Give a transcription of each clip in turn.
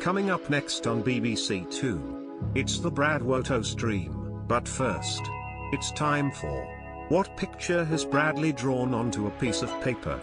Coming up next on BBC Two, it's the Brad Woto stream, but first, it's time for What Picture Has Bradley Drawn Onto a Piece of Paper?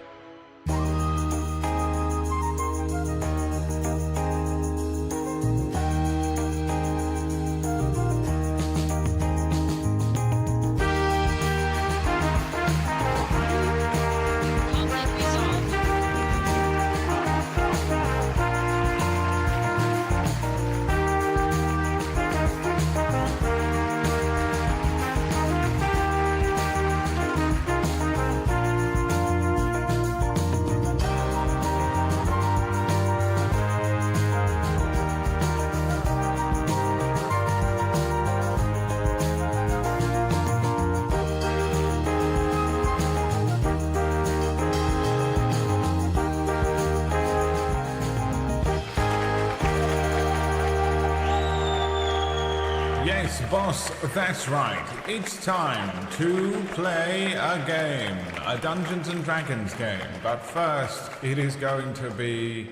Boss, that's right. It's time to play a game. A Dungeons and Dragons game. But first, it is going to be...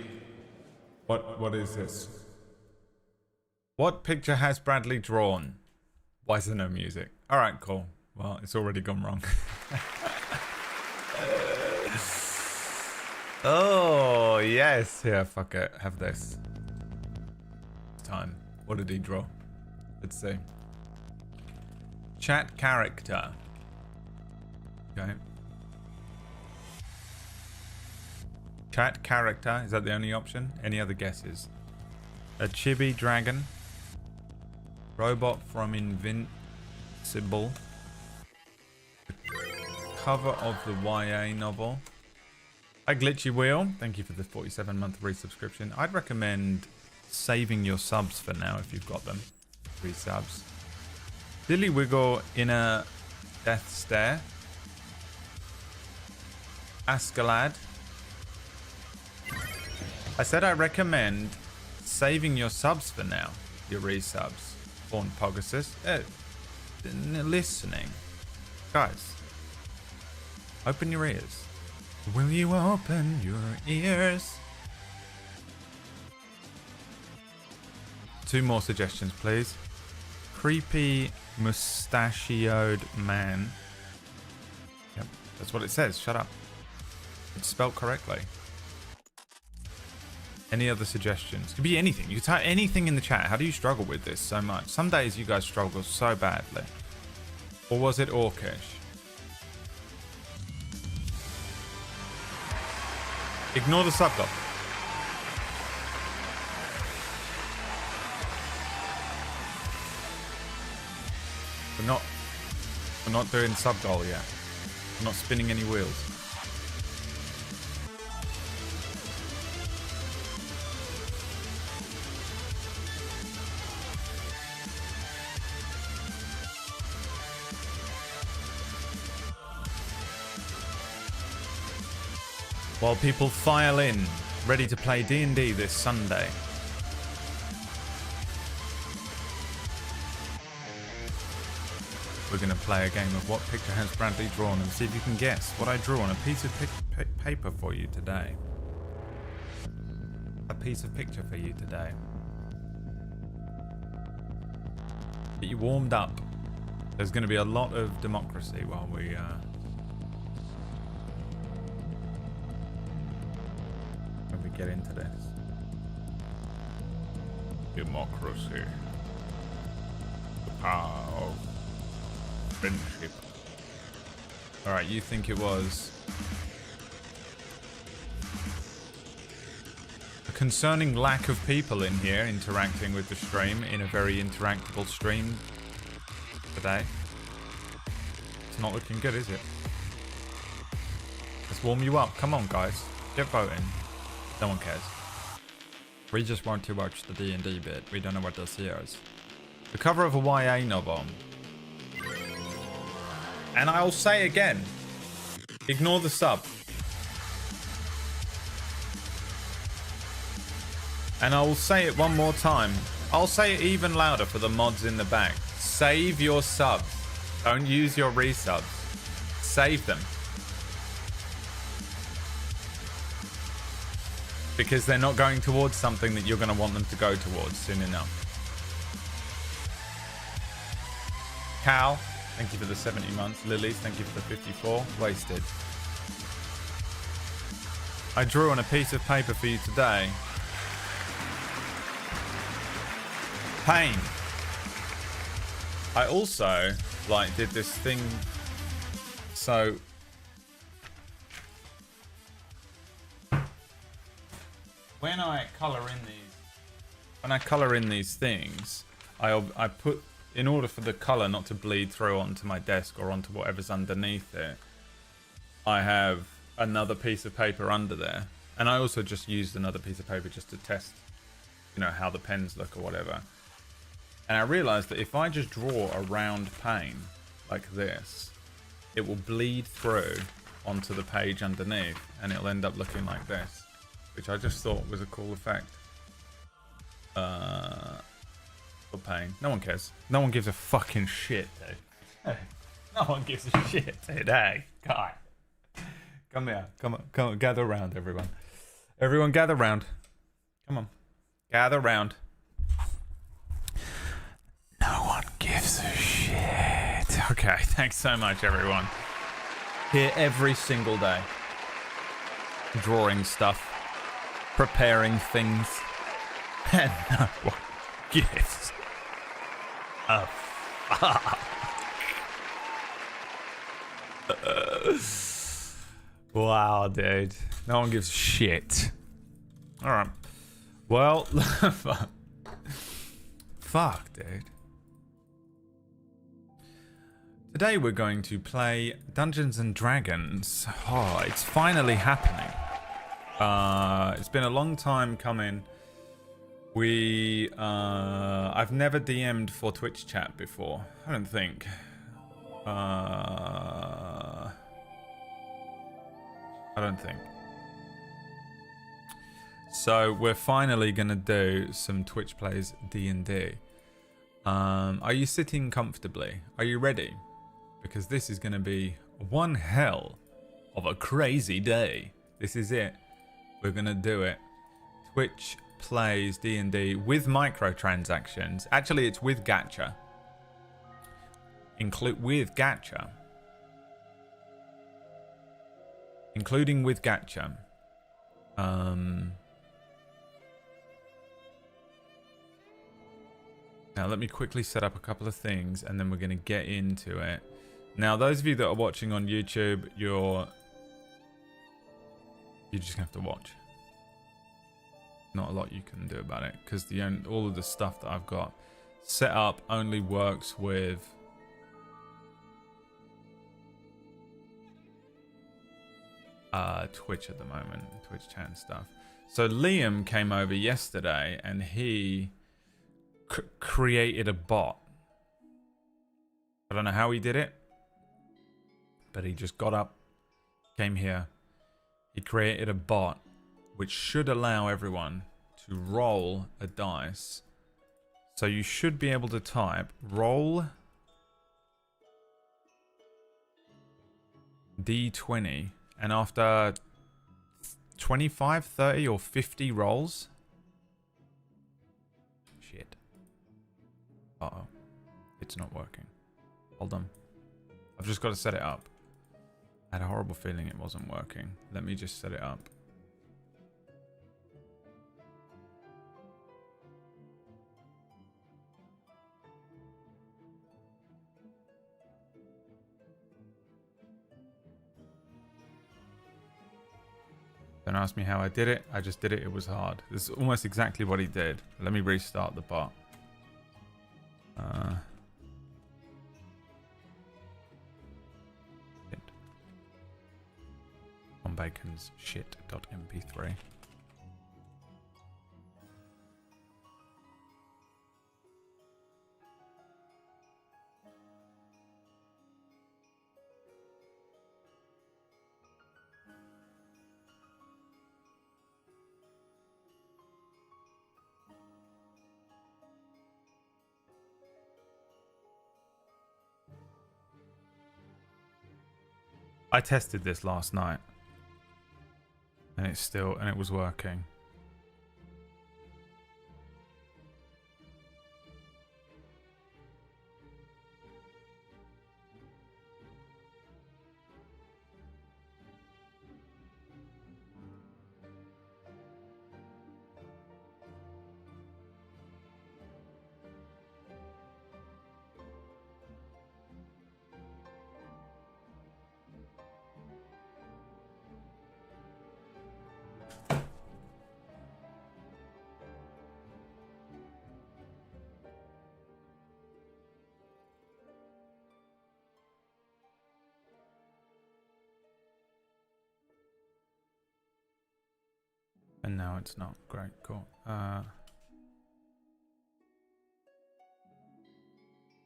What is this? What picture has Bradley drawn? Why is there no music? Alright, cool. Well, it's already gone wrong. Oh, yes. Here, fuck it. Have this. Time. What did he draw? Let's see. Chat character. Okay. Chat character. Is that the only option? Any other guesses? A chibi dragon. Robot from Invincible. Cover of the YA novel. Hi Glitchy Wheel. Thank you for the 47-month resubscription. I'd recommend saving your subs for now if you've got them. 3 subs. Dilly Wiggle in a death stare. Ascalad. I said I recommend saving your subs for now. Your resubs. Born Pogasus. Listening. Guys. Open your ears. Will you open your ears? 2 more suggestions, please. Creepy mustachioed man. Yep, that's what it says. Shut up. It's spelled correctly. Any other suggestions? Could be anything. You can type anything in the chat. How do you struggle with this so much? Some days you guys struggle so badly. Or was it orcish? Ignore the subtitle. We're not doing sub goal yet. We're not spinning any wheels. While people file in, ready to play D&D this Sunday. We're going to play a game of What Picture Has Bradley Drawn and see if you can guess what I drew on a piece of paper for you today. A piece of picture for you today. Get you warmed up. There's going to be a lot of democracy while we get into this. Democracy. The power of friendship. Alright, you think it was a concerning lack of people in here interacting with the stream in a very interactable stream today. It's not looking good, is it? Let's warm you up. Come on, guys. Get voting. No one cares. We just want to watch the D&D bit. We don't know what this is. The cover of a YA novel. And I'll say again, ignore the sub. And I will say it one more time. I'll say it even louder for the mods in the back. Save your subs. Don't use your resubs. Save them. Because they're not going towards something that you're going to want them to go towards soon enough. Cal, thank you for the 70 months. Lilies, thank you for the 54. Wasted. I drew on a piece of paper for you today. Pain. I also, like, did this thing. So... when I color in these things, I put, in order for the color not to bleed through onto my desk or onto whatever's underneath it, I have another piece of paper under there, and I also just used another piece of paper just to test, you know, how the pens look or whatever. And I realized that if I just draw a round pane like this, it will bleed through onto the page underneath, and it'll end up looking like this. Which I just thought was a cool effect. For pain. No one cares. No one gives a fucking shit, dude. Hey. No one gives a shit, dude. Hey, God. Come here. Come on. Gather around, everyone. Everyone gather round. Come on. Gather round. No one gives a shit. Okay, thanks so much, everyone. Here every single day. Drawing stuff. Preparing things, and no one gives a fuck. Wow, dude. No one gives a shit. Alright. Well, fuck, dude. Today we're going to play Dungeons and Dragons. Oh, it's finally happening. It's been a long time coming. I've never DM'd for Twitch chat before. I don't think. I don't think. So we're finally gonna do some Twitch plays D&D. Are you sitting comfortably? Are you ready? Because this is gonna be one hell of a crazy day. This is it. We're gonna do it. Twitch plays D&D with microtransactions. Actually, it's with gacha. With gacha. Including with gacha. Now let me quickly set up a couple of things and then we're gonna get into it. Now, those of you that are watching on YouTube, you're just gonna have to watch. Not a lot you can do about it because all of the stuff that I've got set up only works with Twitch at the moment, Twitch chat and stuff. So Liam came over yesterday and he created a bot. I don't know how he did it, but he just got up, came here. He created a bot which should allow everyone to roll a dice. So you should be able to type roll D20, and after 25, 30 or 50 rolls, shit. Uh-oh. It's not working. Hold on. I've just got to set it up. I had a horrible feeling it wasn't working. Let me just set it up. Don't ask me how I did it. I just did it. It was hard. This is almost exactly what he did. Let me restart the bot. On Bacon's shit.mp3. I tested this last night and it was working. And now it's not. Great, cool. Now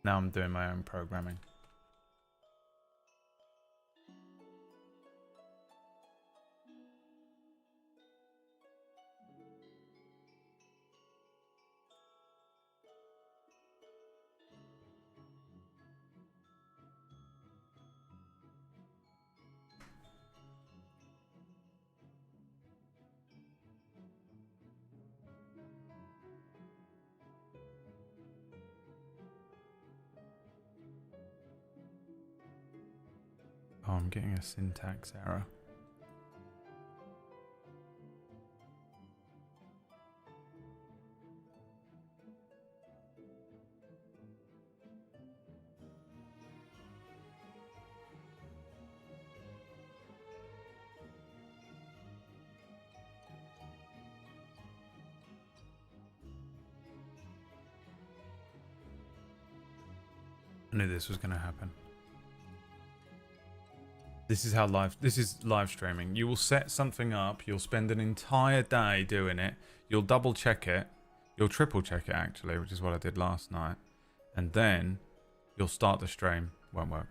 I'm doing my own programming. Oh, I'm getting a syntax error. I knew this was going to happen. This is live streaming. You will set something up, you'll spend an entire day doing it, you'll double check it, you'll triple check it actually, which is what I did last night, and then you'll start the stream. Won't work.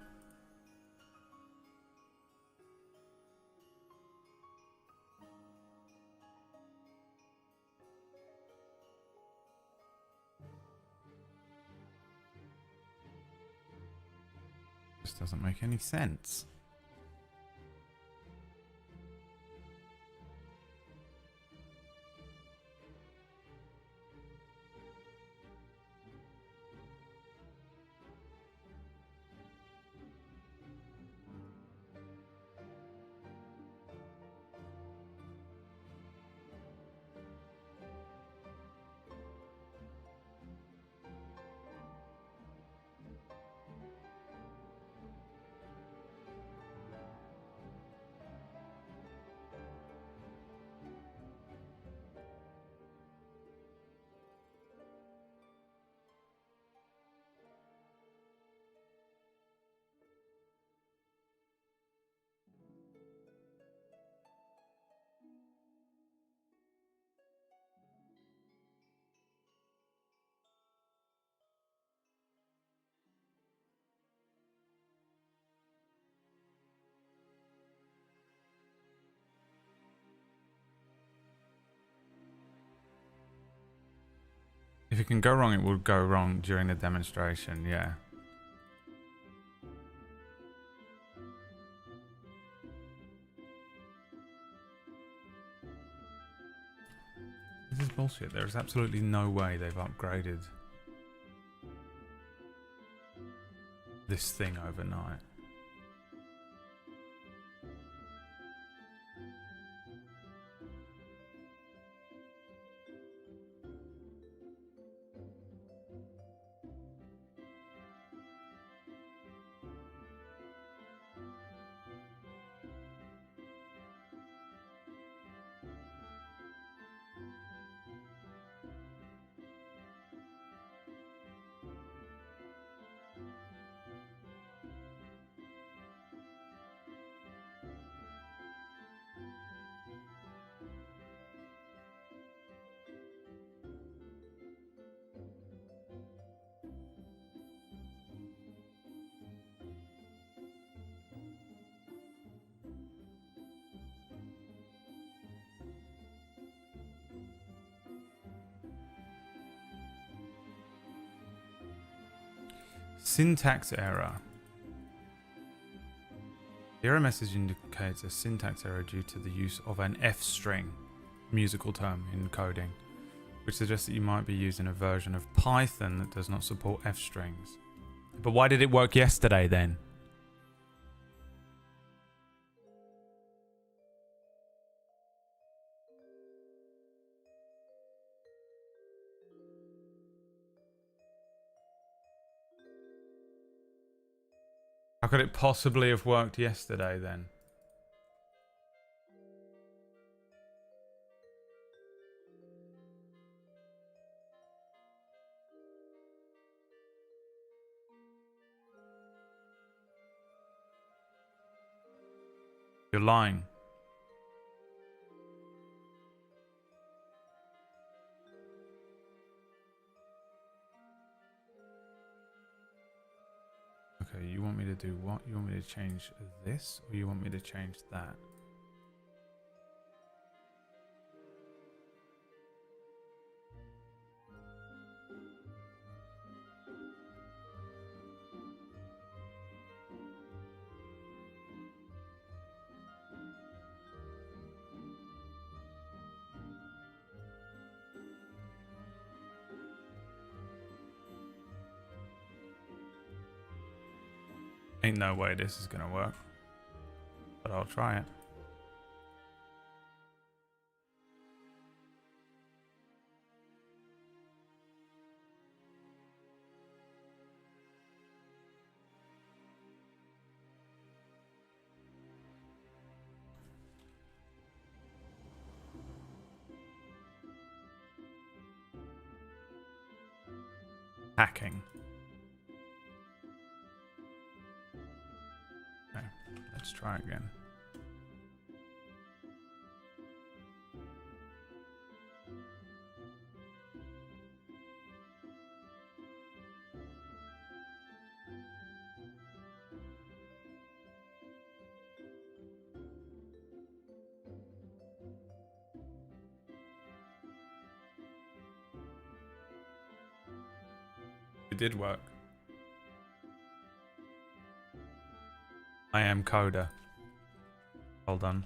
This doesn't make any sense. If it can go wrong, it will go wrong during the demonstration, yeah. This is bullshit. There is absolutely no way they've upgraded this thing overnight. Syntax error. The error message indicates a syntax error due to the use of an F string, musical term in coding, which suggests that you might be using a version of Python that does not support F strings. But why did it work yesterday then? How could it possibly have worked yesterday then? You're lying. Okay, you want me to do what? You want me to change this, or you want me to change that? Ain't no way this is gonna work, but I'll try it. Hacking. Okay, let's try again. It did work. I am Coda. Hold on.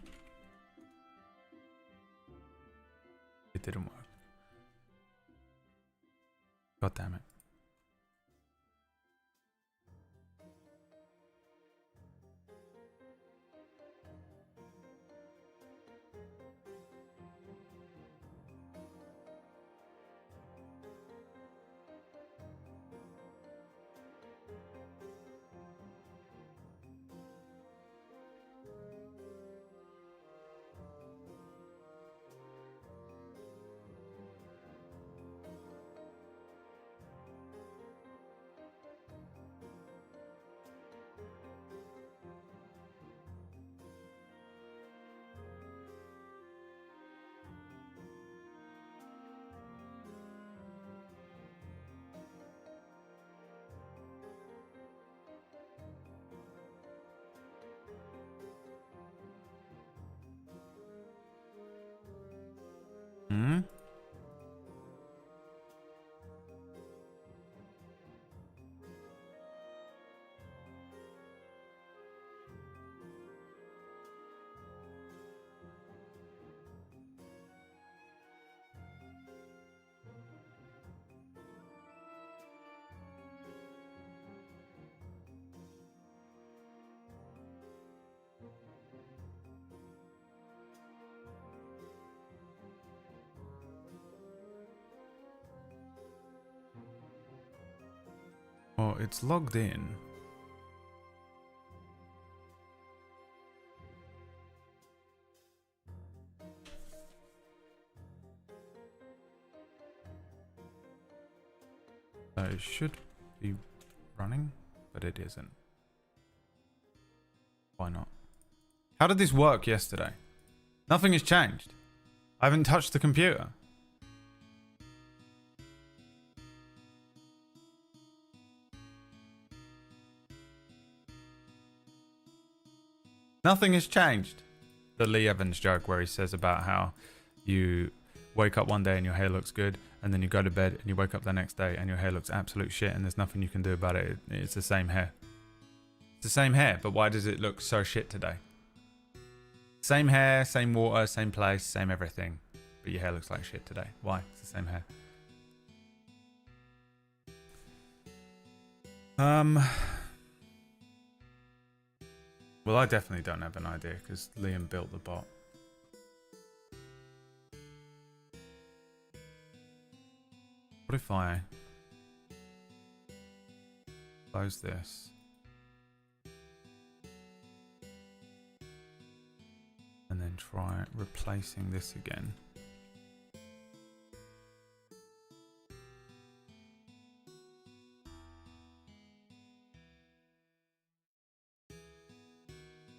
It didn't work. God damn it. Hmm? Well, it's logged in. So it should be running, but it isn't. Why not? How did this work yesterday? Nothing has changed. I haven't touched the computer. Nothing has changed. The Lee Evans joke where he says about how you wake up one day and your hair looks good, and then you go to bed and you wake up the next day and your hair looks absolute shit and there's nothing you can do about it. It's the same hair. It's the same hair, but why does it look so shit today? Same hair, same water, same place, same everything. But your hair looks like shit today. Why? It's the same hair. Well, I definitely don't have an idea because Liam built the bot. What if I close this and then try replacing this again?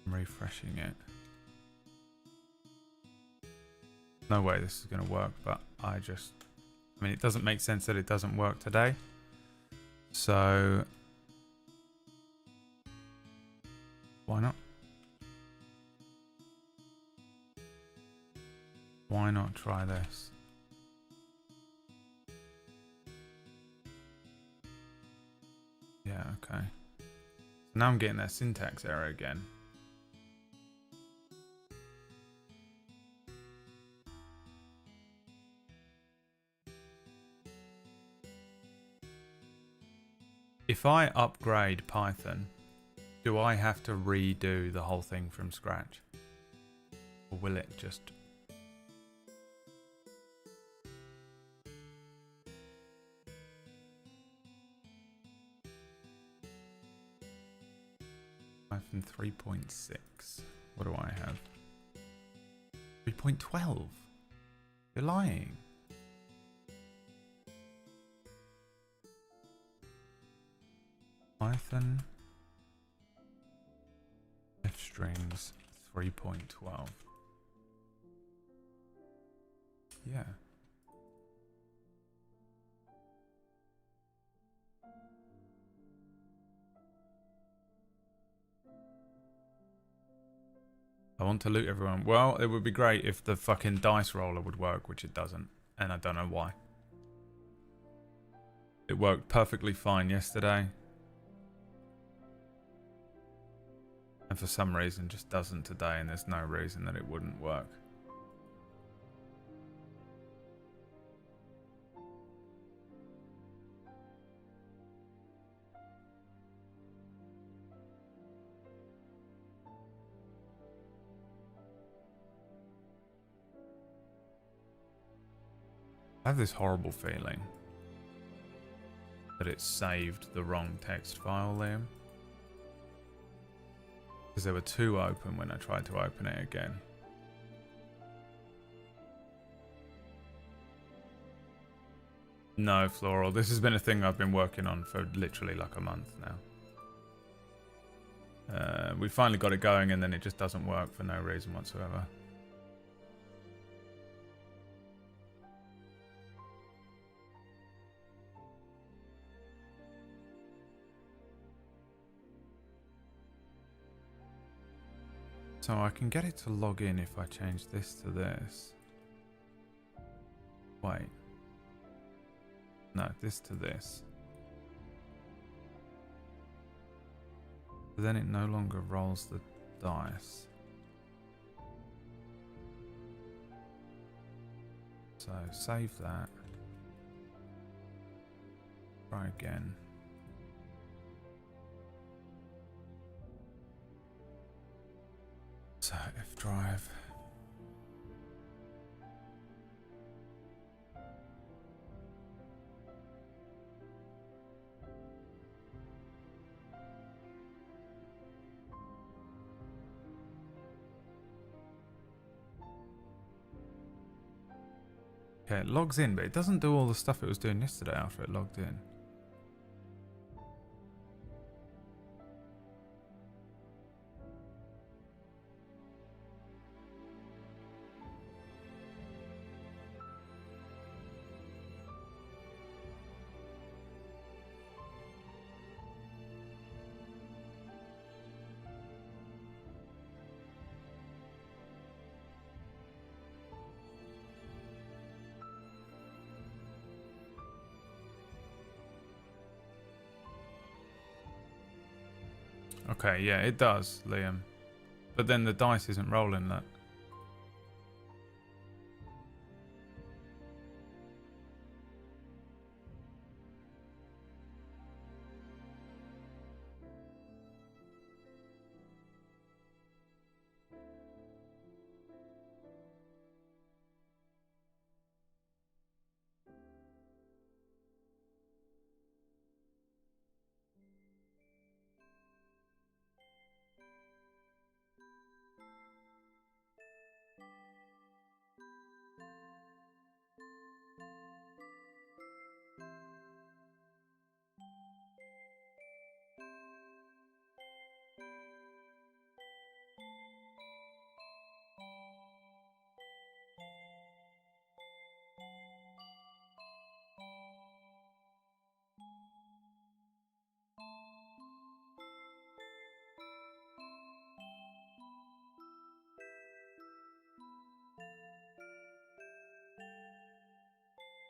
Refreshing it. No way this is going to work, but I mean, it doesn't make sense that it doesn't work today. So Why not? Why not try this? Yeah, okay. So now I'm getting that syntax error again. If I upgrade Python, do I have to redo the whole thing from scratch? Or will it just... Python 3.6. What do I have? 3.12? You're lying. Python F strings 3.12. Yeah. I want to loot everyone. Well, it would be great if the fucking dice roller would work, which it doesn't. And I don't know why. It worked perfectly fine yesterday. And for some reason just doesn't today, and there's no reason that it wouldn't work. I have this horrible feeling that it saved the wrong text file, Liam. Because there were two open when I tried to open it again. No, Floral. This has been a thing I've been working on for literally like a month now. We finally got it going and then it just doesn't work for no reason whatsoever. So I can get it to log in if I change this to this. Wait. No, this to this. But then it no longer rolls the dice. So save that. Try again. So F drive. Okay, it logs in, but it doesn't do all the stuff it was doing yesterday after it logged in. Okay, yeah, it does, Liam. But then the dice isn't rolling that.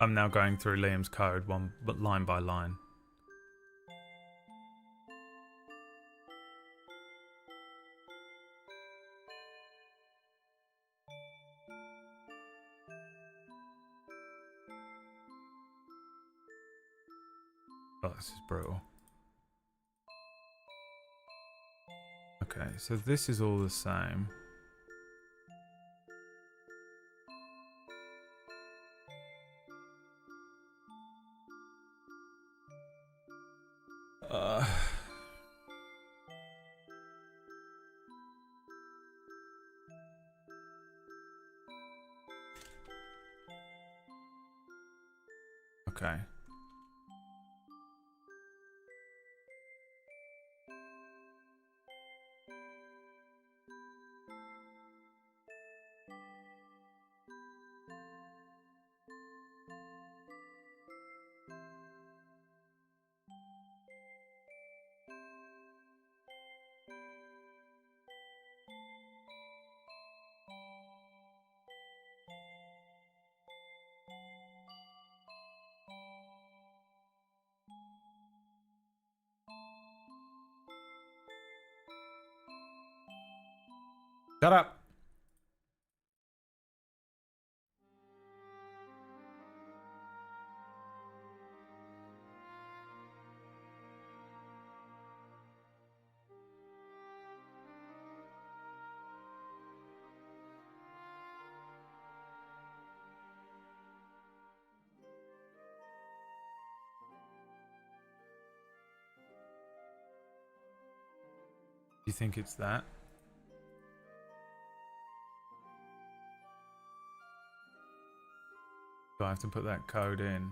I'm now going through Liam's code but line by line. Oh, this is brutal. Okay, so this is all the same. Okay. Shut up. Do you think it's that? Do I have to put that code in?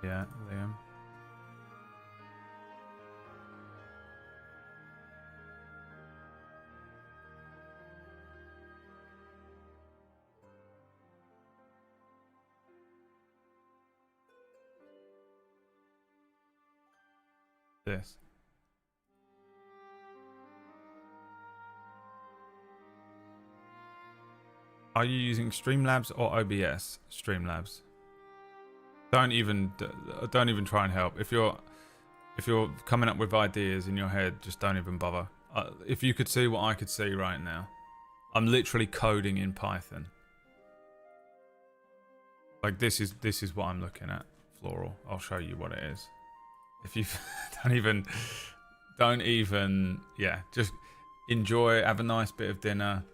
Yeah, Liam. This. Are you using Streamlabs or OBS? Streamlabs. Don't even try and help. If you're coming up with ideas in your head, just don't even bother. If you could see what I could see right now, I'm literally coding in Python. Like this is what I'm looking at. Floral. I'll show you what it is. If you don't even, yeah, just enjoy. Have a nice bit of dinner.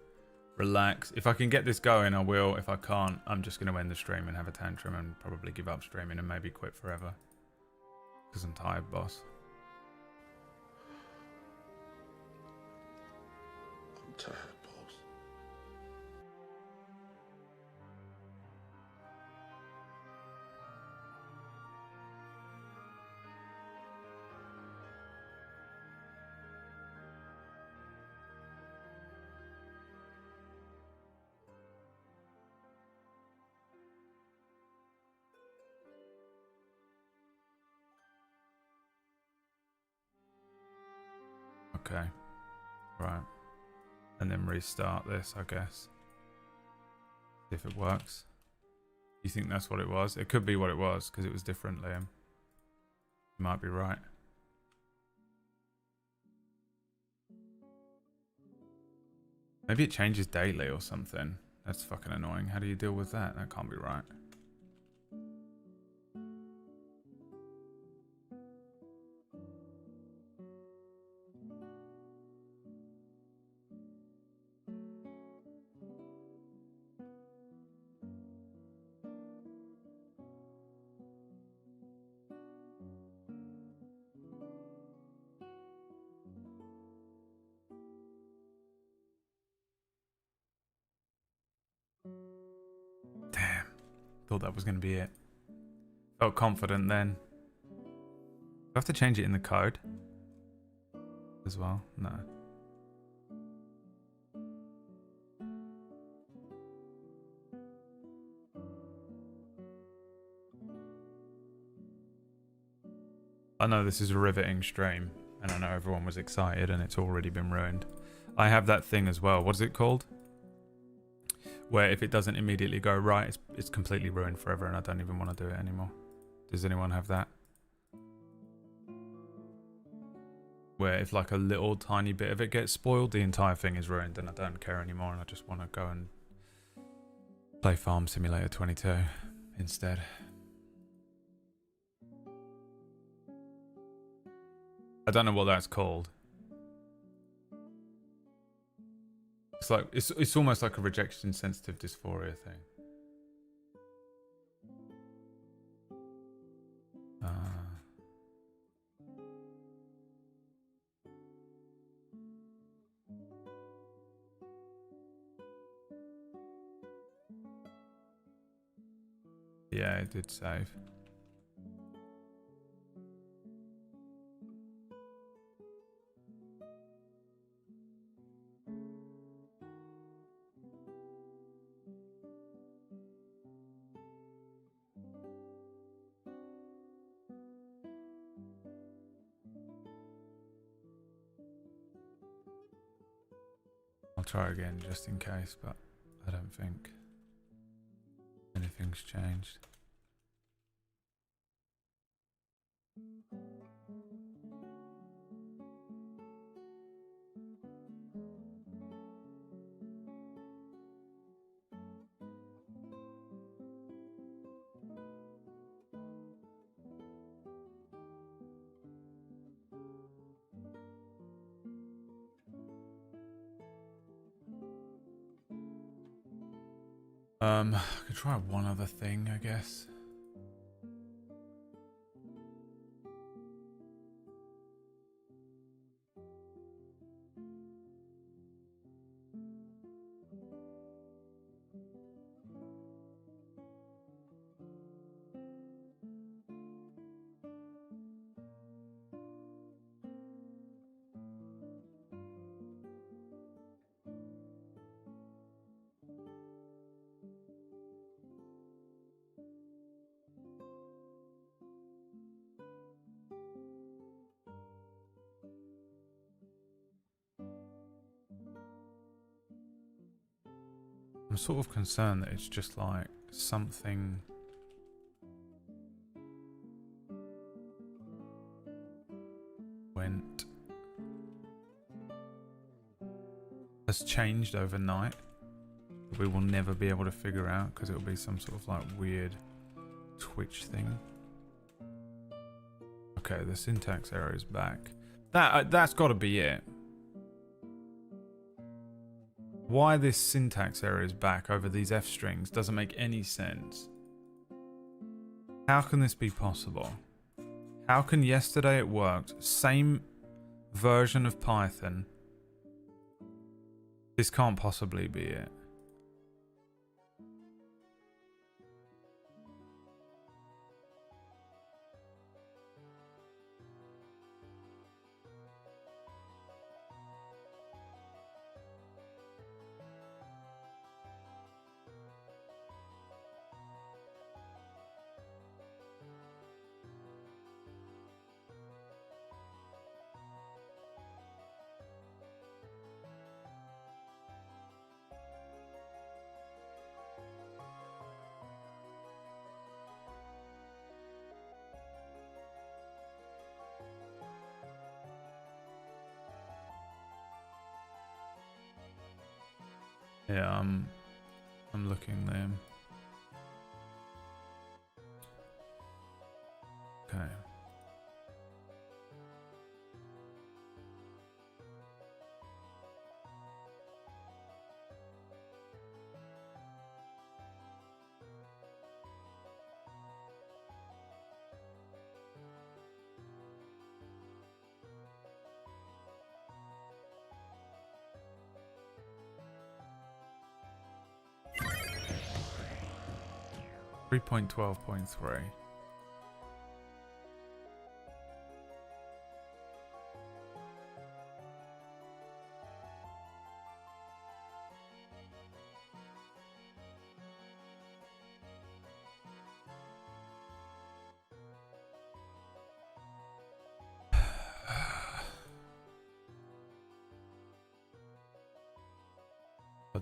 Relax. If I can get this going, I will. If I can't, I'm just going to end the stream and have a tantrum and probably give up streaming and maybe quit forever. Because I'm tired, boss. I'm tired, boss. Okay. Right. And then restart this, I guess. See if it works. You think that's what it was? It could be what it was, because it was different, Liam. You might be right. Maybe it changes daily or something. That's fucking annoying. How do you deal with that? That can't be right. Damn. Thought that was going to be it. Felt confident then. Do I have to change it in the code as well? No. I know this is a riveting stream, and I know everyone was excited, and it's already been ruined. I have that thing as well. What is it called? Where if it doesn't immediately go right, it's completely ruined forever, and I don't even want to do it anymore. Does anyone have that? Where if like a little tiny bit of it gets spoiled, the entire thing is ruined, and I don't care anymore, and I just want to go and play Farm Simulator 22 instead. I don't know what that's called. It's like it's almost like a rejection sensitive dysphoria thing. Yeah, it did save. I'll try again just in case, but I don't think anything's changed. I could try one other thing, I guess. I'm sort of concerned that it's just like something has changed overnight. We will never be able to figure out because it will be some sort of like weird Twitch thing. Okay, the syntax error is back. That's got to be it. Why this syntax error is back over these F strings doesn't make any sense. How can this be possible? How can yesterday it worked, same version of Python? This can't possibly be it. Yeah, I'm looking there. Okay. Three point 12.3.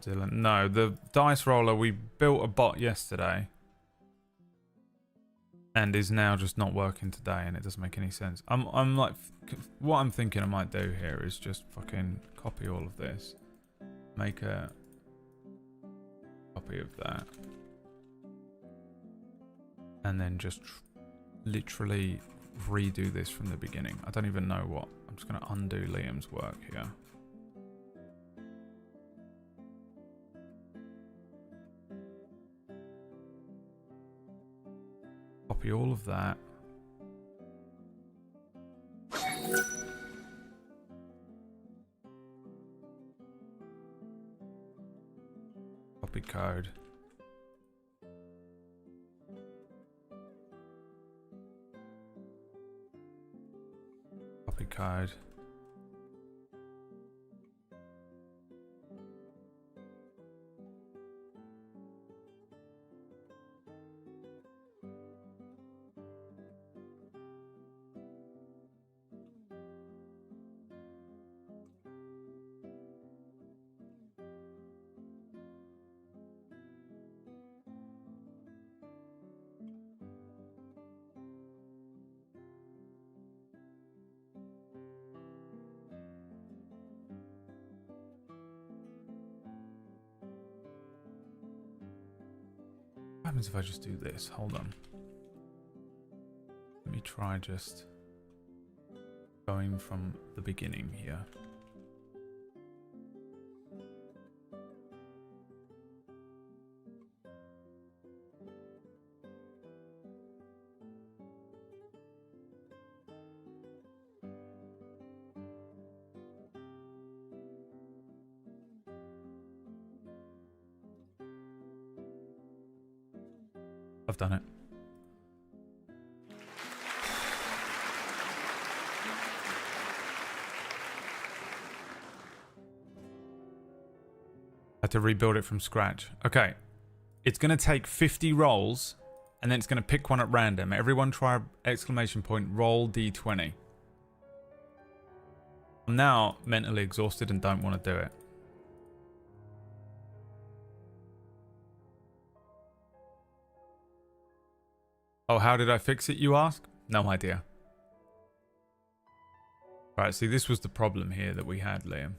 Dylan. No, the dice roller, we built a bot yesterday. And is now just not working today, and it doesn't make any sense. I'm like, what I'm thinking I might do here is just fucking copy all of this. Make a copy of that. And then just literally redo this from the beginning. I don't even know what. I'm just going to undo Liam's work here. Copy all of that. Copy code. Copy code. What happens if I just do this? Hold on. Let me try just going from the beginning here. I've done it. I had to rebuild it from scratch. Okay. It's going to take 50 rolls, and then it's going to pick one at random. Everyone try exclamation point roll d20. I'm now mentally exhausted and don't want to do it. Oh, how did I fix it, you ask? No idea. Right, see, this was the problem here that we had, Liam.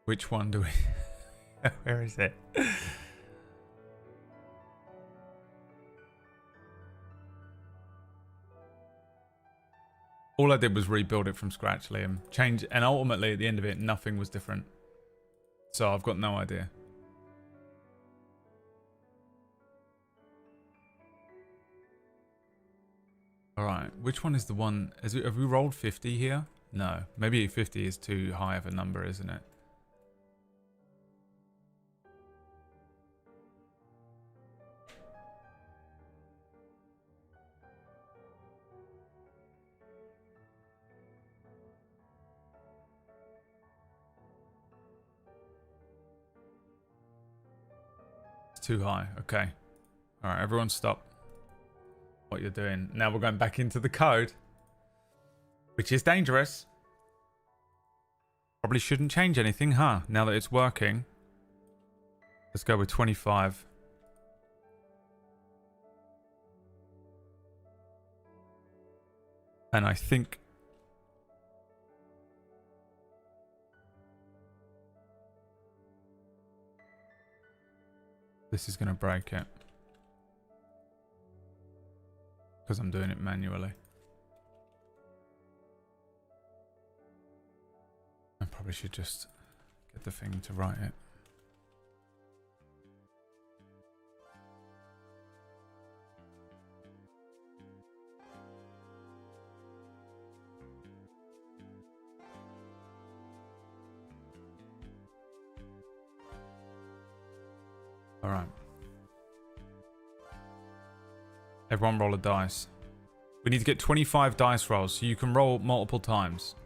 Which one do we... Where is it? All I did was rebuild it from scratch, Liam. Change, and ultimately, at the end of it, nothing was different. So I've got no idea. Alright, which one is the one... Have we rolled 50 here? No. Maybe 50 is too high of a number, isn't it? Too high. Okay. All right, everyone stop what you're doing. Now we're going back into the code, which is dangerous. Probably shouldn't change anything, huh? Now that it's working. Let's go with 25. And I think... this is going to break it. Because I'm doing it manually. I probably should just get the thing to write it. Alright. Everyone roll a dice. We need to get 25 dice rolls, so you can roll multiple times.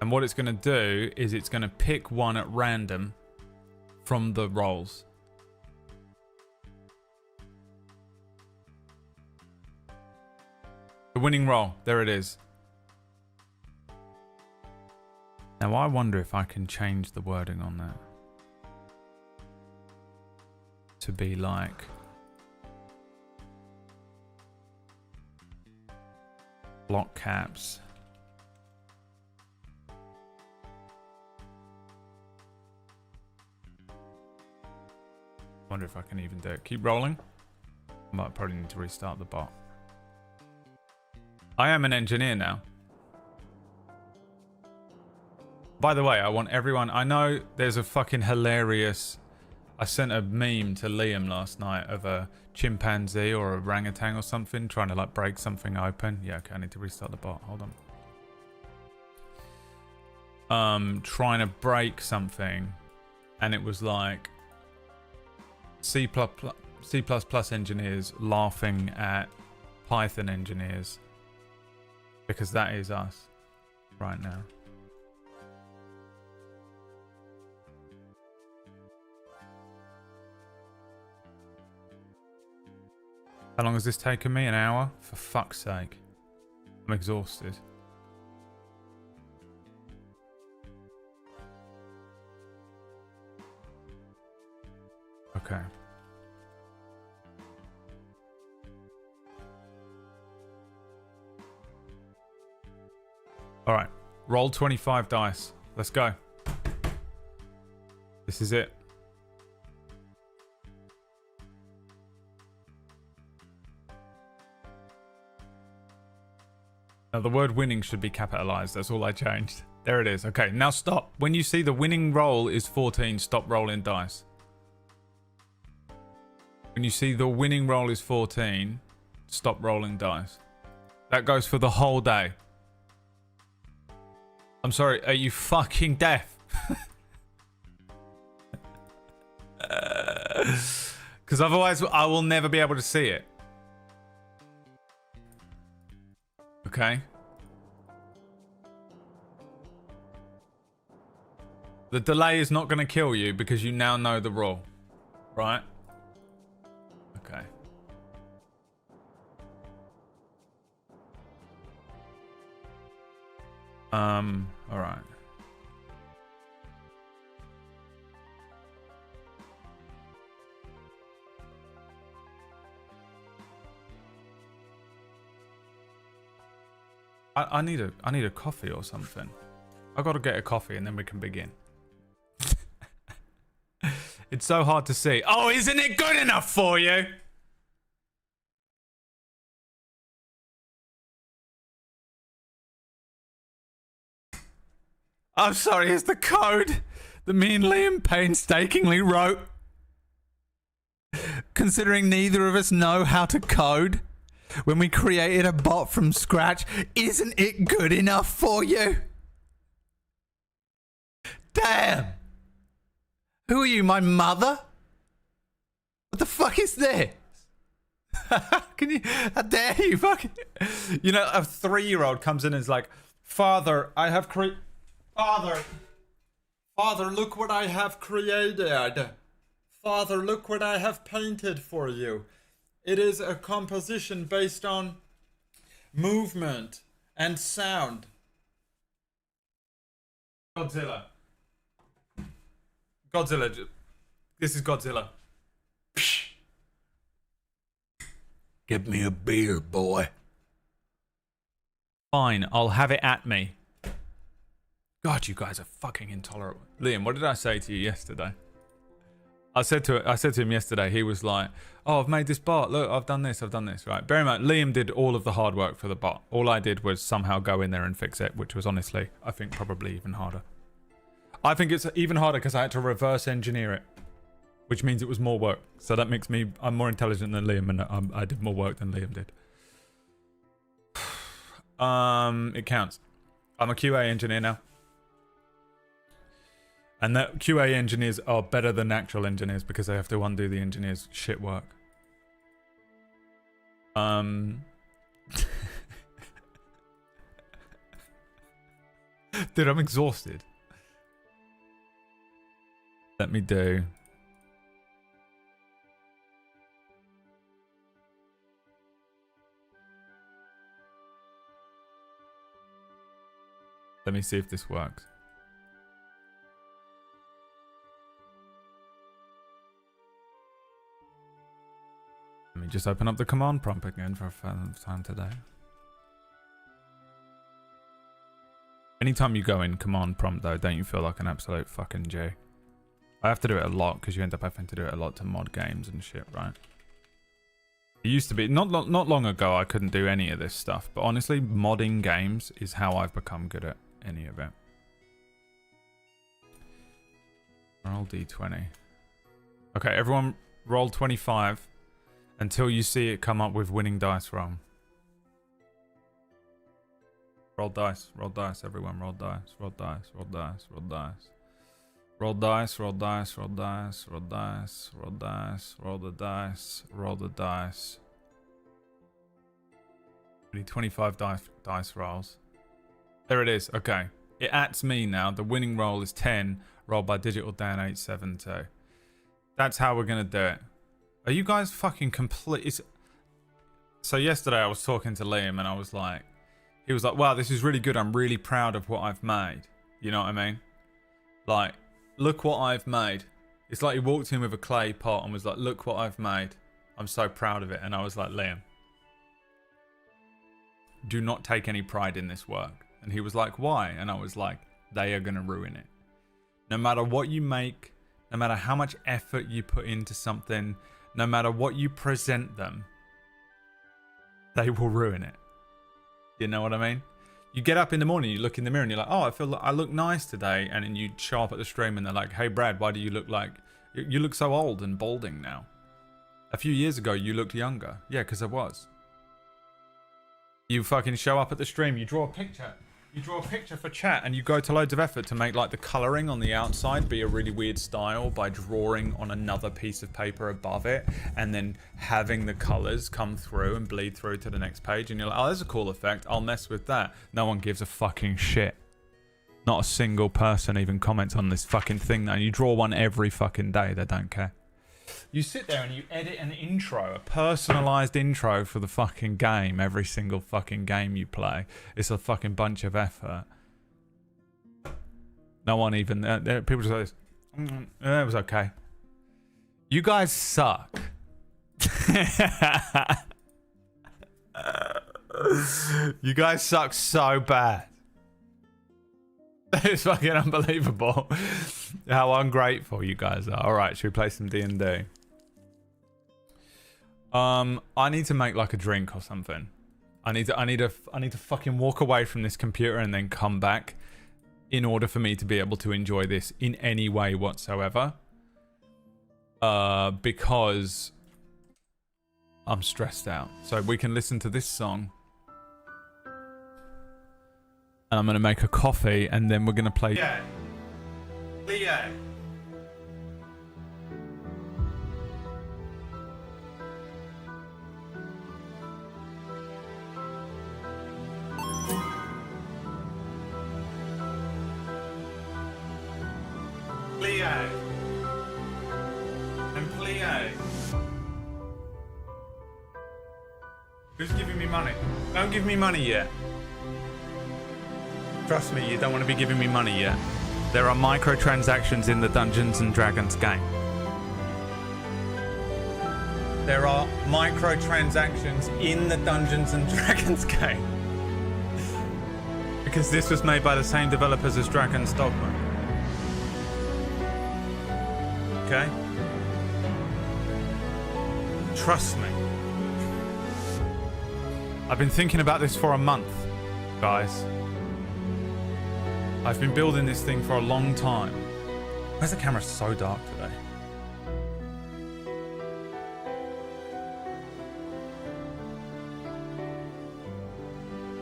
And what it's going to do is it's going to pick one at random from the rolls. winning roll. There it is. Now I wonder if I can change the wording on that to be like block caps. Wonder if I can even do it. Keep rolling. I might probably need to restart the bot. I am an engineer now. By the way, I want everyone... I know there's a fucking hilarious... I sent a meme to Liam last night of a chimpanzee or a orangutan or something trying to like break something open. Yeah, okay, I need to restart the bot. Hold on. Trying to break something, and it was like C++ engineers laughing at Python engineers, because that is us right now. How long has this taken me? An hour? For fuck's sake. I'm exhausted. Okay. Alright. Roll 25 dice. Let's go. This is it. Now the word winning should be capitalized. That's all I changed. There it is. Okay, now stop. When you see the winning roll is 14, stop rolling dice. When you see the winning roll is 14, stop rolling dice. That goes for the whole day. I'm sorry, are you fucking deaf? Because otherwise I will never be able to see it. Okay. The delay is not going to kill you because you now know the rule. Right? Okay. All right. I need a coffee or something. I got to get a coffee and then we can begin. It's so hard to see. Oh, isn't it good enough for you? I'm sorry, it's the code that me and Liam painstakingly wrote. Considering neither of us know how to code, when we created a bot from scratch, isn't it good enough for you? Damn! Who are you, my mother? What the fuck is this? Can you... How dare you fucking... You know, a 3-year-old comes in and is like, Father, I have Father, look what I have created. Father, look what I have painted for you. It is a composition based on movement and sound. Godzilla. This is Godzilla. Psh. Give me a beer, boy. Fine, I'll have it at me. God, you guys are fucking intolerant. Liam, what did I say to you yesterday? I said to him yesterday, he was like, oh, I've made this bot. Look, I've done this, right? Bear in mind, Liam did all of the hard work for the bot. All I did was somehow go in there and fix it, which was honestly, I think, probably even harder. I think it's even harder because I had to reverse engineer it, which means it was more work. So that makes me, I'm more intelligent than Liam, and I did more work than Liam did. It counts. I'm a QA engineer now. And that QA engineers are better than actual engineers because they have to undo the engineers' shit work. Dude, I'm exhausted. Let me do... Let me see if this works. Let me just open up the command prompt again for a further time today. Anytime you go in command prompt though, don't you feel like an absolute fucking G? I have to do it a lot because you end up having to do it a lot to mod games and shit, right? It used to be, not long ago I couldn't do any of this stuff, but honestly, modding games is how I've become good at any of it. Roll D20. Okay, everyone roll 25 until you see it come up with winning dice roll. Roll dice, everyone, roll dice, roll dice, roll dice, roll dice. Roll dice, roll dice, roll dice, roll dice, roll dice, roll the dice, roll the dice. We need 25 dice rolls. There it is, okay. It ats me now. The winning roll is 10, rolled by Digital Dan 872. That's how we're gonna do it. Are you guys fucking complete? So yesterday I was talking to Liam and I was like, he was like, wow, this is really good. I'm really proud of what I've made. You know what I mean? Like, look what I've made. It's like he walked in with a clay pot and was like, look what I've made. I'm so proud of it. And I was like, Liam, do not take any pride in this work. And he was like, why? And I was like, they are going to ruin it. No matter what you make, no matter how much effort you put into something, no matter what you present them, they will ruin it. You know what I mean? You get up in the morning, you look in the mirror and you're like, oh, I feel like I look nice today. And then you show up at the stream and they're like, hey, Brad, why do you look like, you look so old and balding now? A few years ago, you looked younger. Yeah, because I was. You fucking show up at the stream, you draw a picture. You draw a picture for chat and you go to loads of effort to make like the colouring on the outside be a really weird style by drawing on another piece of paper above it and then having the colours come through and bleed through to the next page and you're like, oh, there's a cool effect, I'll mess with that. No one gives a fucking shit. Not a single person even comments on this fucking thing. And you draw one every fucking day, they don't care. You sit there and you edit an intro, a personalised intro for the fucking game, every single fucking game you play. It's a fucking bunch of effort. No one even... people just like this. It was okay. You guys suck. You guys suck so bad. It's fucking unbelievable how ungrateful you guys are. Alright, should we play some D&D? I need to make like a drink or something. I need to fucking walk away from this computer and then come back in order for me to be able to enjoy this in any way whatsoever. Because I'm stressed out. So we can listen to this song. And I'm going to make a coffee and then we're going to play... Yeah. Leo. Leo. And Leo. Who's giving me money? Don't give me money yet. Trust me, you don't want to be giving me money yet. There are microtransactions in the Dungeons and Dragons game. There are microtransactions in the Dungeons and Dragons game. Because this was made by the same developers as Dragon's Dogma. Okay? Trust me. I've been thinking about this for a month, guys. I've been building this thing for a long time. Why is the camera so dark today?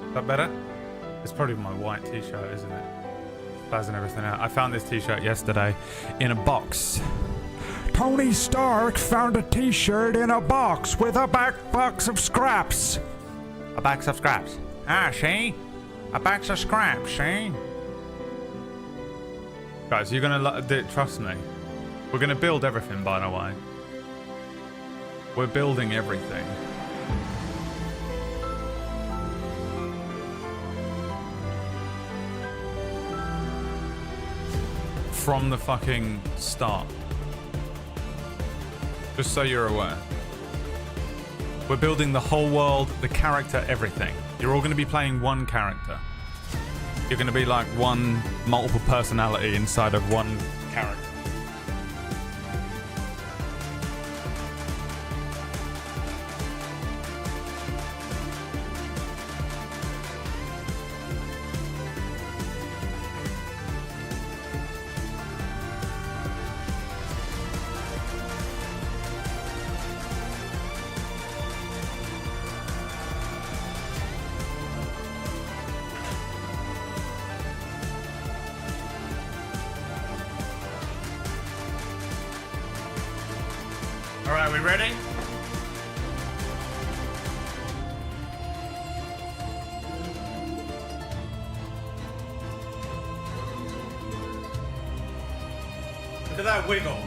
Is that better? It's probably my white t-shirt, isn't it? Spazzing everything out. I found this t-shirt yesterday in a box. Tony Stark found a t-shirt in a box with a back box of scraps. A box of scraps. Ah, see? A box of scraps, see? Guys, you're gonna trust me. We're gonna build everything, by the way. We're building everything. from the fucking start. Just so you're aware. We're building the whole world, the character, everything. You're all going to be playing one character. You're going to be like one multiple personality inside of one character. Alright, we ready? Look at that wiggle.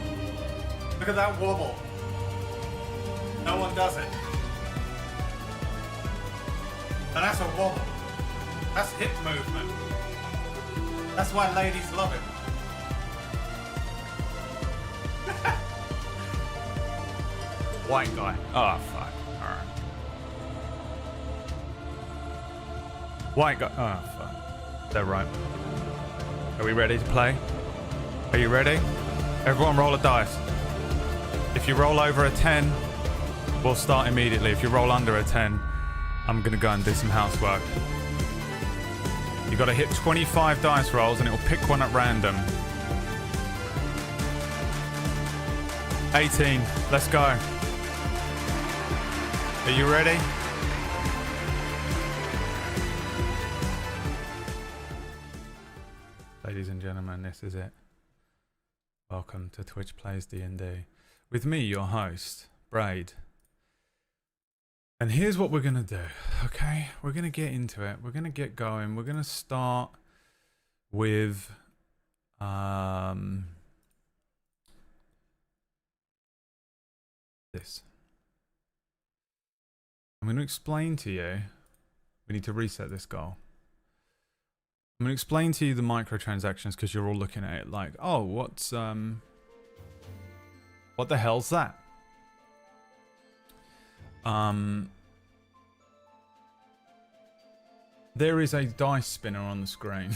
Look at that wobble. No one does it. And that's a wobble. That's hip movement. That's why ladies love it. White guy. Oh, fuck. Alright. White guy. Oh, fuck. They're right. Are we ready to play? Are you ready? Everyone roll a dice. If you roll over a 10, we'll start immediately. If you roll under a 10, I'm going to go and do some housework. You got to hit 25 dice rolls and it will pick one at random. 18. Let's go. Are you ready? Ladies and gentlemen, this is it. Welcome to Twitch Plays D&D. With me, your host, Braid. And here's what we're going to do, okay? We're going to get into it. We're going to get going. We're going to start with... this. I'm going to explain to you... We need to reset this goal. I'm going to explain to you the microtransactions because you're all looking at it like, oh, what's... what the hell's that? There is a dice spinner on the screen.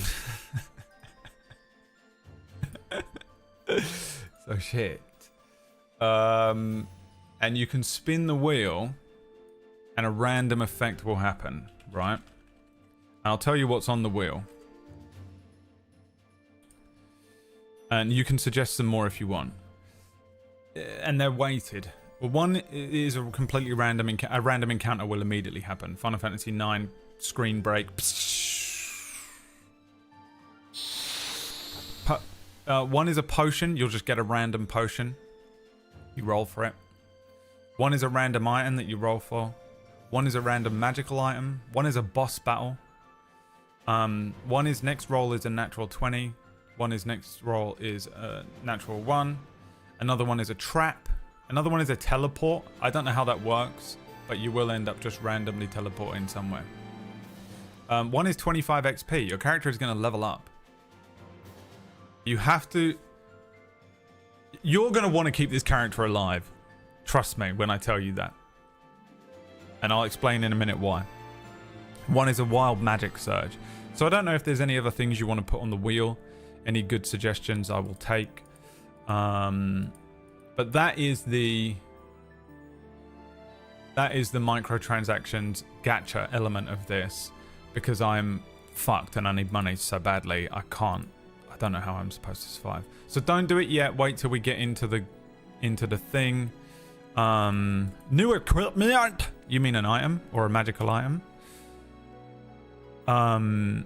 So shit. And you can spin the wheel and a random effect will happen, right? And I'll tell you what's on the wheel. And you can suggest some more if you want. And they're weighted. Well, one is a completely random encounter. A random encounter will immediately happen. Final Fantasy 9 screen break. One is a potion. You'll just get a random potion. You roll for it. One is a random item that you roll for. One is a random magical item. One is a boss battle. One is next roll is a natural 20. One is next roll is a natural 1. Another one is a trap. Another one is a teleport. I don't know how that works, but you will end up just randomly teleporting somewhere. One is 25 XP. Your character is going to level up. You have to... You're going to want to keep this character alive. Trust me when I tell you that. And I'll explain in a minute why. One is a wild magic surge. So I don't know if there's any other things you want to put on the wheel. Any good suggestions I will take. But that is the microtransactions gacha element of this, because I'm fucked and I need money so badly I don't know how I'm supposed to survive. So don't do it yet. Wait till we get into the thing. New equipment. You mean an item or a magical item? The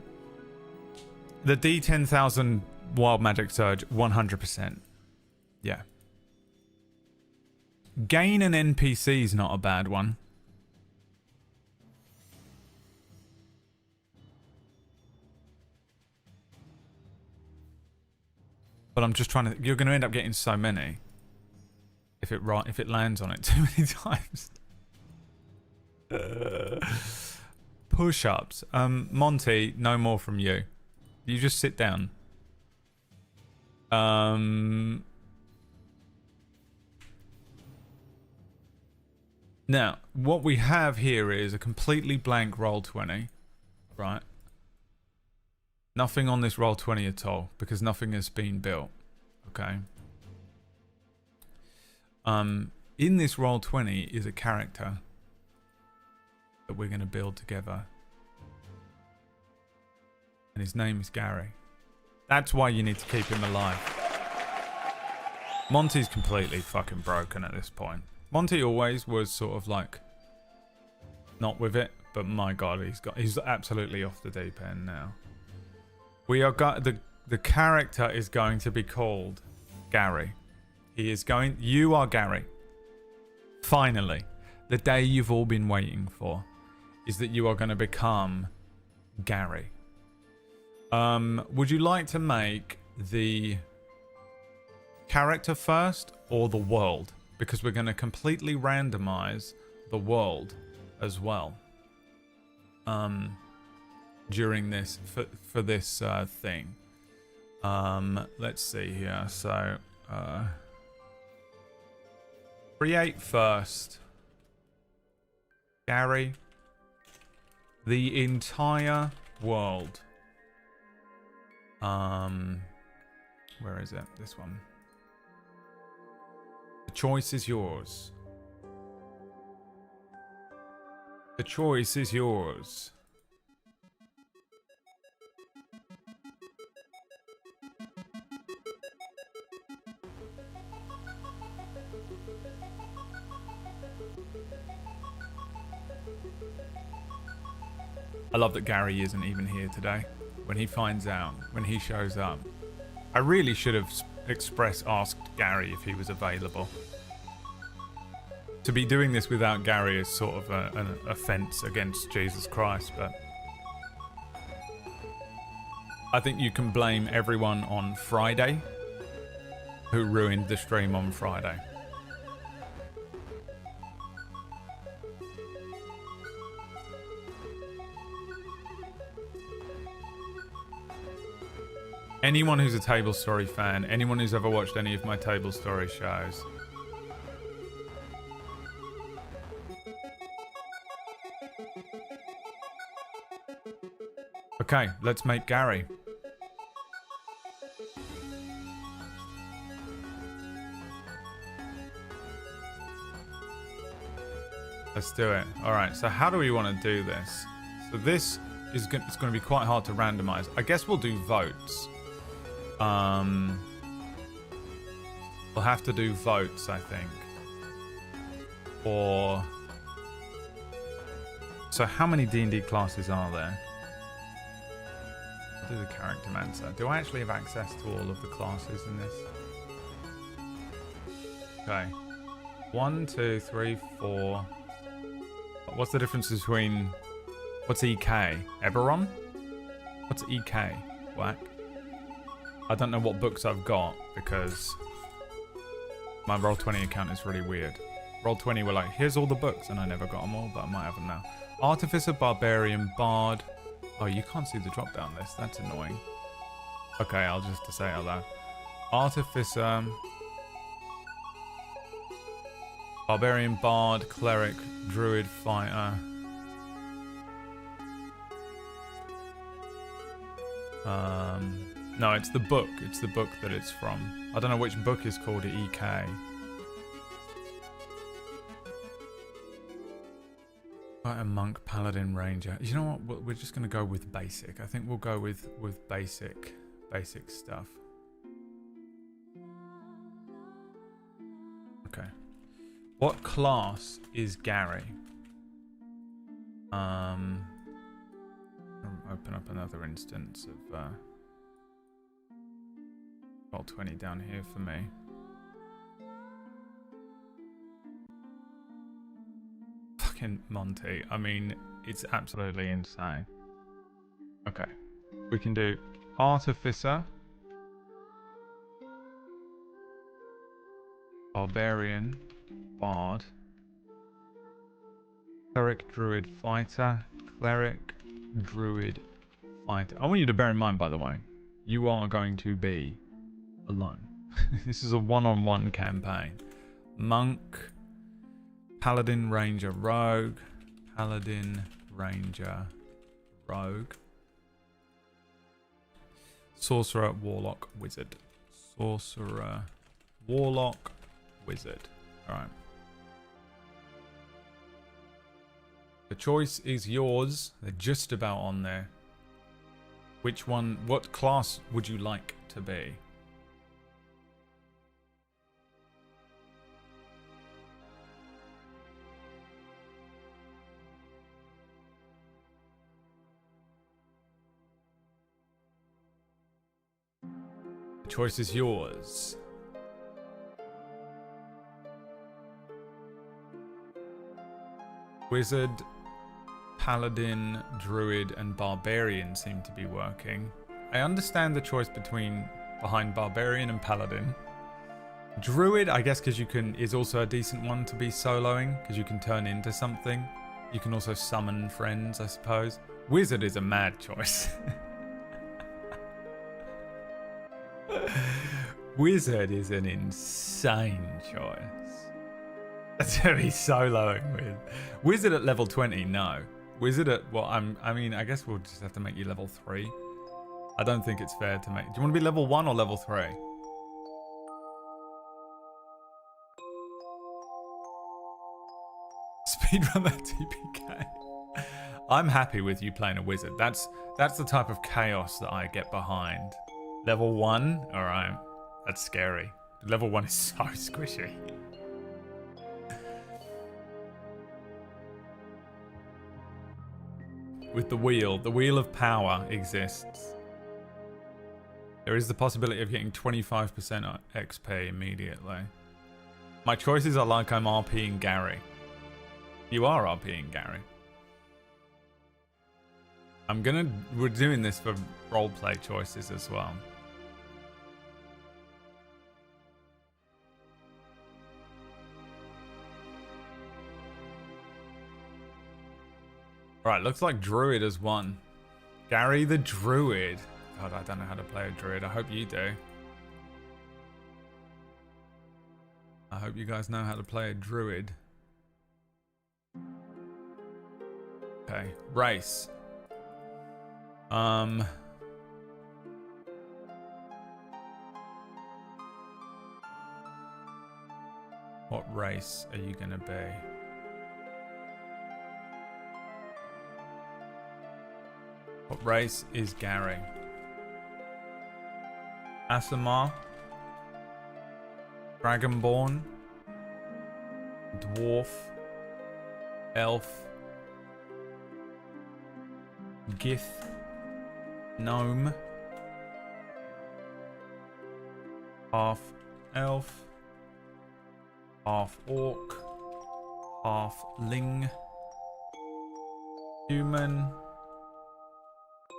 D10,000 wild magic surge, 100%. Yeah. Gain an NPC is not a bad one. But I'm just trying to... You're going to end up getting so many. If it lands on it too many times. Push-ups. Monty, no more from you. You just sit down. Now, what we have here is a completely blank Roll20, right? Nothing on this Roll20 at all, because nothing has been built, okay? In this Roll20 is a character that we're going to build together. And his name is Gary. That's why you need to keep him alive. Monty's completely fucking broken at this point. Monty always was sort of like not with it, but my god, he's absolutely off the deep end now. We are the character is going to be called Gary. You are Gary. Finally, the day you've all been waiting for is that you are going to become Gary. Would you like to make the character first or the world? Because we're going to completely randomize the world as well. During this, for this thing. Let's see here. So, create first. Gary. The entire world. Where is it? This one. The choice is yours. The choice is yours. I love that Gary isn't even here today. When he finds out, when he shows up. I really should have asked Gary if he was available. To be doing this without Gary is sort of an offense against Jesus Christ, but I think you can blame everyone on Friday who ruined the stream on Friday. Anyone who's a Table Story fan, anyone who's ever watched any of my Table Story shows. Okay, let's make Gary. Let's do it. Alright, so how do we want to do this? So this is it's going to be quite hard to randomize. I guess we'll do votes. We'll have to do votes, I think. Or... So how many D&D classes are there? I'll do the character mancer. Do I actually have access to all of the classes in this? Okay. 1, 2, 3, 4. What's the difference between... What's EK? Eberron? What's EK? Whack? I don't know what books I've got because my Roll20 account is really weird. Roll20 were like, here's all the books, and I never got them all, but I might have them now. Artificer, Barbarian, Bard. Oh, you can't see the drop down list. That's annoying. Okay, I'll just say it out loud. Artificer, Barbarian, Bard, Cleric, Druid, Fighter. No, it's the book. It's the book that it's from. I don't know which book is called EK. Right, a monk, paladin, ranger. You know what? We're just going to go with basic. I think we'll go with basic stuff. Okay. What class is Gary? I'll open up another instance of Roll20 down here for me. Fucking Monty. I mean, it's absolutely insane. Okay. We can do Artificer, Barbarian, Bard, Cleric, Druid, Fighter, Cleric, Druid, Fighter. I want you to bear in mind, by the way, you are going to be alone. This is a one-on-one campaign. Monk, Paladin, Ranger, Rogue. Paladin, Ranger, Rogue. Sorcerer, Warlock, Wizard. Sorcerer, Warlock, Wizard. Alright. The choice is yours. They're just about on there. Which one, what class would you like to be? The choice is yours. Wizard, Paladin, Druid, and Barbarian seem to be working. I understand the choice behind Barbarian and Paladin. Druid, I guess because you can, is also a decent one to be soloing, because you can turn into something. You can also summon friends, I suppose. Wizard is a mad choice. Wizard is an insane choice. That's who he's soloing with. Wizard at level 20, no. Wizard at, well, I mean, I guess we'll just have to make you level 3. I don't think it's fair to make. Do you want to be level 1 or level 3? Speedrun that TPK. I'm happy with you playing a wizard. That's the type of chaos that I get behind. Level 1? Alright. That's scary. Level 1 is so squishy. With the wheel of power exists. There is the possibility of getting 25% XP immediately. My choices are like I'm RPing Gary. You are RPing Gary. We're doing this for roleplay choices as well. Right, looks like Druid has won. Gary the Druid. God, I don't know how to play a Druid. I hope you do. I hope you guys know how to play a Druid. Okay, race. What race are you gonna be? What race is Gary? Asimar? Dragonborn? Dwarf? Elf? Gith? Gnome? Half elf? Half orc? Half ling? Human?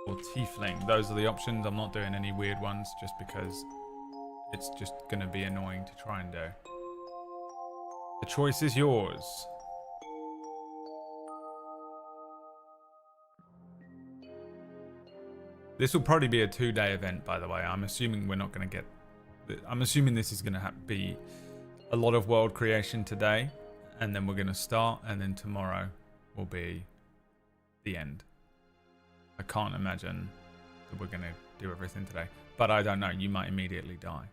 Or tiefling. Those are the options. I'm not doing any weird ones just because it's just going to be annoying to try and do. The choice is yours. This will probably be a 2-day event, by the way. I'm assuming we're not going to get... I'm assuming this is going to be a lot of world creation today, and then we're going to start, and then tomorrow will be the end. I can't imagine that we're going to do everything today. But I don't know. You might immediately die.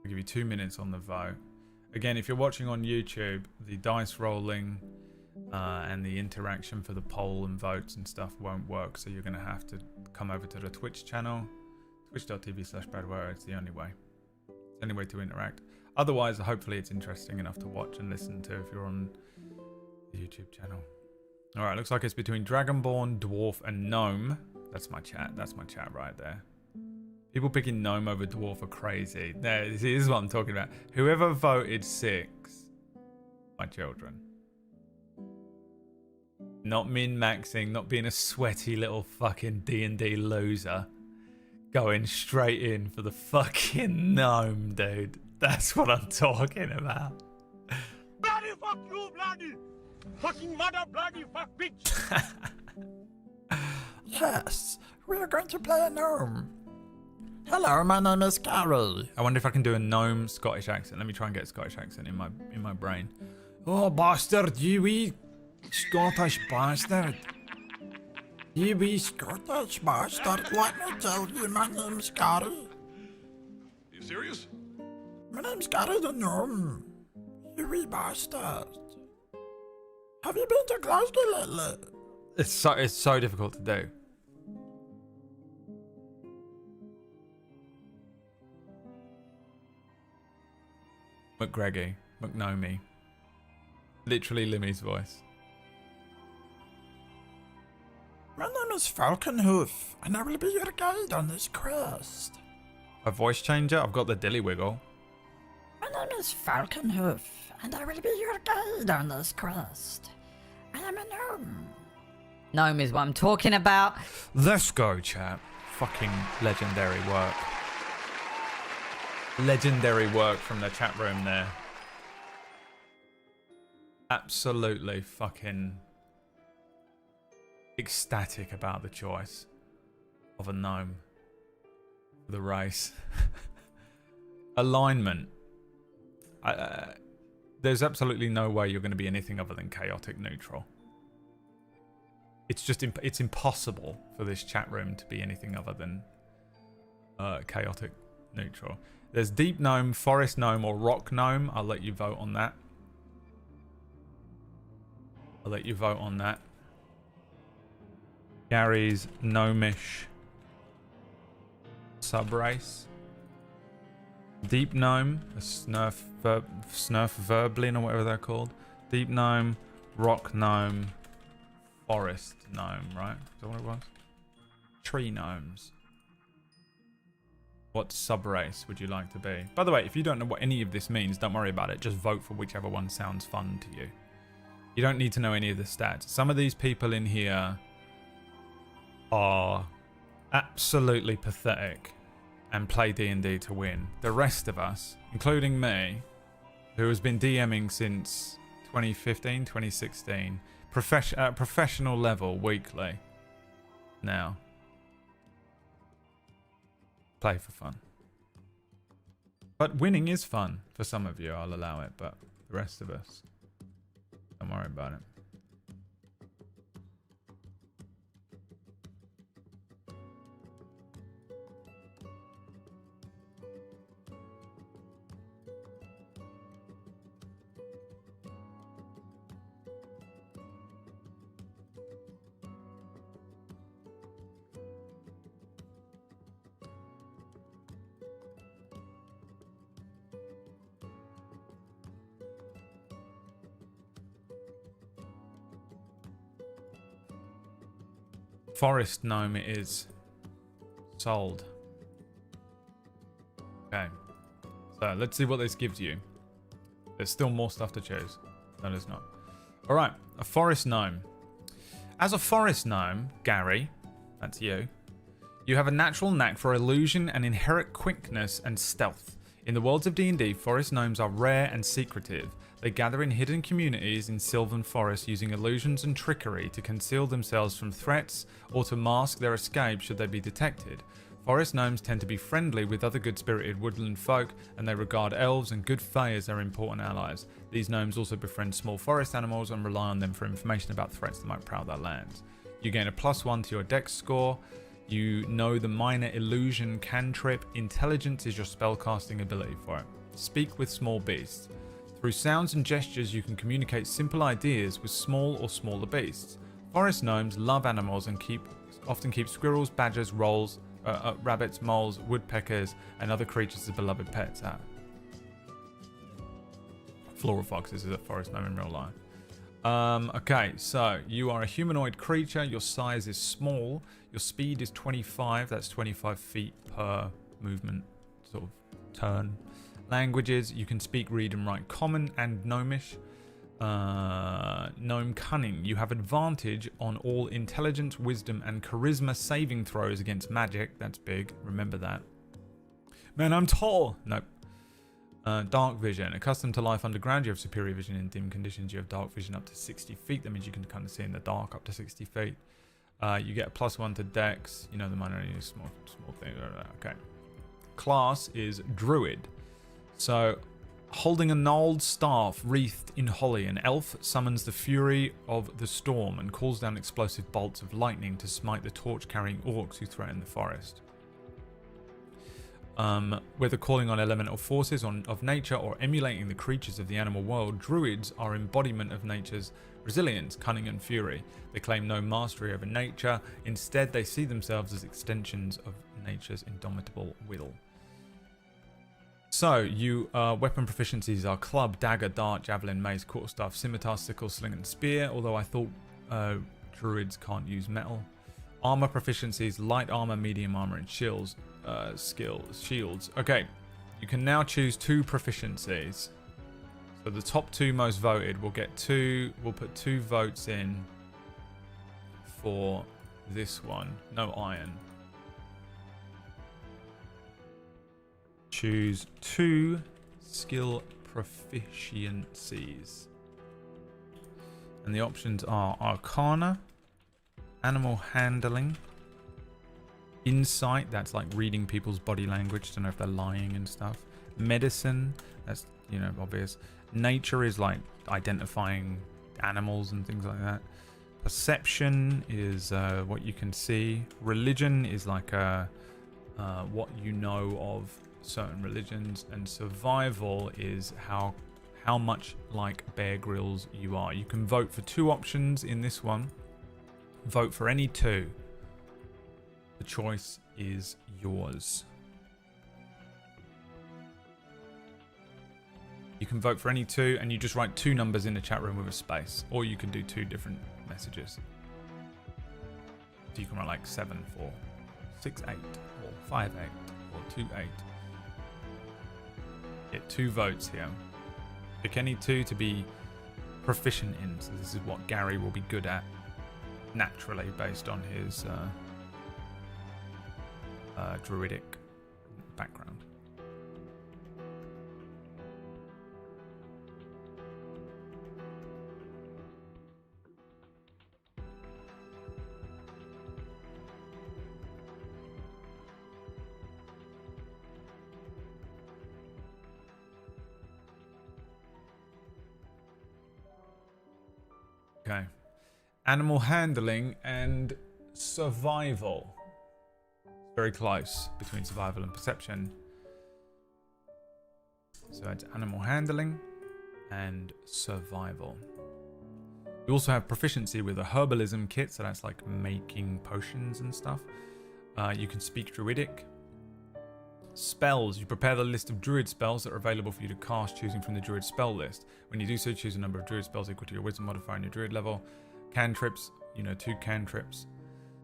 I'll give you 2 minutes on the vote. Again, if you're watching on YouTube, the dice rolling... and the interaction for the poll and votes and stuff won't work, so you're going to have to come over to the Twitch channel, twitch.tv/bradware. It's the only way. It's the only way to interact. Otherwise, hopefully it's interesting enough to watch and listen to if you're on the YouTube channel. Alright, looks like it's between Dragonborn, Dwarf, and Gnome. That's my chat. That's my chat right there. People picking Gnome over Dwarf are crazy. This is what I'm talking about. Whoever voted 6, my children. Not min-maxing, not being a sweaty little fucking D&D loser. Going straight in for the fucking gnome, dude. That's what I'm talking about. Bloody fuck you, bloody! Fucking mother, bloody fuck bitch! Yes, we're going to play a gnome. Hello, my name is Gary. I wonder if I can do a gnome Scottish accent. Let me try and get a Scottish accent in my brain. Oh, bastard, you wee Scottish bastard. You wee Scottish bastard, let me tell you, my name's Gary. Are you serious? My name's Gary the gnome. You wee bastard. Have you been to Glasgow lately? It's so difficult to do. McGreggy, McNomie. Literally Limmy's voice. My name is Falconhoof, and I will be your guide on this quest. A voice changer? I've got the dilly wiggle. My name is Falconhoof, and I will be your guide on this quest. I am a gnome. Gnome is what I'm talking about. Let's go, chap. Fucking legendary work. Legendary work from the chat room there. Absolutely fucking ecstatic about the choice of a gnome for the race. Alignment. There's absolutely no way you're going to be anything other than chaotic neutral. It's just it's impossible for this chat room to be anything other than chaotic neutral. There's deep gnome, forest gnome, or rock gnome. I'll let you vote on that. I'll let you vote on that. Gary's gnomish subrace. Deep gnome, a snurf verblin or whatever they're called. Deep gnome, rock gnome, forest gnome, right? Is that what it was? Tree gnomes. What subrace would you like to be? By the way, if you don't know what any of this means, don't worry about it. Just vote for whichever one sounds fun to you. You don't need to know any of the stats. Some of these people in here are absolutely pathetic and play D&D to win. The rest of us, including me, who has been DMing since 2015, 2016, professional level weekly now, play for fun. But winning is fun for some of you, I'll allow it, but the rest of us, don't worry about it. Forest gnome it is. Sold. Okay. So let's see what this gives you. There's still more stuff to choose. No, there's not. Alright, a forest gnome. As a forest gnome, Gary, that's you, you have a natural knack for illusion and inherent quickness and stealth. In the worlds of D&D, forest gnomes are rare and secretive. They gather in hidden communities in sylvan forests using illusions and trickery to conceal themselves from threats or to mask their escape should they be detected. Forest gnomes tend to be friendly with other good-spirited woodland folk, and they regard elves and good fae as their important allies. These gnomes also befriend small forest animals and rely on them for information about threats that might prowl their lands. You gain a +1 to your dex score. You know the minor illusion cantrip. Intelligence is your spellcasting ability for it. Speak with small beasts. Through sounds and gestures, you can communicate simple ideas with small or smaller beasts. Forest gnomes love animals and often keep squirrels, badgers, rabbits, moles, woodpeckers, and other creatures as beloved pets. Floral foxes is a forest gnome in real life. Okay, so you are a humanoid creature. Your size is small. Your speed is 25. That's 25 feet per movement sort of turn. Languages, you can speak, read, and write Common and Gnomish. Gnome Cunning. You have advantage on all intelligence, wisdom, and charisma saving throws against magic. That's big. Remember that. Man, I'm tall. Nope. Dark vision. Accustomed to life underground, you have superior vision in dim conditions. You have dark vision up to 60 feet. That means you can kind of see in the dark up to 60 feet. You get a +1 to Dex. You know the minor small thing. Okay. Class is Druid. So, holding a gnarled staff wreathed in holly, an elf summons the fury of the storm and calls down explosive bolts of lightning to smite the torch-carrying orcs who threaten the forest. Whether calling on elemental forces of nature or emulating the creatures of the animal world, druids are embodiment of nature's resilience, cunning, and fury. They claim no mastery over nature. Instead, they see themselves as extensions of nature's indomitable will. So, you weapon proficiencies are club, dagger, dart, javelin, mace, quarterstaff, scimitar, sickle, sling, and spear. Although I thought druids can't use metal. Armor proficiencies: light armor, medium armor, and shields. Shields. Okay, you can now choose 2 proficiencies. So the top 2 most voted will get 2. We'll put 2 votes in for this one. No iron. Choose 2 skill proficiencies. And the options are Arcana, Animal Handling, Insight, that's like reading people's body language to know if they're lying and stuff. Medicine, that's, you know, obvious. Nature is like identifying animals and things like that. Perception is what you can see. Religion is like what you know of certain religions, and survival is how much like Bear Grylls you are. You can vote for 2 options in this one. Vote for any 2. The choice is yours. You can vote for any 2, and you just write 2 numbers in the chat room with a space, or you can do 2 different messages. So you can write like 7-4-6-8 or 5-8 or 2-8. Get 2 votes here. Pick any 2 to be proficient in. So this is what Gary will be good at naturally based on his druidic background. Okay. Animal handling and survival. Very close between survival and perception. So it's animal handling and survival. You also have proficiency with a herbalism kit, so that's like making potions and stuff. You can speak druidic. Spells. You prepare the list of druid spells that are available for you to cast, choosing from the druid spell list. When you do so, choose a number of druid spells equal to your wisdom modifier and your druid level. Cantrips, 2 cantrips.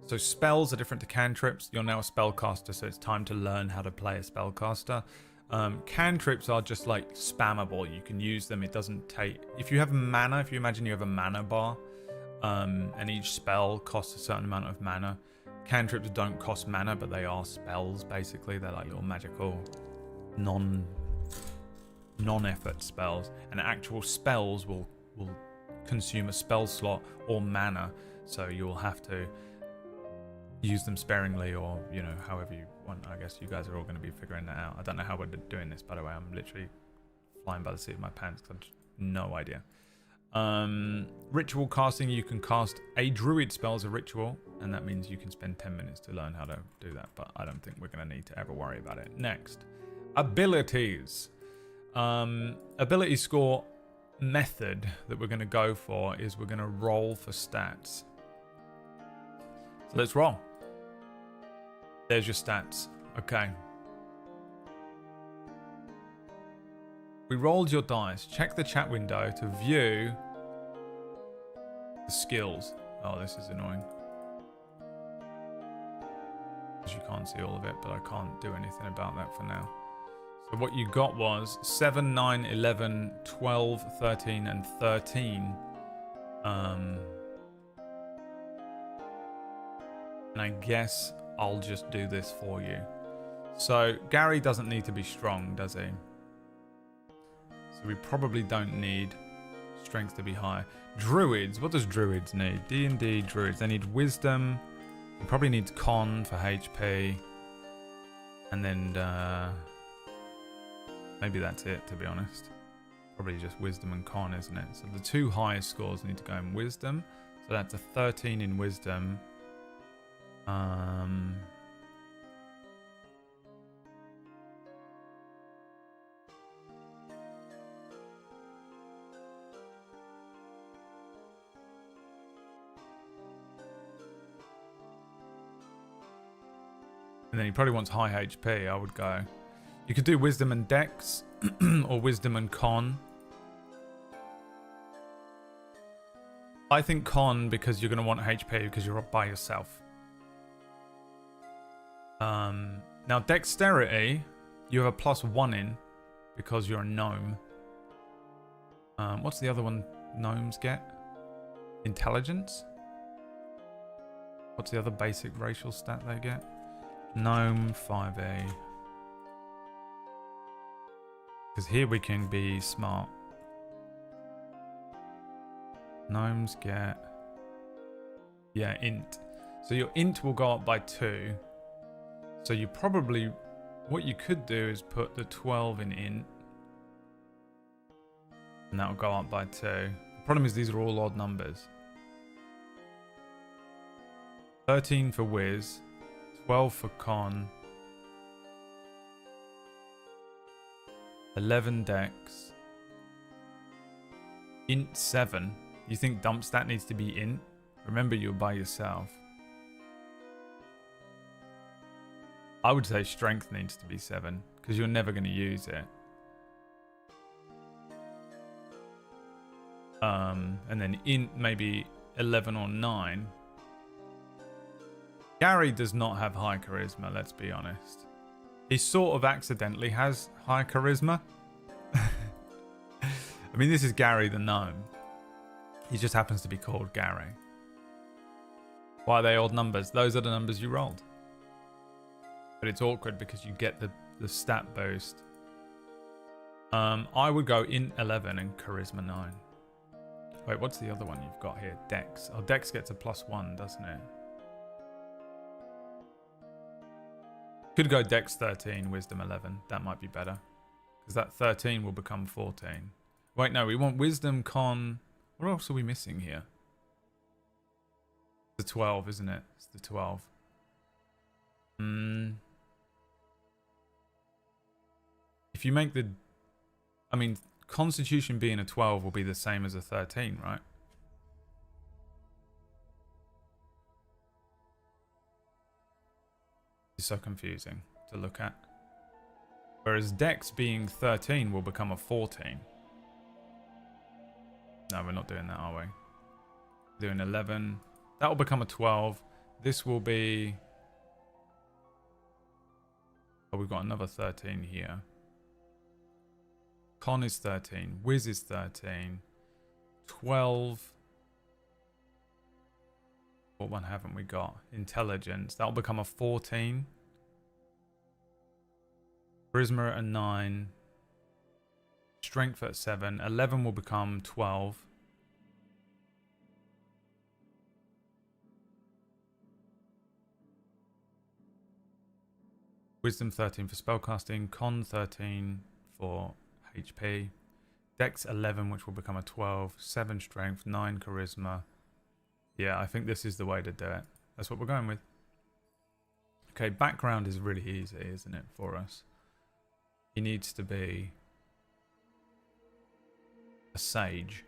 So spells are different to cantrips. You're now a spellcaster, so it's time to learn how to play a spellcaster. Cantrips are just like spammable. You can use them. It doesn't take... If you have mana, if you imagine you have a mana bar, and each spell costs a certain amount of mana. Cantrips don't cost mana, but they are spells, basically. They're like little magical, non-effort spells. And actual spells will consume a spell slot or mana, so you'll have to use them sparingly, or however you want. I guess you guys are all going to be figuring that out. I don't know how we're doing this, by the way. I'm literally flying by the seat of my pants because I've just no idea. Ritual casting. You can cast a druid spell as a ritual, and that means you can spend 10 minutes to learn how to do that, but I don't think we're going to need to ever worry about it. Next, abilities. Ability score method that we're going to go for is we're going to roll for stats. So let's roll. There's your stats. Okay. We rolled your dice. Check the chat window to view the skills. Oh, this is annoying. Because you can't see all of it, but I can't do anything about that for now. So what you got was 7, 9, 11, 12, 13, and 13. And I guess I'll just do this for you. So Gary doesn't need to be strong, does he? So we probably don't need strength to be high. Druids, what does druids need? D&D druids, they need wisdom. He probably needs con for HP. And then maybe that's it, to be honest. Probably just wisdom and con, isn't it? So the two highest scores need to go in wisdom. So that's a 13 in wisdom. And then he probably wants high HP, I would go. You could do wisdom and dex, or wisdom and con. I think con because you're going to want HP because you're up by yourself. Now dexterity, you have a +1 in because you're a gnome. What's the other one gnomes get? Intelligence? What's the other basic racial stat they get? Gnome 5A. Because here we can be smart. Gnomes get... yeah, int. So your int will go up by 2. So you probably... what you could do is put the 12 in int. And that will go up by 2. The problem is these are all odd numbers. 13 for whiz. 12 for con. 11 dex. Int 7. You think dump stat needs to be int? Remember, you're by yourself. I would say strength needs to be 7 because you're never going to use it. And then int maybe 11 or 9. Gary does not have high charisma, let's be honest. He sort of accidentally has high charisma. I mean, this is Gary the gnome. He just happens to be called Gary. Why are they odd numbers? Those are the numbers you rolled. But it's awkward because you get the stat boost. I would go int 11 and charisma 9. Wait, what's the other one you've got here? Dex. Oh, Dex gets a +1, doesn't it? Could go Dex 13, Wisdom 11. That might be better. Because that 13 will become 14. Wait, no, we want Wisdom, Con... what else are we missing here? The 12, isn't it? It's the 12. If you make the... I mean, Constitution being a 12 will be the same as a 13, right? It's so confusing to look at. Whereas Dex being 13 will become a 14. No, we're not doing that, are we? We're doing 11. That will become a 12. This will be... oh, we've got another 13 here. Con is 13. Wiz is 13. 12. What one haven't we got? Intelligence. That'll become a 14. Charisma at a 9. Strength at 7. 11 will become 12. Wisdom 13 for spellcasting. Con 13 for HP. Dex 11, which will become a 12. 7 strength. 9 charisma. Yeah, I think this is the way to do it. That's what we're going with. Okay, background is really easy, isn't it, for us? He needs to be a sage.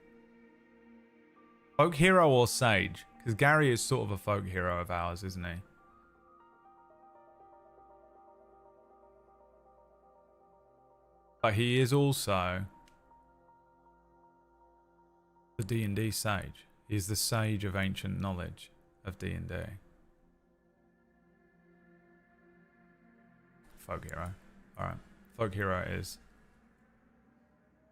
Folk hero or sage? Because Gary is sort of a folk hero of ours, isn't he? But he is also the D&D sage. He's the sage of ancient knowledge of D&D. Folk hero. Alright, folk hero it is.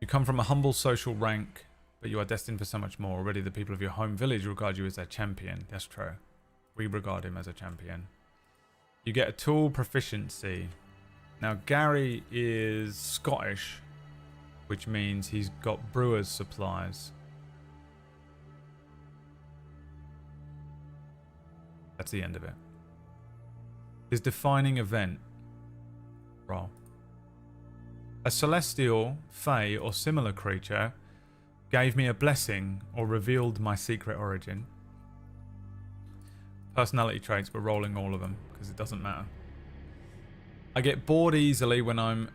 You come from a humble social rank, but you are destined for so much more. Already the people of your home village regard you as their champion. That's true. We regard him as a champion. You get a tool proficiency. Now, Gary is Scottish, which means he's got brewer's supplies. That's the end of it. His defining event. Roll. A celestial, fey, or similar creature gave me a blessing or revealed my secret origin. Personality traits, we're rolling all of them because it doesn't matter. I get bored easily when am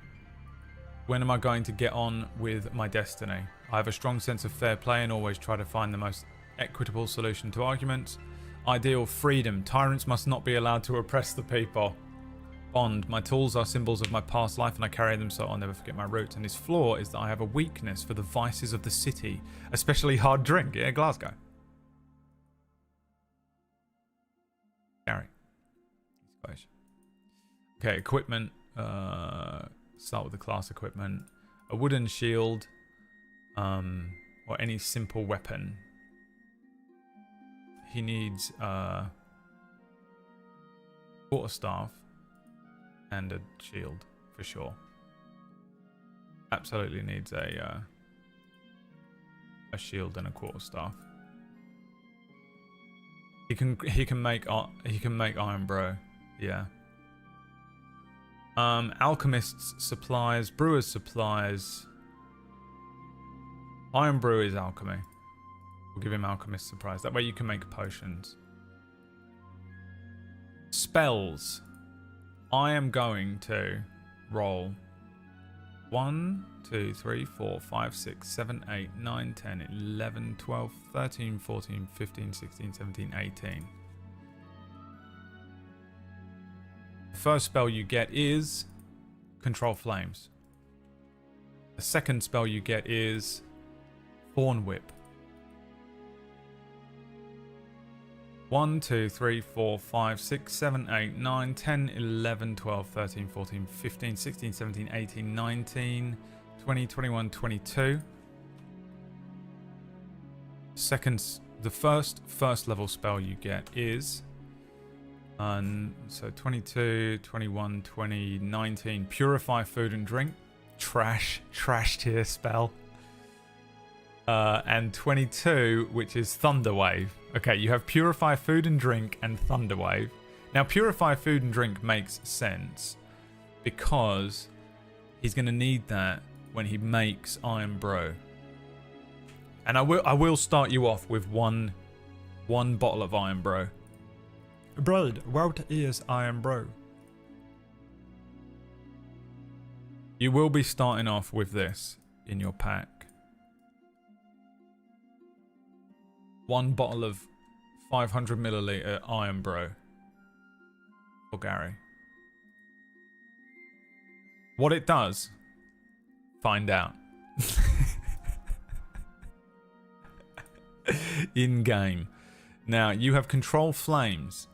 I going to get on with my destiny? I have a strong sense of fair play and always try to find the most equitable solution to arguments. Ideal freedom. Tyrants must not be allowed to oppress the people. Bond. My tools are symbols of my past life and I carry them so I'll never forget my roots. And his flaw is that I have a weakness for the vices of the city, especially hard drink. Yeah, Glasgow. Gary. Scottish. Okay, equipment. Start with the class equipment. A wooden shield. Or any simple weapon. He needs quarterstaff and a shield for sure. Absolutely needs a shield and a quarterstaff. He can make iron bro. Yeah. Alchemist's supplies, brewer's supplies. Iron brew is alchemy. We'll give him alchemist surprise. That way you can make potions. Spells. I am going to roll 1, 2, 3, 4, 5, 6, 7, 8, 9, 10, 11, 12, 13, 14, 15, 16, 17, 18. The first spell you get is Control Flames. The second spell you get is Thorn Whip. 1, 2, 3, 4, 5, 6, 7, 8, 9, 10, 11, 12, 13, 14, 15, 16, 17, 18, 19, 20, 21, 22. The first level spell you get is so 22, 21, 20, 19, Purify Food and Drink. Trash tier spell. And 22, which is Thunder Wave. Okay, you have Purify Food and Drink and Thunder Wave. Now, Purify Food and Drink makes sense because he's going to need that when he makes Iron Bro. And I will start you off with one bottle of Iron Bro. Brad, what is Iron Bro? You will be starting off with this in your pack. One bottle of 500 milliliter Iron Bro for Gary. What it does, find out. In game. Now, you have Control Flames.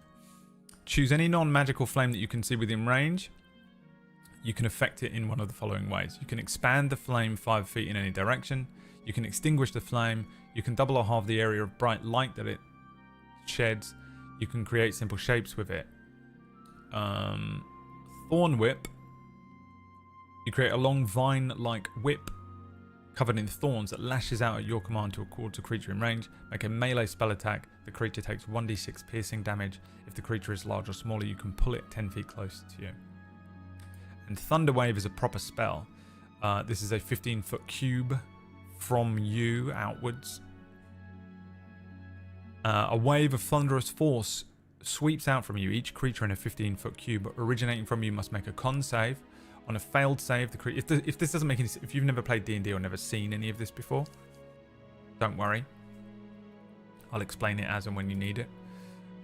Choose any non-magical flame that you can see within range. You can affect it in one of the following ways. You can expand the flame 5 feet in any direction. You can extinguish the flame. You can double or halve the area of bright light that it sheds. You can create simple shapes with it. Thorn Whip. You create a long vine-like whip covered in thorns that lashes out at your command towards a creature in range. Make a melee spell attack. The creature takes 1d6 piercing damage. If the creature is large or smaller, you can pull it 10 feet closer to you. And Thunder Wave is a proper spell. This is a 15-foot cube from you outwards. A wave of thunderous force sweeps out from you. Each creature in a 15-foot cube originating from you must make a con save. On a failed save, the creature... If this doesn't make any sense, if you've never played D&D or never seen any of this before, don't worry. I'll explain it as and when you need it.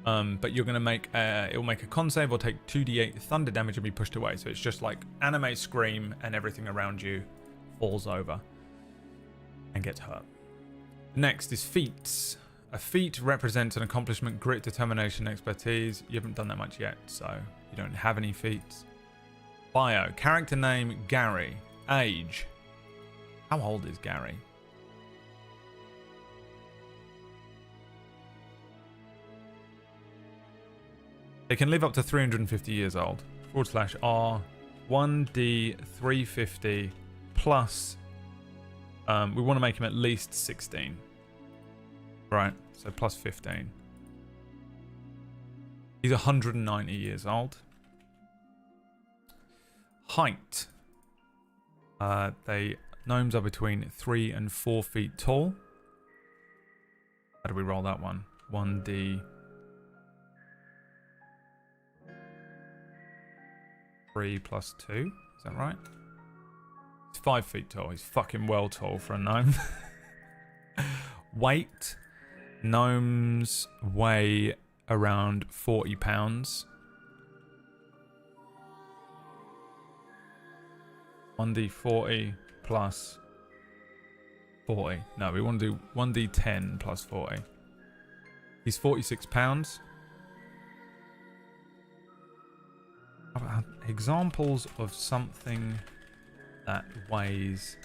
But you're going to make... it'll make a con save or take 2d8 thunder damage and be pushed away. So it's just like anime scream and everything around you falls over and gets hurt. Next is feats. A feat represents an accomplishment, grit, determination, expertise. You haven't done that much yet, so you don't have any feats. Bio. Character name, Gary. Age. How old is Gary? They can live up to 350 years old. /R 1D 350 plus. We want to make him at least 16. Right, so plus 15. He's 190 years old. Height. Gnomes are between 3 and 4 feet tall. How do we roll that one? 1D 3 plus 2. Is that right? He's 5 feet tall. He's fucking well tall for a gnome. Weight. Gnomes weigh around 40 pounds. 1d40 plus 40. No, we want to do 1d10 plus 40. He's 46 pounds. Examples of something that weighs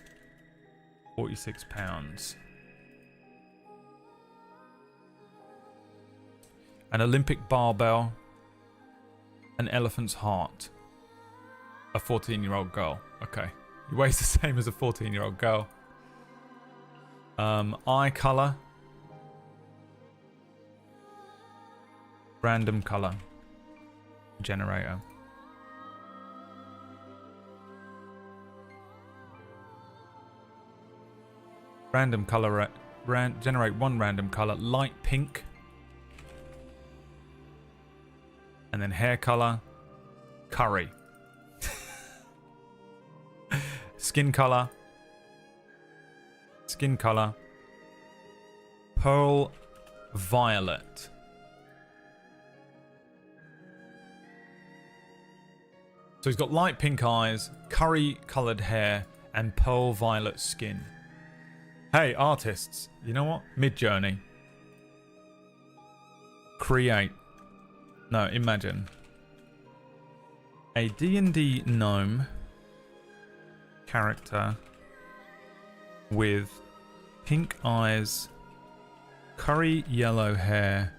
46 pounds. An Olympic barbell. An elephant's heart. A 14-year-old girl. Okay. He weighs the same as a 14-year-old girl. Eye color. Random color. Generator. Random color. Generate one random color. Light pink. And then hair color. Curry. Skin color. Skin color. Pearl violet. So he's got light pink eyes, curry coloured hair, and pearl violet skin. Hey, artists, you know what? Mid-Journey. Create. No, imagine. A D&D gnome character with pink eyes, curry yellow hair,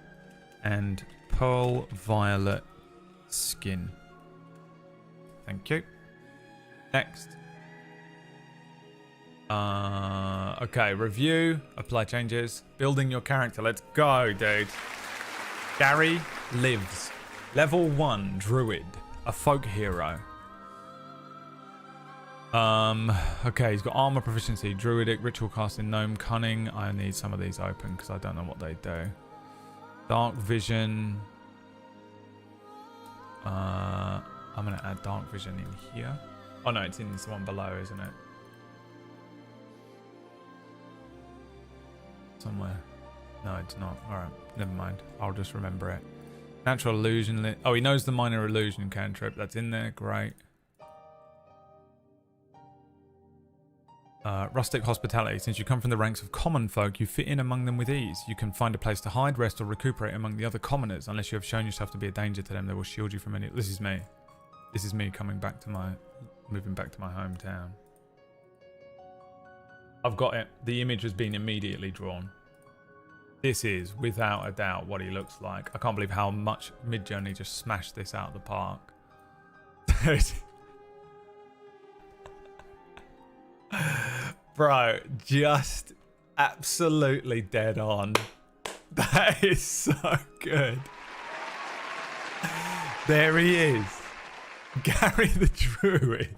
and pearl violet skin. Thank you. Next. Okay, review, apply changes, building your character. Let's go, dude. Gary lives. Level 1 druid, a folk hero. Okay, he's got armor proficiency, druidic, ritual casting, gnome, cunning. I need some of these open because I don't know what they do. Dark vision. I'm gonna add dark vision in here. Oh no, it's in this one below, isn't it? Somewhere. No, it's not. Alright, never mind. I'll just remember it. Natural illusion. Oh, he knows the minor illusion cantrip. That's in there. Great. Rustic hospitality. Since you come from the ranks of common folk, you fit in among them with ease. You can find a place to hide, rest, or recuperate among the other commoners. Unless you have shown yourself to be a danger to them, they will shield you from any... This is me. This is me coming back to my... Moving back to my hometown. I've got it. The image has been immediately drawn. This is, without a doubt, what he looks like. I can't believe how much Mid-Journey just smashed this out of the park. Bro, just absolutely dead on. That is so good. There he is. Gary the Druid.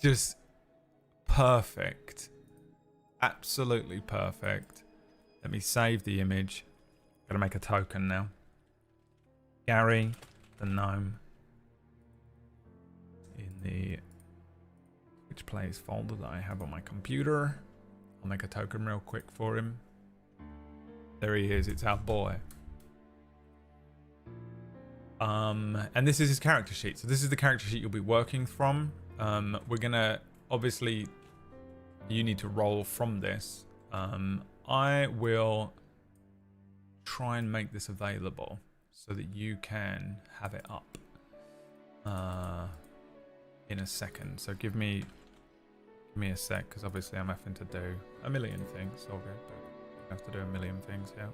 Just perfect. Absolutely perfect. Let me save the image. Gotta make a token now. Gary the gnome. In the Which Plays folder that I have on my computer. I'll make a token real quick for him. There he is. It's our boy. And this is his character sheet. So this is the character sheet you'll be working from. We're gonna obviously you need to roll from this. I will try and make this available so that you can have it up. in a second. So give me a sec, because obviously I'm having to do a million things. All good, but I have to do a million things here.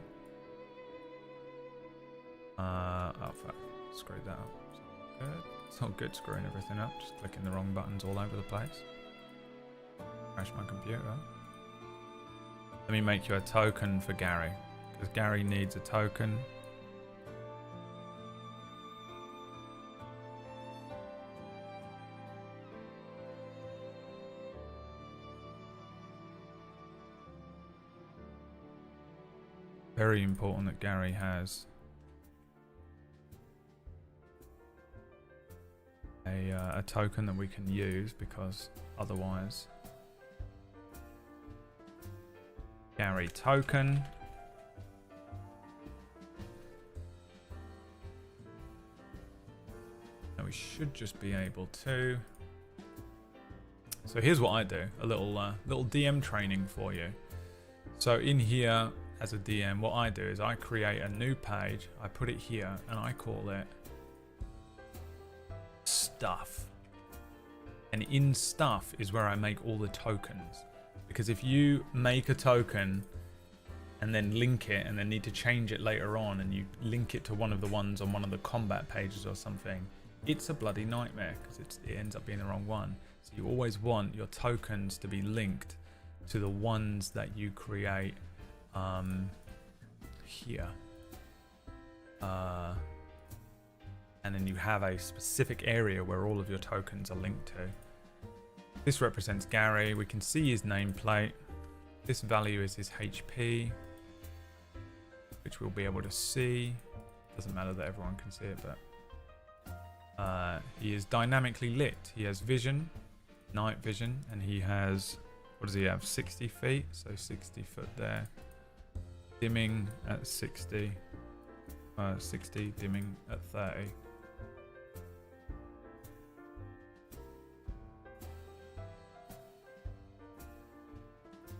Oh fuck, screwed that up. It's not good. It's not good screwing everything up. Just clicking the wrong buttons all over the place. Crash my computer. Let me make you a token for Gary, because Gary needs a token. Very important that Gary has a token that we can use, because otherwise... Gary token. Now we should just be able to... So here's what I do. A little DM training for you. So in here, as a DM, what I do is I create a new page, I put it here, and I call it stuff. And in stuff is where I make all the tokens. Because if you make a token and then link it and then need to change it later on, and you link it to one of the ones on one of the combat pages or something, it's a bloody nightmare, because it ends up being the wrong one. So you always want your tokens to be linked to the ones that you create here, and then you have a specific area where all of your tokens are linked to. This represents Gary. We can see his nameplate. This value is his HP, which we'll be able to see. Doesn't matter that everyone can see it, but he is dynamically lit. He has vision, night vision, and he has, what does he have, 60 feet, so 60 foot there. Dimming at 60, 60, dimming at 30.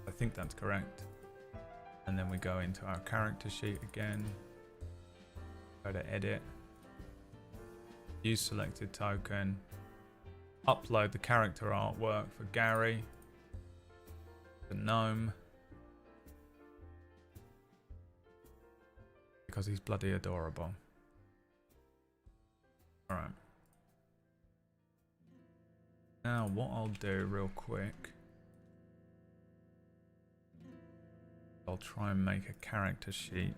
I think that's correct. And then we go into our character sheet again. Go to edit. Use selected token. Upload the character artwork for Gary. The gnome. Because he's bloody adorable. Alright. Now what I'll do real quick, I'll try and make a character sheet.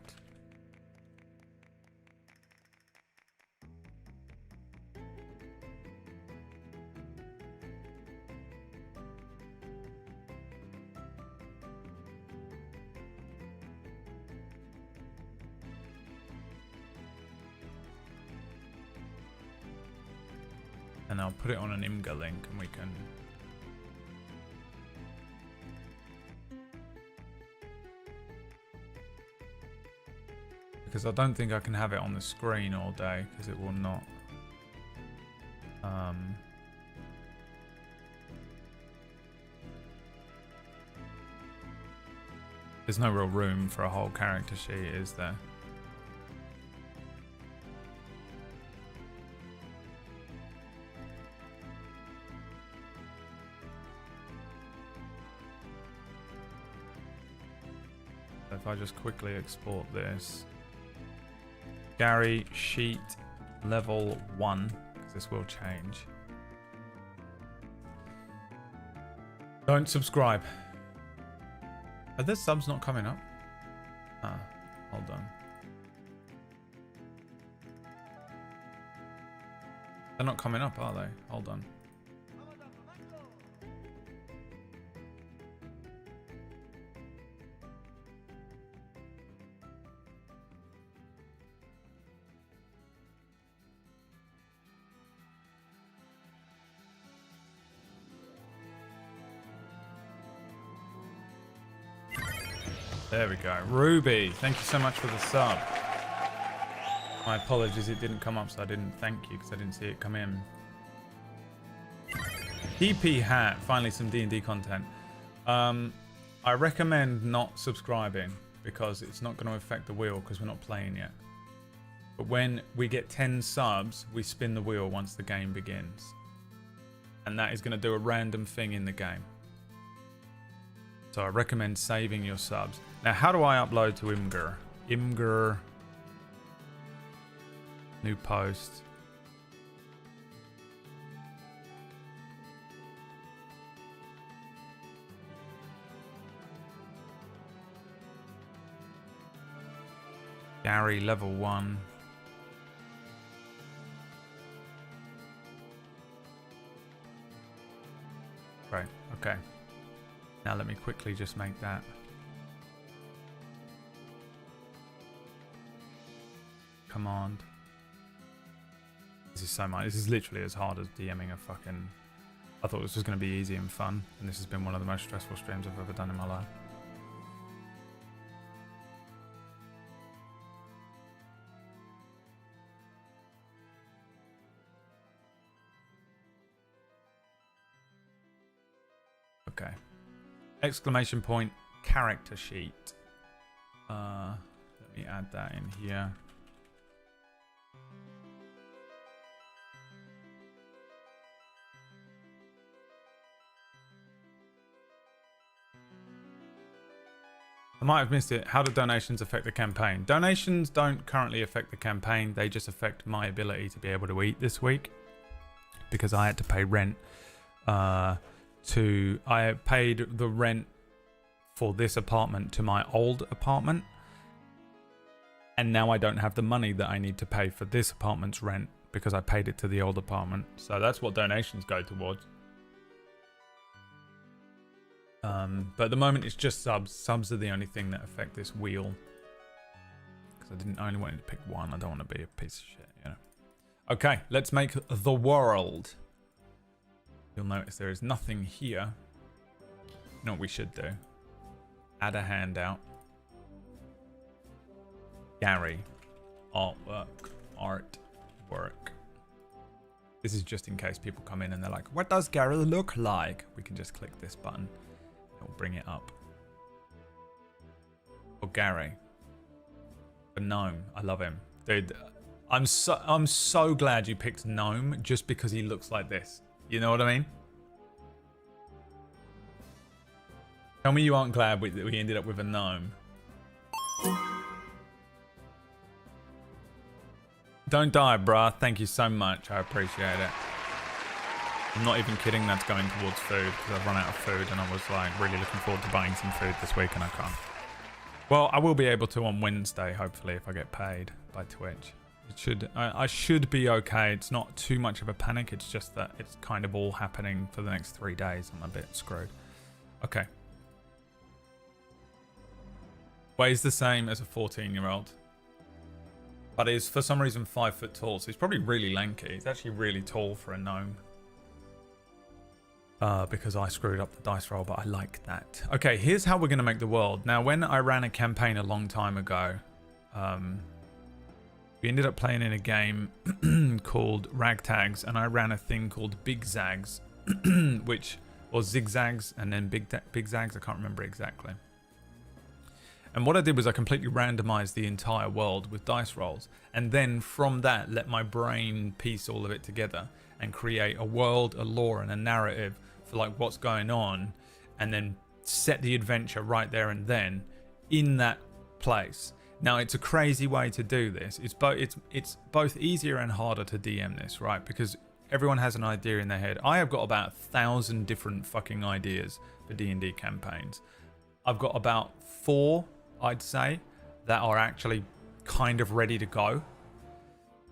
And I'll put it on an Imgur link, and we can... Because I don't think I can have it on the screen all day, because it will not... There's no real room for a whole character sheet, is there? If I just quickly export this, Gary sheet level 1, because this will change. Don't subscribe. Are the subs not coming up? Ah, hold on. They're not coming up, are they? Hold on. There we go. Ruby, thank you so much for the sub. My apologies, it didn't come up, so I didn't thank you because I didn't see it come in. PP Hat, finally some D&D content. I recommend not subscribing because it's not going to affect the wheel because we're not playing yet. But when we get 10 subs, we spin the wheel once the game begins. And that is going to do a random thing in the game. So I recommend saving your subs. Now, how do I upload to Imgur? Imgur. New post. Gary, level 1. Right, okay. Now let me quickly just make that. Command. This is so much. This is literally as hard as DMing a fucking... I thought this was going to be easy and fun, and this has been one of the most stressful streams I've ever done in my life. Okay. Exclamation point character sheet. Let me add that in here. I might have missed it. How do donations affect the campaign? Donations don't currently affect the campaign. They just affect my ability to be able to eat this week. Because I had to pay rent. I paid the rent for this apartment to my old apartment. And now I don't have the money that I need to pay for this apartment's rent. Because I paid it to the old apartment. So that's what donations go towards. But at the moment it's just subs. Subs are the only thing that affect this wheel. Because I only wanted to pick one. I don't want to be a piece of shit, you know. Okay, let's make the world. You'll notice there is nothing here. You know what we should do? Add a handout. Gary. Artwork. This is just in case people come in and they're like, what does Gary look like? We can just click this button. It'll bring it up. Or Gary. A gnome. I love him. Dude, I'm so glad you picked gnome just because he looks like this. You know what I mean? Tell me you aren't glad we ended up with a gnome. Don't die, bruh. Thank you so much. I appreciate it. I'm not even kidding, that's going towards food because I've run out of food and I was like really looking forward to buying some food this week and I can't. Well, I will be able to on Wednesday, hopefully, if I get paid by Twitch. I should be okay. It's not too much of a panic. It's just that it's kind of all happening for the next 3 days. I'm a bit screwed. Okay. Weighs the same as a 14-year-old. But is for some reason 5 foot tall. So he's probably really lanky. He's actually really tall for a gnome. Because I screwed up the dice roll, but I like that. Okay, here's how we're going to make the world. Now, when I ran a campaign a long time ago, we ended up playing in a game called Ragtags, and I ran a thing called Big Zags, which was zigzags and then big zags. I can't remember exactly. And what I did was I completely randomized the entire world with dice rolls, and then from that let my brain piece all of it together and create a world, a lore, and a narrative for like what's going on, and then set the adventure right there and then in that place. Now it's a crazy way to do this. It's both easier and harder to DM this, right? Because everyone has an idea in their head. I have got about 1,000 different fucking ideas for D&D campaigns. I've got about 4, I'd say, that are actually kind of ready to go.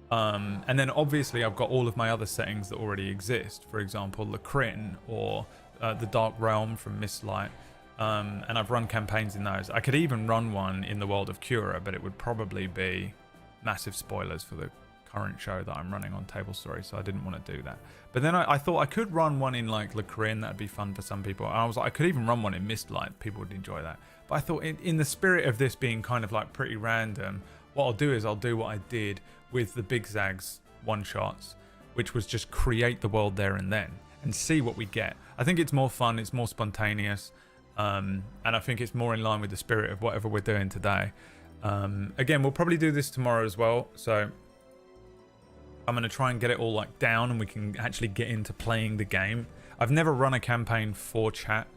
And then obviously I've got all of my other settings that already exist. For example, Lacrin or the Dark Realm from Mistlight. And I've run campaigns in those. I could even run one in the world of Cura, but it would probably be massive spoilers for the current show that I'm running on Table Story, so I didn't want to do that. But then I thought I could run one in like Lacrin. That'd be fun for some people. And I was like, I could even run one in Mistlight. People would enjoy that. But I thought in the spirit of this being kind of like pretty random, what I'll do is I'll do what I did with the Big Zags one-shots, which was just create the world there and then and see what we get. I think it's more fun, it's more spontaneous, and I think it's more in line with the spirit of whatever we're doing today. Again, we'll probably do this tomorrow as well. So I'm going to try and get it all like down and we can actually get into playing the game. I've never run a campaign for chat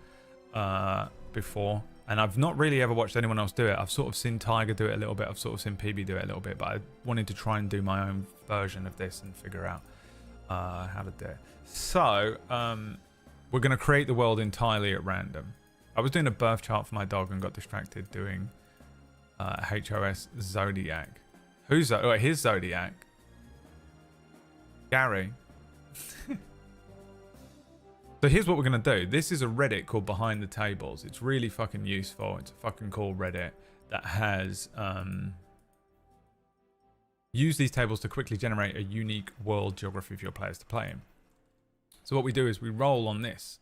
before. And I've not really ever watched anyone else do it. I've sort of seen Tiger do it a little bit. I've sort of seen PB do it a little bit. But I wanted to try and do my own version of this and figure out how to do it. So we're going to create the world entirely at random. I was doing a birth chart for my dog and got distracted doing HOS Zodiac. Who's that? Oh, here's Zodiac. Gary. So here's what we're going to do. This is a Reddit called Behind the Tables. It's really fucking useful. It's a fucking cool Reddit that has used these tables to quickly generate a unique world geography for your players to play in. So what we do is we roll on this.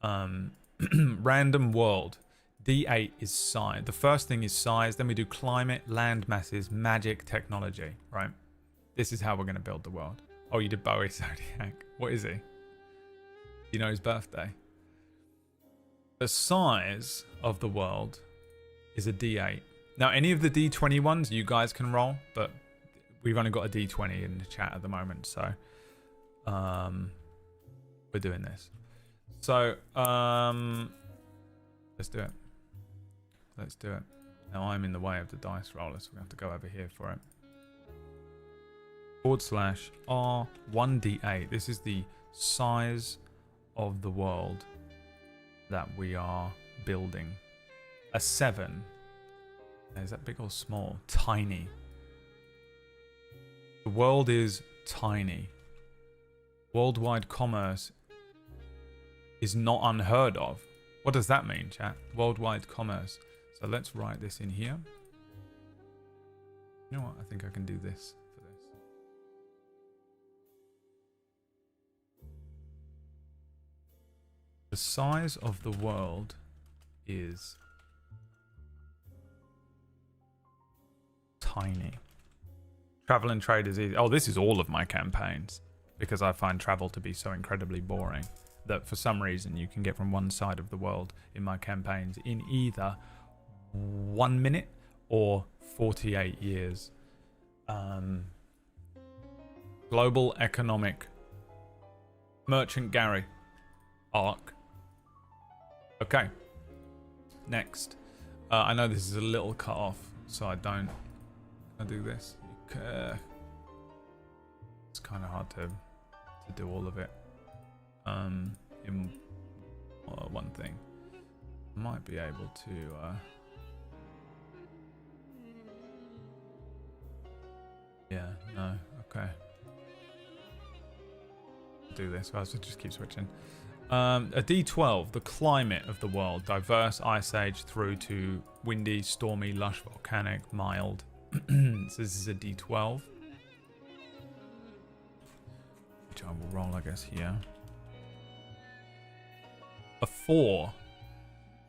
Random world. D8 is size. The first thing is size. Then we do climate, land masses, magic, technology. Right? This is how we're going to build the world. Oh, you did Bowie Zodiac. What is he? You know his birthday. The size of the world is a D8. Now, any of the D20 ones you guys can roll, but we've only got a D20 in the chat at the moment, so we're doing this. So let's do it. Let's do it. Now I'm in the way of the dice roller, so we have to go over here for it. /R1D8. This is the size of the world that we are building. A 7. Is that big or small? Tiny. The world is tiny. Worldwide commerce is not unheard of. What does that mean, chat? Worldwide commerce. So let's write this in here. You know what? I think I can do this for this. The size of the world is tiny. Travel and trade is easy. Oh, this is all of my campaigns because I find travel to be so incredibly boring that for some reason you can get from one side of the world in my campaigns in either 1 minute or 48 years. Global economic merchant Gary arc. Okay, next. I know this is a little cut off, so I do this. It's kind of hard to do all of it in one thing. Might be able to yeah, no, okay. Do this, I'll just keep switching. A D12, the climate of the world, diverse, ice age through to windy, stormy, lush, volcanic, mild. So this is a D12, which I will roll, I guess, here. A 4,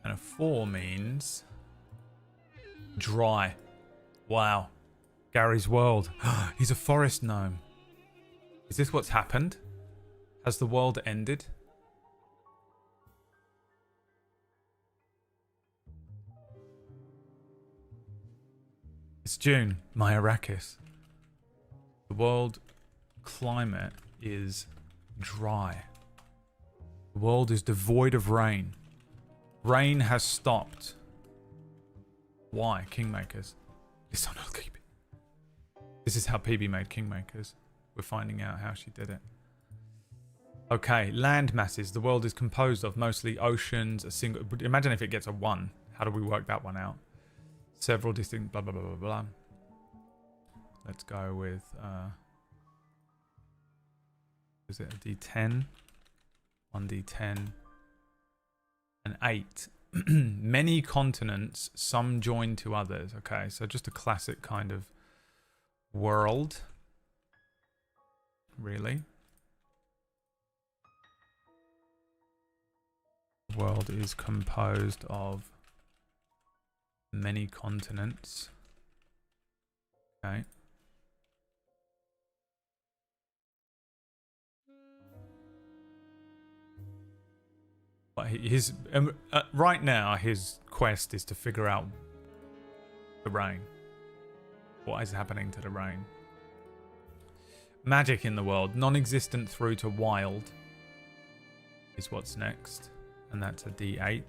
and a 4 means dry. Wow, Gary's world. He's a forest gnome. Is this what's happened? Has the world ended? It's June, my Arrakis. The world climate is dry. The world is devoid of rain. Rain has stopped. Why? Kingmakers. This is how PB made Kingmakers. We're finding out how she did it. Okay, land masses. The world is composed of mostly oceans, a single... Imagine if it gets a 1. How do we work that one out? Several distinct blah blah blah blah blah. Let's go with is it a D10? 1D10 and 8. Many continents, some joined to others. Okay, so just a classic kind of world. Really? The world is composed of many continents. Okay. But his right now his quest is to figure out The rain. What is happening to the rain? Magic in the world. Non-existent through to wild is what's next. And that's a D8.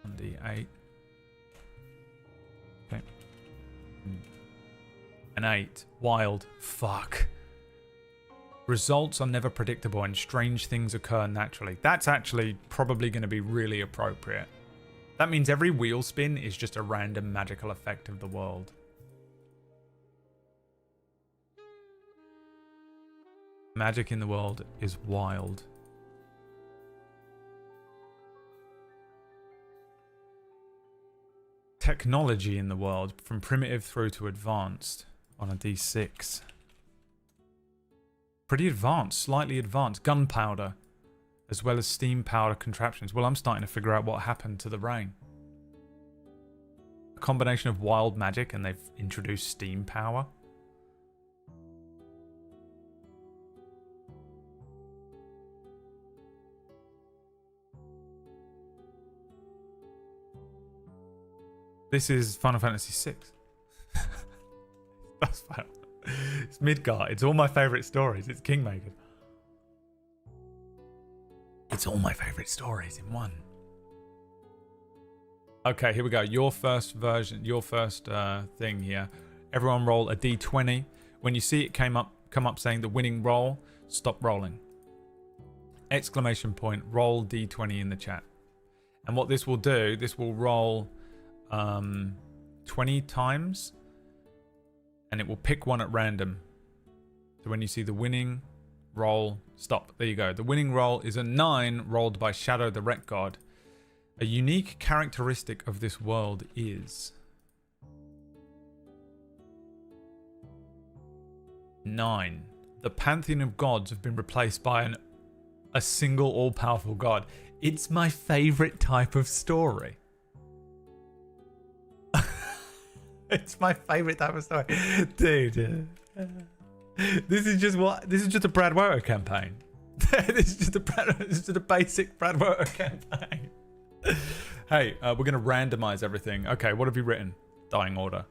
On D8. Okay. An 8. Wild. Fuck. Results are never predictable and strange things occur naturally. That's actually probably going to be really appropriate. That means every wheel spin is just a random magical effect of the world. Magic in the world is wild. Technology in the world, from primitive through to advanced, on a D6. Pretty advanced, slightly advanced. Gunpowder, as well as steam powder contraptions. Well, I'm starting to figure out what happened to the rain. A combination of wild magic and they've introduced steam power. This is Final Fantasy VI. That's fine. It's Midgard. It's all my favourite stories. It's Kingmaker. It's all my favourite stories in one. Okay, here we go. Your first version, your first thing here. Everyone roll a d20. When you see it come up saying the winning roll, stop rolling. Exclamation point, roll d20 in the chat. And what this will do, this will roll 20 times. And it will pick one at random. So when you see the winning roll, stop. There you go. The winning roll is a 9 rolled by Shadow the Wreck God. A unique characteristic of this world is 9. The pantheon of gods have been replaced by a single all-powerful god. It's my favorite type of story. It's my favorite type of story. Dude. This is just a Brad Woto campaign. This is just a basic Brad Woto campaign. Hey, we're going to randomize everything. Okay, what have you written? Dying Order.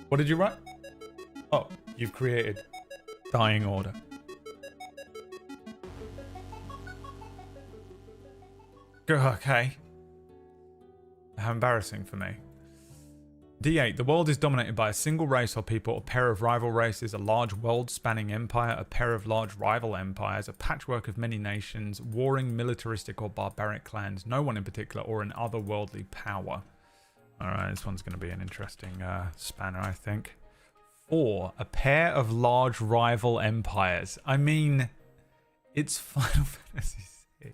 What did you write? Oh, you've created Dying Order. Okay. How embarrassing for me. D8. The world is dominated by a single race or people, a pair of rival races, a large world-spanning empire, a pair of large rival empires, a patchwork of many nations, warring, militaristic or barbaric clans, no one in particular, or an otherworldly power. Alright, this one's going to be an interesting spanner, I think. 4. A pair of large rival empires. I mean, it's Final Fantasy VI.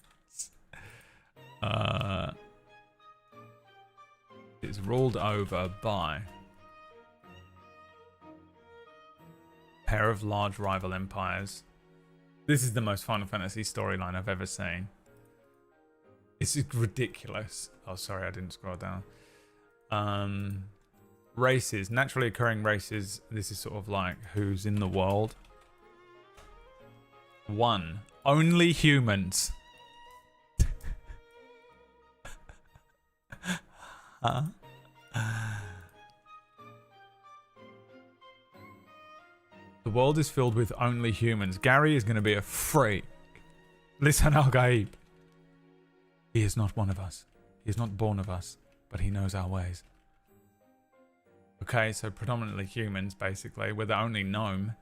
It's ruled over by a pair of large rival empires. This is the most Final Fantasy storyline I've ever seen. It's ridiculous. Oh, sorry, I didn't scroll down. Races, naturally occurring races. This is sort of like who's in the world. 1. Only humans. The world is filled with only humans. Gary is going to be a freak. Listen, Al-Gaib. He is not one of us. He is not born of us, but he knows our ways. Okay, so predominantly humans, basically. We're the only gnome.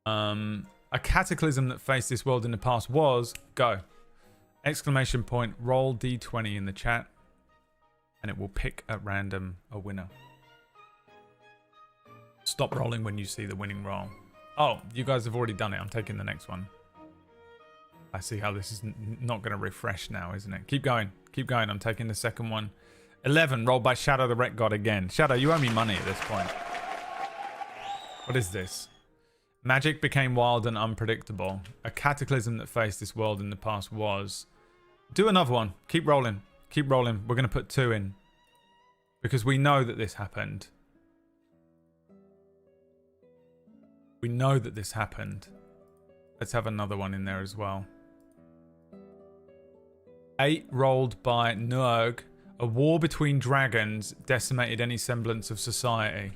A cataclysm that faced this world in the past was... Go. Exclamation point, roll d20 in the chat. And it will pick at random a winner. Stop rolling when you see the winning roll. Oh, you guys have already done it. I'm taking the next one. I see how this is not going to refresh now, isn't it? Keep going. Keep going. I'm taking the second one. 11, rolled by Shadow the Wreck God again. Shadow, you owe me money at this point. What is this? Magic became wild and unpredictable. A cataclysm that faced this world in the past was... Do another one. Keep rolling. Keep rolling. We're going to put 2 in. Because we know that this happened. We know that this happened. Let's have another one in there as well. 8 rolled by Nurg. A war between dragons decimated any semblance of society.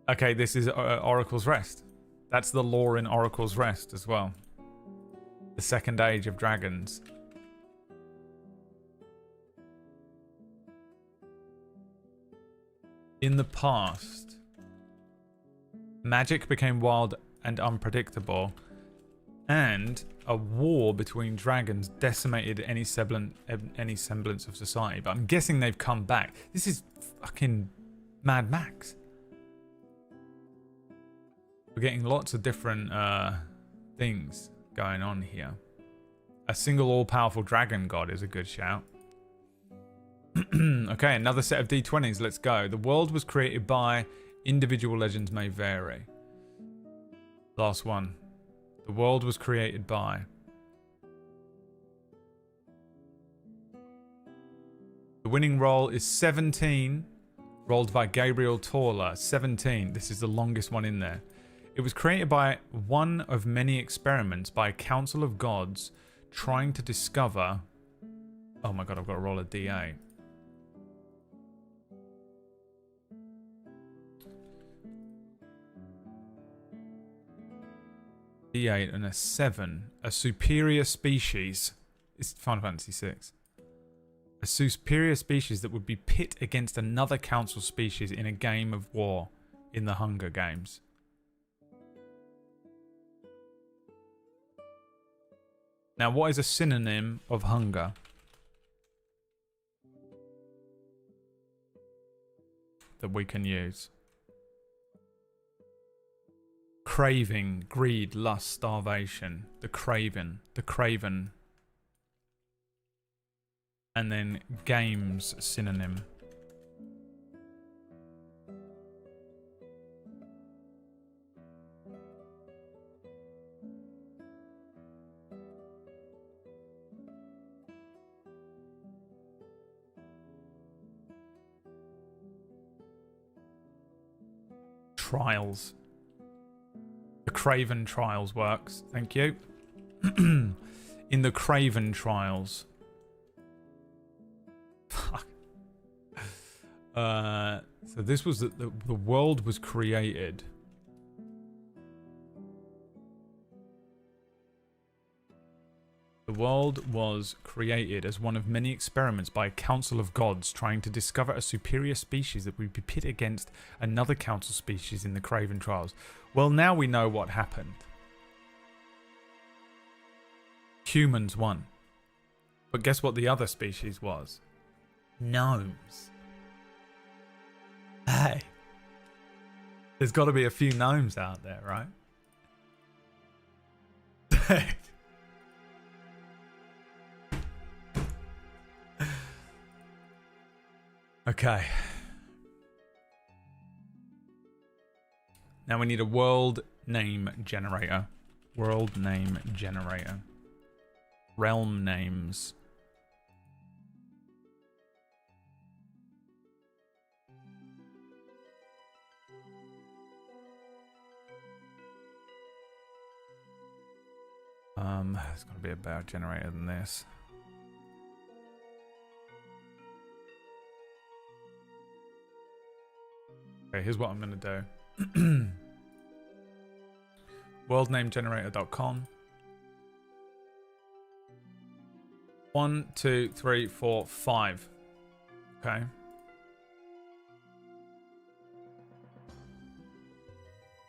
Okay, this is Oracle's Rest. That's the lore in Oracle's Rest as well. The second age of dragons. In the past, magic became wild and unpredictable, and a war between dragons decimated any semblance of society. But I'm guessing they've come back. This is fucking Mad Max. We're getting lots of different things going on here. A single all-powerful dragon god is a good shout. Okay, another set of D20s. Let's go. The world was created by... Individual legends may vary. Last one. The world was created by... The winning roll is 17, rolled by Gabriel Torla. 17. This is the longest one in there. It was created by one of many experiments by a council of gods trying to discover... Oh my god, I've got to roll a D8. D8 and a 7. A superior species. It's Final Fantasy 6. A superior species that would be pit against another council species in a game of war in the Hunger Games. Now, what is a synonym of hunger? That we can use. Craving, greed, lust, starvation. The craven. The craven. And then games synonym. Trials. The Craven Trials works. Thank you. In the Craven Trials. Fuck. So this was the world was created. The world was created as one of many experiments by a council of gods trying to discover a superior species that would be pit against another council species in the Craven Trials. Well, now we know what happened. Humans won. But guess what the other species was? Gnomes. Hey. There's got to be a few gnomes out there, right? Okay. Now we need a world name generator. World name generator. Realm names. There's got to be a better generator than this. Okay, here's what I'm going to do. Worldnamegenerator.com. 1, 2, 3, 4, 5. Okay.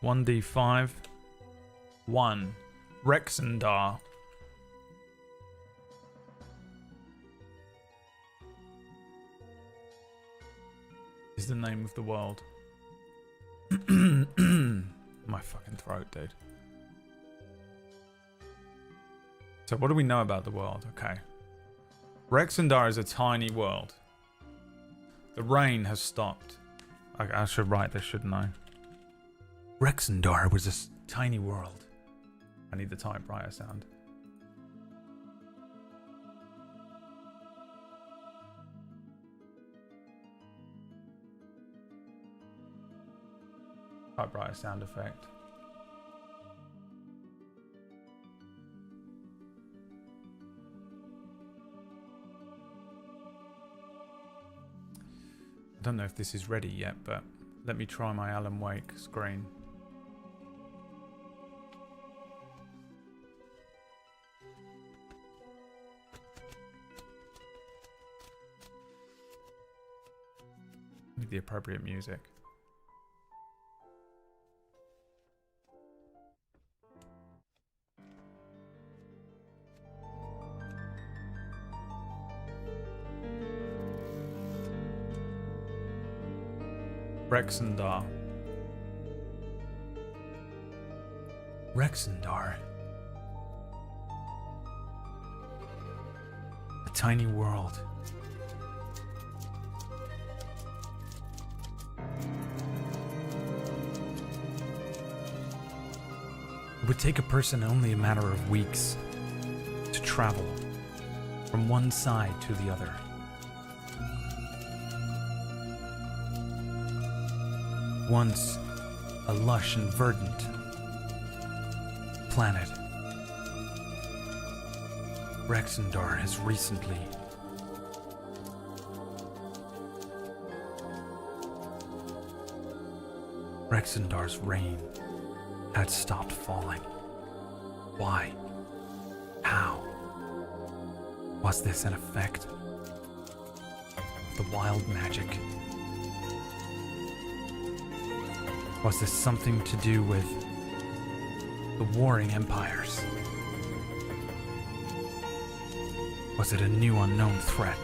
One D5. 1. Rexendar. Is the name of the world. My fucking throat, dude. So what do we know about the world? Okay. Rexendar is a tiny world. The rain has stopped. I should write this, shouldn't I? Rexendar was a tiny world. I need the typewriter sound. Typewriter sound effect. I don't know if this is ready yet, but let me try my Alan Wake screen. With the appropriate music. Rexendar. Rexendar. A tiny world. It would take a person only a matter of weeks to travel from one side to the other. Once a lush and verdant planet, Rexendar has recently Rexendar's rain had stopped falling. Why? How? Was this an effect of the wild magic? Was this something to do with the warring empires? Was it a new unknown threat?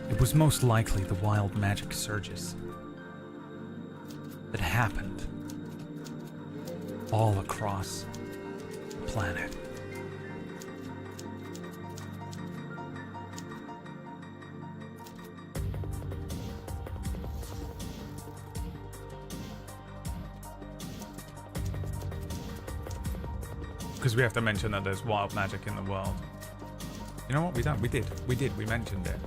It was most likely the wild magic surges that happened all across the planet. Because we have to mention that there's wild magic in the world. You know what? We don't. We did. We mentioned it.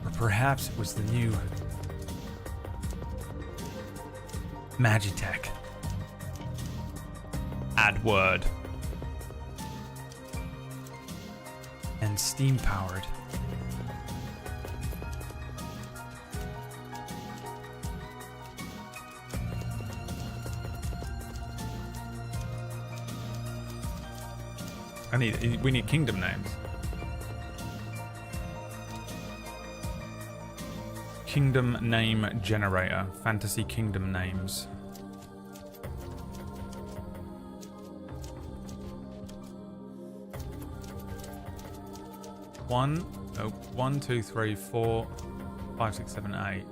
Or perhaps it was the new Magitech. Add word. And steam powered. We need kingdom names. Kingdom name generator. Fantasy kingdom names. One, 2, 3, 4, 5, 6, 7, 8.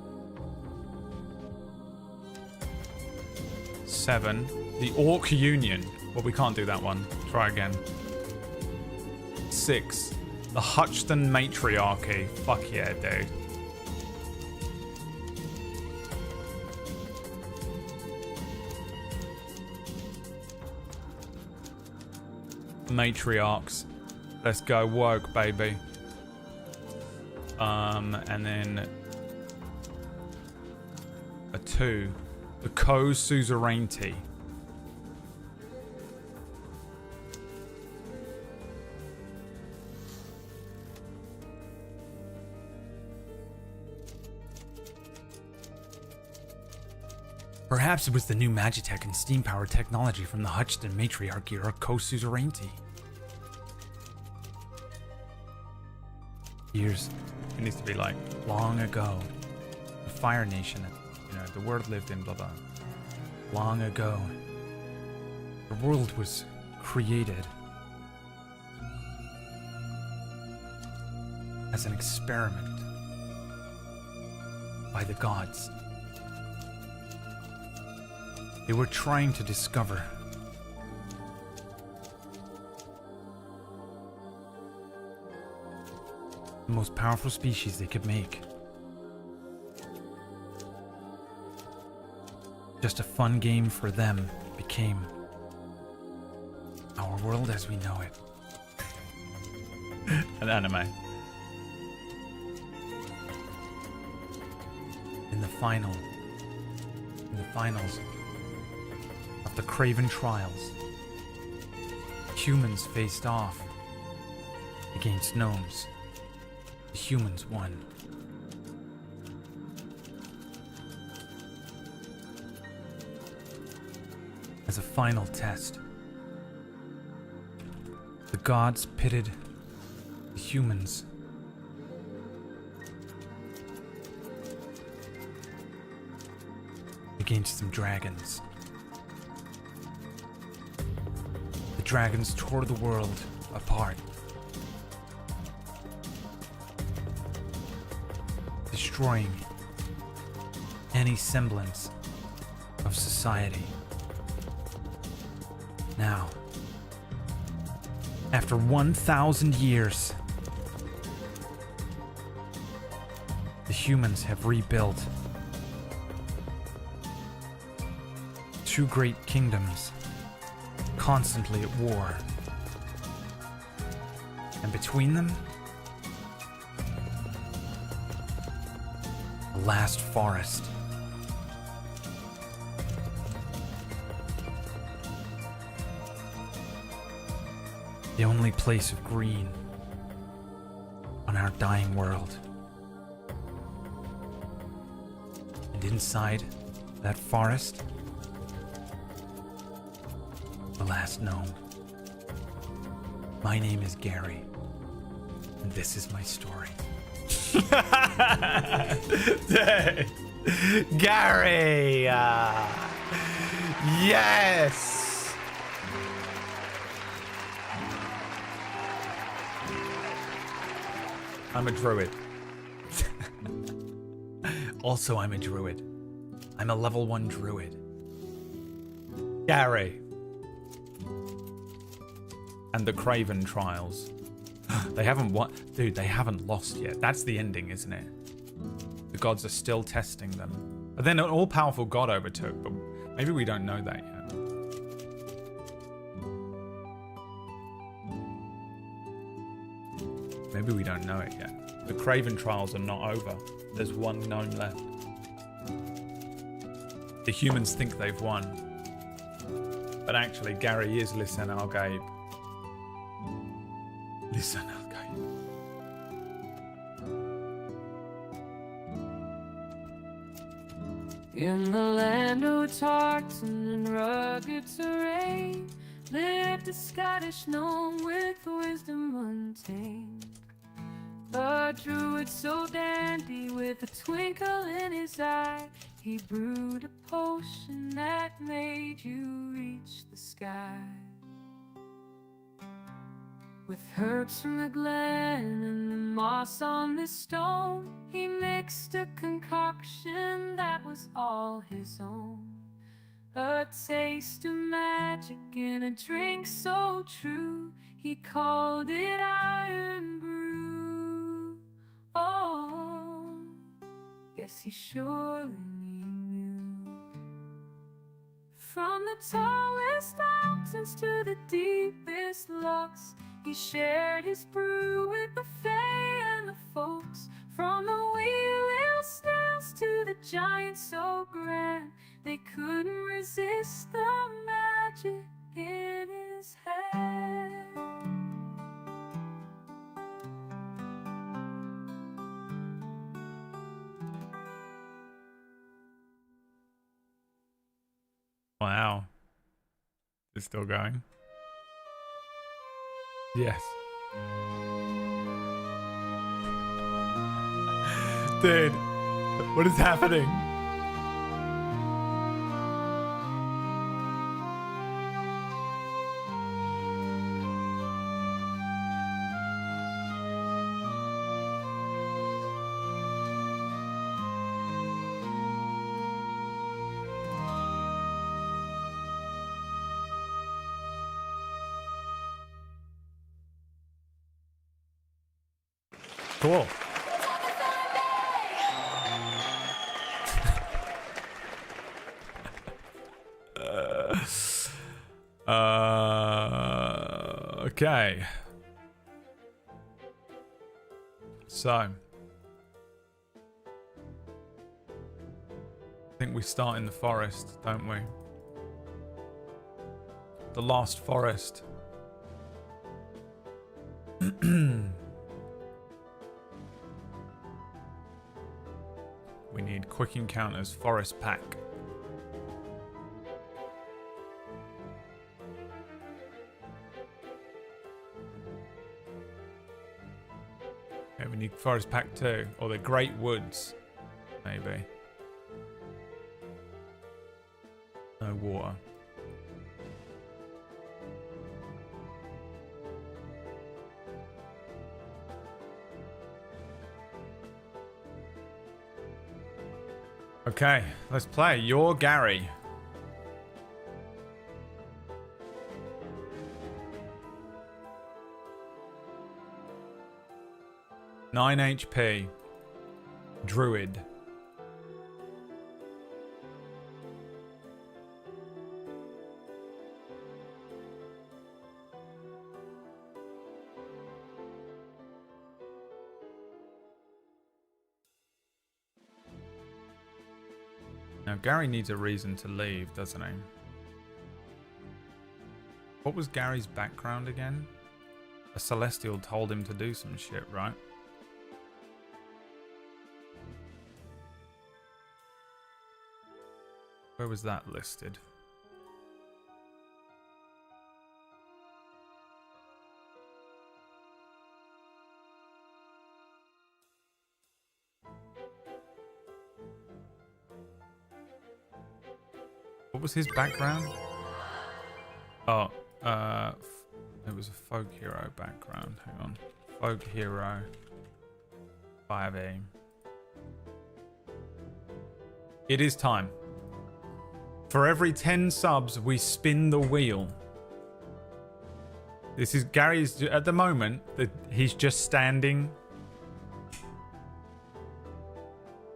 7. The Orc Union. Well, we can't do that one. Try again. 6. The Hutchton Matriarchy. Fuck yeah, dude. Matriarchs. Let's go woke, baby. And then a 2. The Co-Suzerainty. Perhaps it was the new Magitech and steam-powered technology from the Hutchton Matriarchy or Co-Suzerainty. Years. It needs to be like long ago. The Fire Nation, the world lived in blah blah. Long ago. The world was created as an experiment by the gods. They were trying to discover the most powerful species they could make. Just a fun game for them became our world as we know it. An anime. In the final In the finals of the Craven Trials, humans faced off against gnomes. The humans won. As a final test, the gods pitted the humans against some dragons. The dragons tore the world apart, destroying any semblance of society. Now, after 1,000 years, the humans have rebuilt two great kingdoms, constantly at war. And between them, the last forest. The only place of green on our dying world. And inside that forest, the last gnome. My name is Gary, and this is my story. Gary! Yes! I'm a druid. Also, I'm a druid. I'm a level 1 druid. Gary. And the Craven Trials. They haven't won. Dude, they haven't lost yet. That's the ending, isn't it? The gods are still testing them. But then an all-powerful god overtook, but maybe we don't know that yet. Maybe we don't know it yet. The Craven Trials are not over. There's one gnome left. The humans think they've won. But actually, Gary is Listen Al-Gaib. Listen Al-Gaib. In the land of tartan and rugged terrain lived a Scottish gnome with wisdom untamed. A druid so dandy with a twinkle in his eye, he brewed a potion that made you reach the sky. With herbs from the glen and the moss on the stone, he mixed a concoction that was all his own. A taste of magic in a drink so true, he called it Iron Brew. Oh, guess he surely knew. From the tallest mountains to the deepest lochs, he shared his brew with the fae and the folks. From the wee little snails to the giants so grand, they couldn't resist the magic in his head. Wow. Is it still going? Yes. Dude, what is happening? Cool. Okay. So I think we start in the forest, don't we? The Lost Forest. We need quick encounters, forest pack. Okay, we need forest pack 2, or the Great Woods, maybe. No water. Okay, let's play. You're Gary. Nine HP. Druid. Now, Gary needs a reason to leave, doesn't he? What was Gary's background again? A Celestial told him to do some shit, right? Where was that listed? What was his background? Oh, it was a folk hero background. Hang on. Folk hero. 5E. It is time. For every 10 subs, we spin the wheel. This is Gary's, at the moment, he's just standing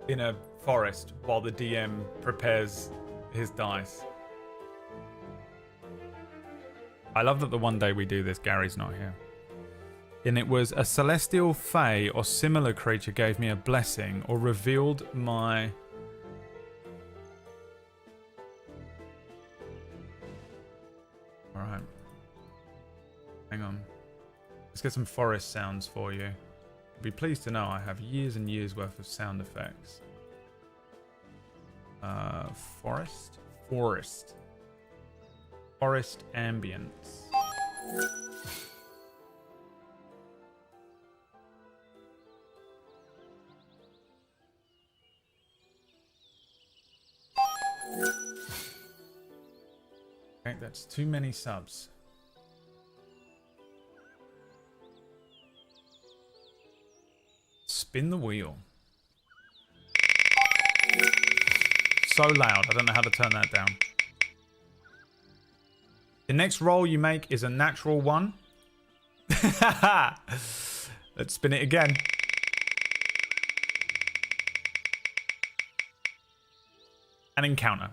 in a forest while the DM prepares his dice. I love that the one day we do this, Gary's not here. And it was a celestial, fae, or similar creature gave me a blessing or revealed my... Alright. Hang on. Let's get some forest sounds for you. You'll be pleased to know I have years and years worth of sound effects. Forest? Forest. Forest ambience. Okay, that's too many subs. Spin the wheel. So loud, I don't know how to turn that down. The next roll you make is a natural one. Let's spin it again. An encounter.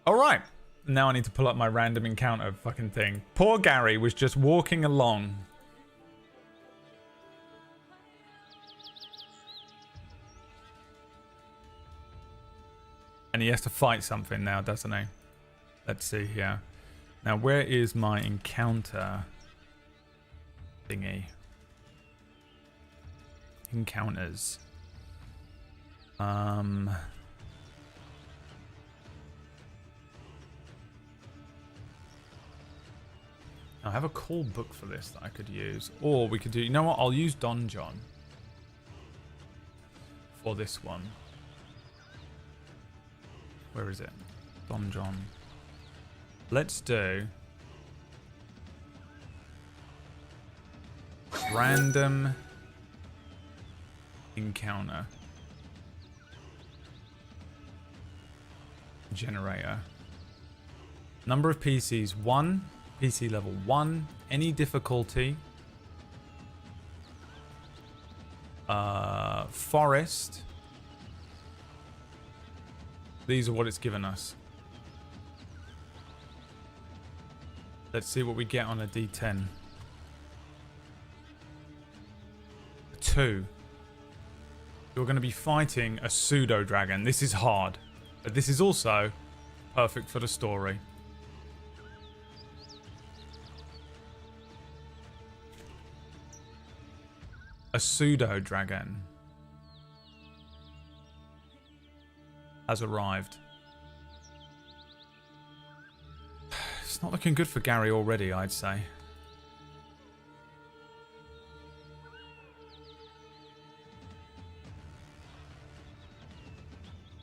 Alright. Now I need to pull up my random encounter fucking thing. Poor Gary was just walking along. And he has to fight something now, doesn't he? Let's see here. Now, where is my encounter thingy? Encounters. I have a cool book for this that I could use. Or we could do... You know what? I'll use Don John for this one. Where is it? Don John. Let's do... Random encounter. Generator. Number of PCs, 1. PC level 1. Any difficulty. Forest. These are what it's given us. Let's see what we get on a D10. 2. You're going to be fighting a pseudo dragon. This is hard, but this is also perfect for the story. A pseudo dragon has arrived. It's not looking good for Gary already, I'd say.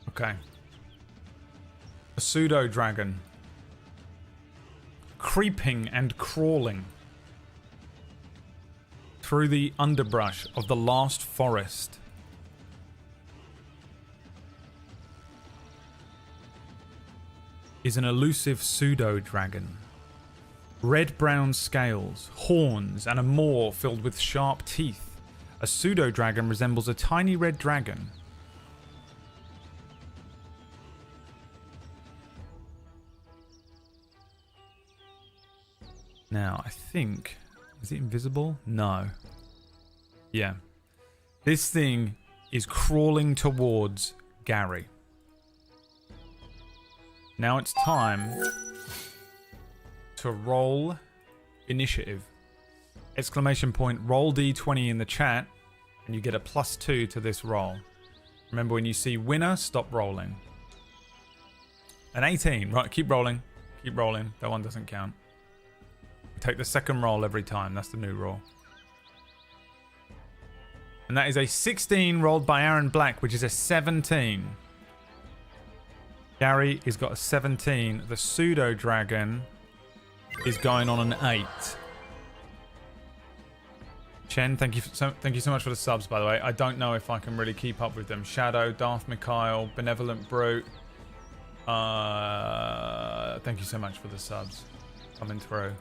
Okay. A pseudo dragon. Creeping and crawling through the underbrush of the last forest. Is an elusive pseudo dragon. Red-brown scales, horns, and a maw filled with sharp teeth. A pseudo dragon resembles a tiny red dragon. Now, I think... Is it invisible? No. Yeah. This thing is crawling towards Gary. Now it's time to roll initiative. Exclamation point, roll D20 in the chat, and you get a +2 to this roll. Remember, when you see winner, stop rolling. An 18. Right, keep rolling. Keep rolling. That one doesn't count. Take the second roll every time. That's the new rule. And that is a 16 rolled by Aaron Black, which is a 17. Gary has got a 17. The pseudo dragon is going on an 8. Chen, thank you so much for the subs, by the way. I don't know if I can really keep up with them. Shadow, Darth Mikhail, Benevolent Brute. Thank you so much for the subs coming through.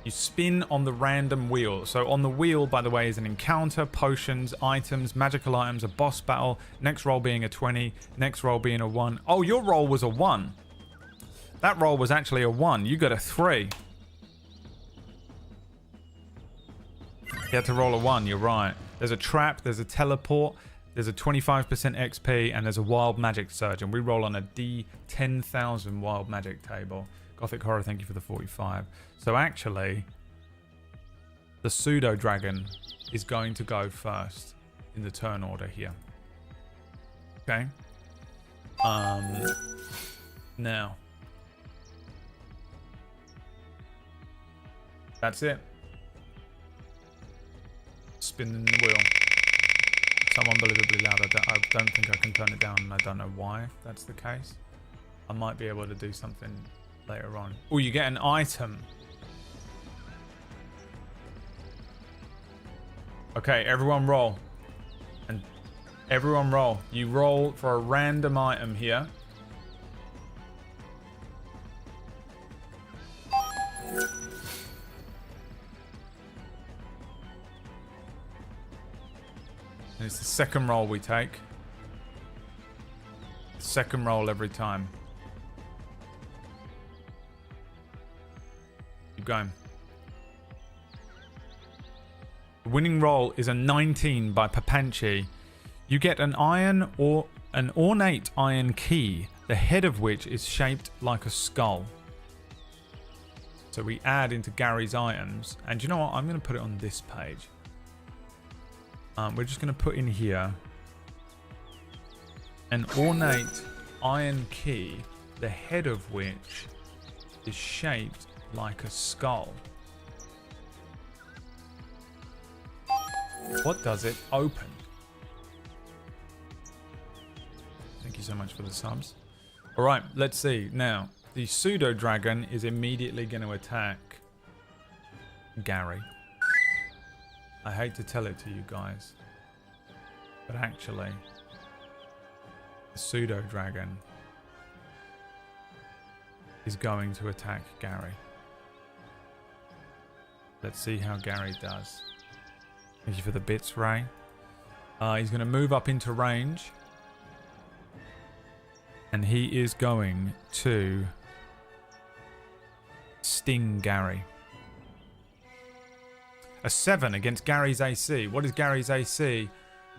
You spin on the random wheel. So on the wheel, by the way, is an encounter, potions, items, magical items, a boss battle. Next roll being a 20. Next roll being a 1. Oh, your roll was a 1. That roll was actually a 1. You got a 3. You had to roll a 1. You're right. There's a trap. There's a teleport. There's a 25% XP. And there's a wild magic surge. And we roll on a D10,000 wild magic table. Gothic Horror, thank you for the 45. So actually, the pseudo dragon is going to go first in the turn order here. Okay. Now, that's it. Spinning the wheel. So unbelievably loud. I don't think I can turn it down, and I don't know why that's the case. I might be able to do something later on. Oh, you get an item. Okay, everyone roll. And everyone roll. You roll for a random item here. And it's the second roll we take. Second roll every time. Keep going. The winning roll is a 19 by Papanchi. You get an iron or an ornate iron key, the head of which is shaped like a skull. So we add into Gary's items. And you know what? I'm going to put it on this page. We're just going to put in here an ornate iron key, the head of which is shaped like a skull. What does it open? Thank you so much for the subs. All right, let's see. Now, the pseudo dragon is immediately going to attack Gary. I hate to tell it to you guys, but actually, the pseudo dragon is going to attack Gary. Let's see how Gary does. Thank you for the bits, Ray. He's going to move up into range. And he is going to sting Gary. A 7 against Gary's AC. What is Gary's AC?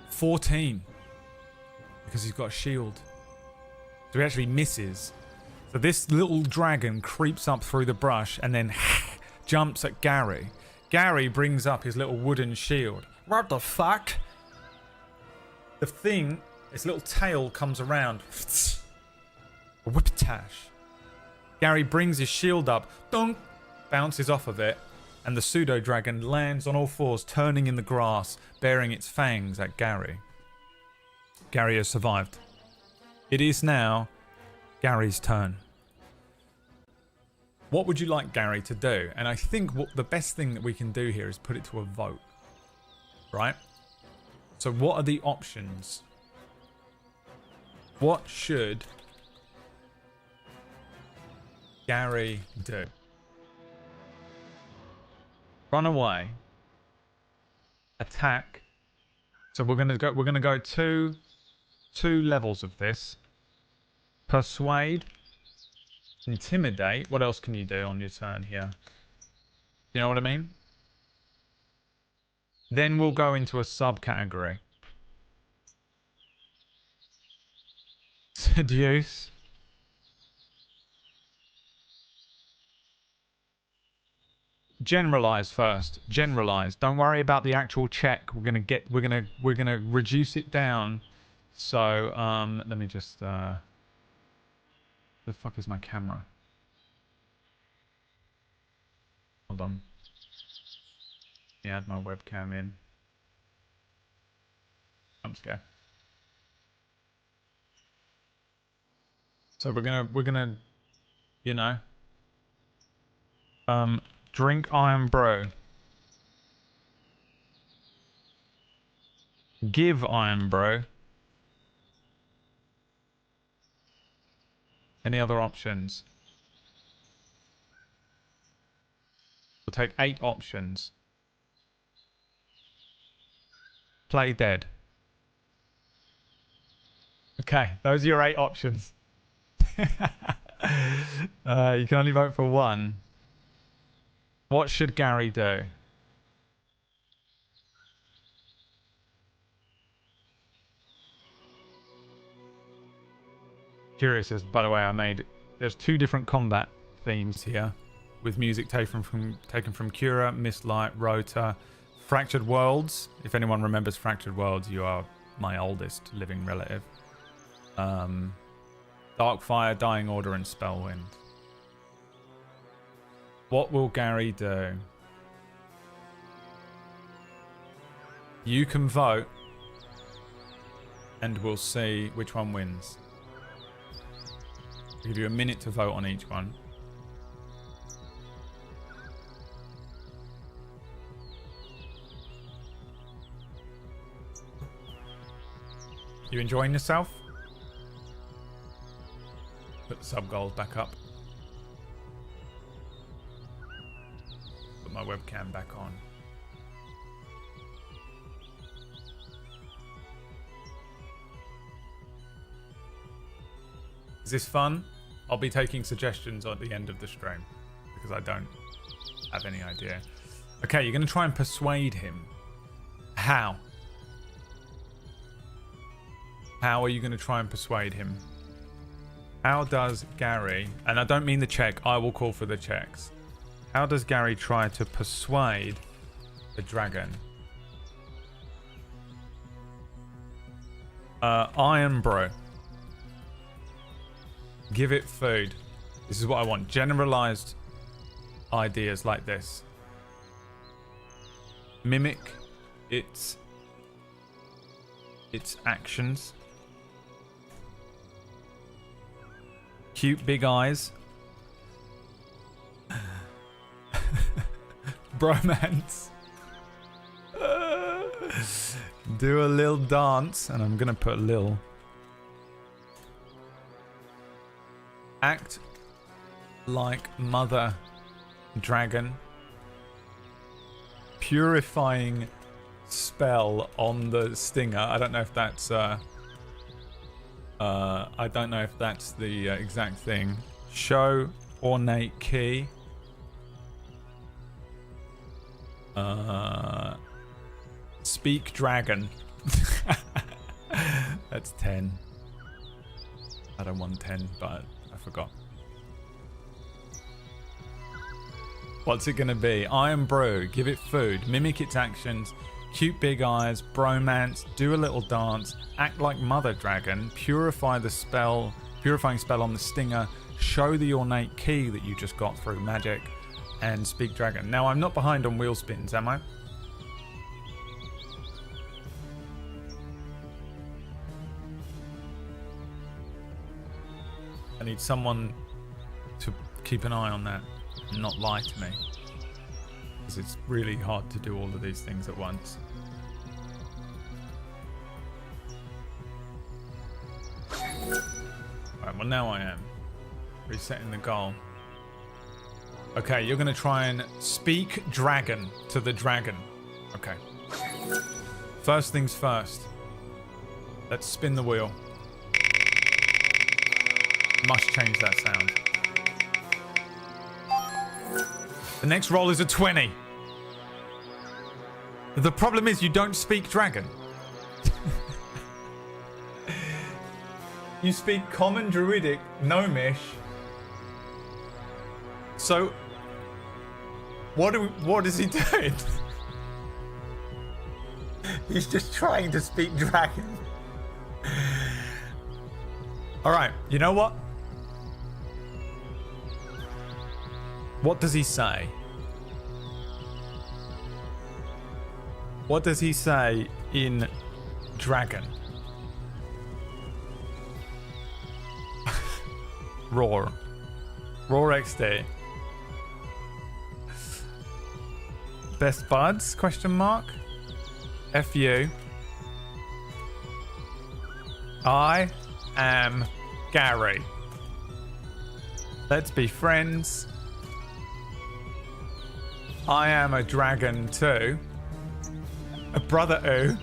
14. Because he's got a shield. So he actually misses. So this little dragon creeps up through the brush and then jumps at Gary. Gary brings up his little wooden shield. What the fuck? The thing, its little tail comes around. A whippetash. Gary brings his shield up. Dunk! Bounces off of it. And the pseudo-dragon lands on all fours, turning in the grass, baring its fangs at Gary. Gary has survived. It is now Gary's turn. What would you like Gary to do? And I think the best thing that we can do here is put it to a vote. Right? So what are the options? What should Gary do? Run away. Attack. So we're gonna go two levels of this. Persuade. Intimidate. What else can you do on your turn here? You know what I mean? Then we'll go into a subcategory. Seduce. Generalize first. Generalize. Don't worry about the actual check. We're gonna reduce it down. So let me just the fuck is my camera? Hold on. Yeah, add my webcam in. I'm scared. So we're gonna you know drink Iron Bro. Give Iron Bro. Any other options? We'll take 8 options. Play dead. Okay, those are your 8 options. You can only vote for one. What should Gary do? Curious as, by the way, there's 2 different combat themes here, with music taken from Cura, Mistlight, Rota, Fractured Worlds. If anyone remembers Fractured Worlds, you are my oldest living relative. Darkfire, Dying Order, and Spellwind. What will Gary do? You can vote, and we'll see which one wins. I'll give you a minute to vote on each one. You enjoying yourself? Put the sub goals back up. Put my webcam back on. Is this fun? I'll be taking suggestions at the end of the stream because I don't have any idea. Okay, you're going to try and persuade him. How? How are you going to try and persuade him? How does Gary, and I don't mean the check, I will call for the checks. How does Gary try to persuade the dragon? Iron Bro. Give it food. This is what I want. Generalized ideas like this. Mimic its actions. Cute big eyes. Bromance. Do a little dance, and I'm gonna put Lil. Act like Mother Dragon. Purifying spell on the stinger. I don't know if that's the exact thing. Show ornate key. Speak dragon. That's 10. I don't want 10, but I forgot. What's it gonna be? Iron brew. Give it food. Mimic its actions. Cute big eyes. Bromance. Do a little dance. Act like mother dragon. Purifying spell on the stinger. Show the ornate key that you just got through magic. And speak dragon. Now I'm not behind on wheel spins, am I? I need someone to keep an eye on that and not lie to me, because it's really hard to do all of these things at once. Alright, well now I am. Resetting the goal. Okay, you're going to try and speak dragon to the dragon. Okay. First things first. Let's spin the wheel. Must change that sound. The next roll is a 20. The problem is you don't speak dragon. You speak common, druidic, gnomish. So, what is he doing? He's just trying to speak dragon. Alright, you know what? What does he say? What does he say in dragon? Roar. Roar XD. Best buds? Question mark. F you. I am Gary. Let's be friends. I am a dragon too. A brother ooh.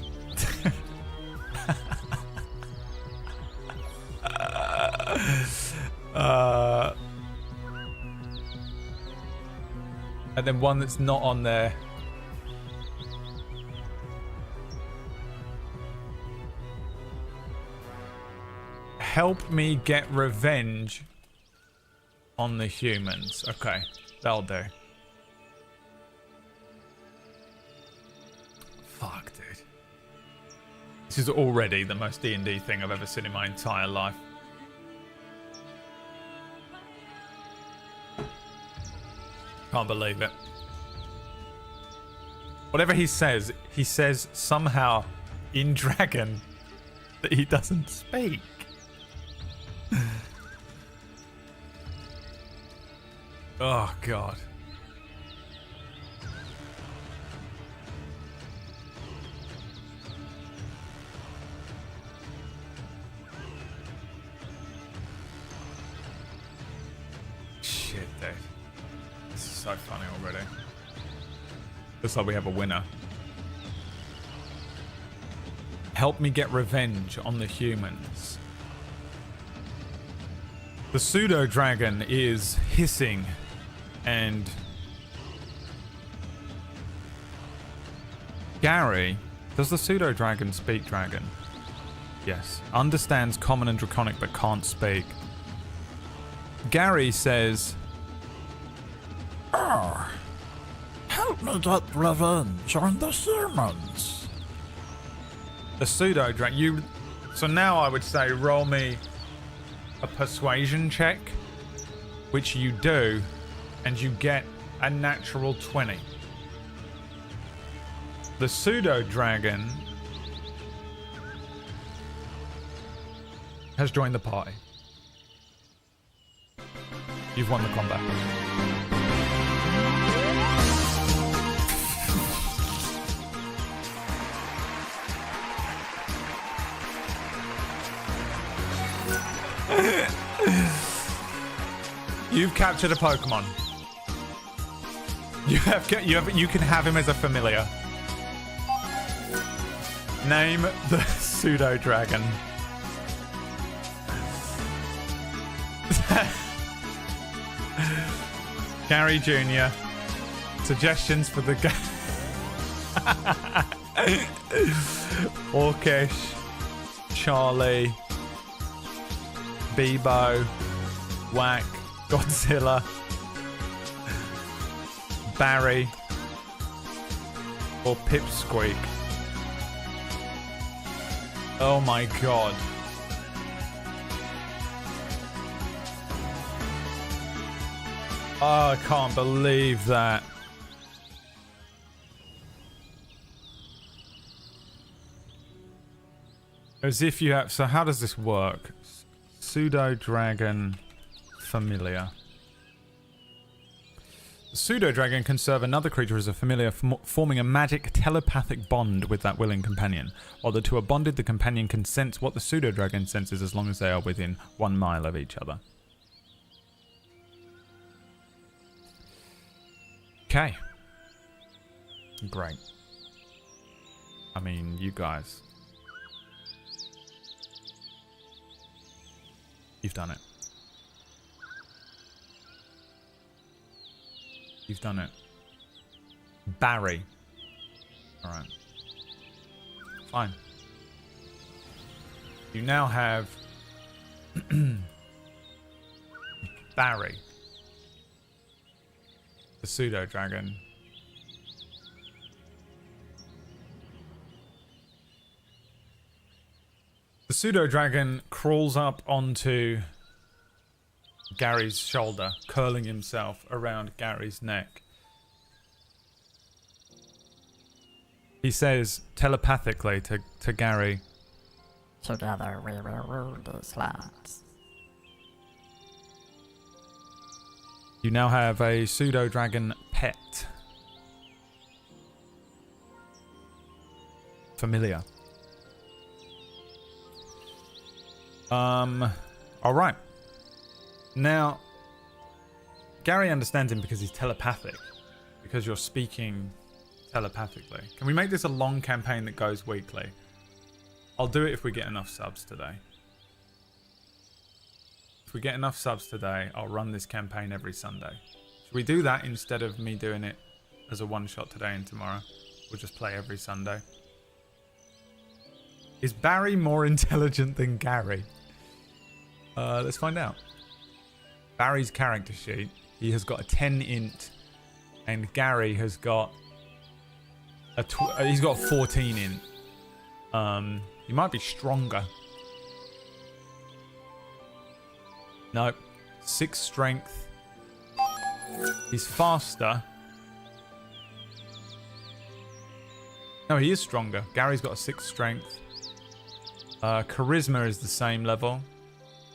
And then one that's not on there. Help me get revenge on the humans. Okay, that'll do. Fuck, dude. This is already the most D&D thing I've ever seen in my entire life. Can't believe it. Whatever he says somehow in dragon that he doesn't speak. Oh, God. Shit, dude. This is so funny already. Looks like we have a winner. Help me get revenge on the humans. The pseudo dragon is hissing and Gary, does the pseudo dragon speak dragon? Yes. Understands common and draconic but can't speak. Gary says, help me get revenge on the humans. The pseudo dragon. So now I would say roll me a persuasion check, which you do, and you get a natural 20. The pseudo dragon has joined the party. You've won the combat. You've captured a Pokemon. You can have him as a familiar. Name the pseudo dragon. Gary Jr. Suggestions for the game. Orkish, Charlie, Bebo, Whack, Godzilla, Barry, or Pipsqueak. Oh my god. Oh, I can't believe that. As if you have... So how does this work? Pseudo-dragon familiar. The pseudo-dragon can serve another creature as a familiar, forming a magic telepathic bond with that willing companion. While the two are bonded, the companion can sense what the pseudo-dragon senses as long as they are within 1 mile of each other. Okay. Great. I mean, you guys. You've done it. You've done it. Barry. Alright. Fine. You now have Barry. The pseudo-dragon. The pseudo-dragon crawls up onto Gary's shoulder, curling himself around Gary's neck. He says telepathically to Gary, "Together we will rule these lands." you now have a pseudo-dragon pet. Familiar. Alright. Now, Gary understands him because he's telepathic. Because you're speaking telepathically. Can we make this a long campaign that goes weekly? I'll do it if we get enough subs today. If we get enough subs today, I'll run this campaign every Sunday. Should we do that instead of me doing it as a one-shot today and tomorrow? We'll just play every Sunday. Is Barry more intelligent than Gary? Let's find out. Barry's character sheet. He has got a 10 int, and Gary has got he's got a 14 int. He might be stronger. Nope. 6 strength. He's faster. No, he is stronger. Gary's got a 6 strength. Charisma is the same level.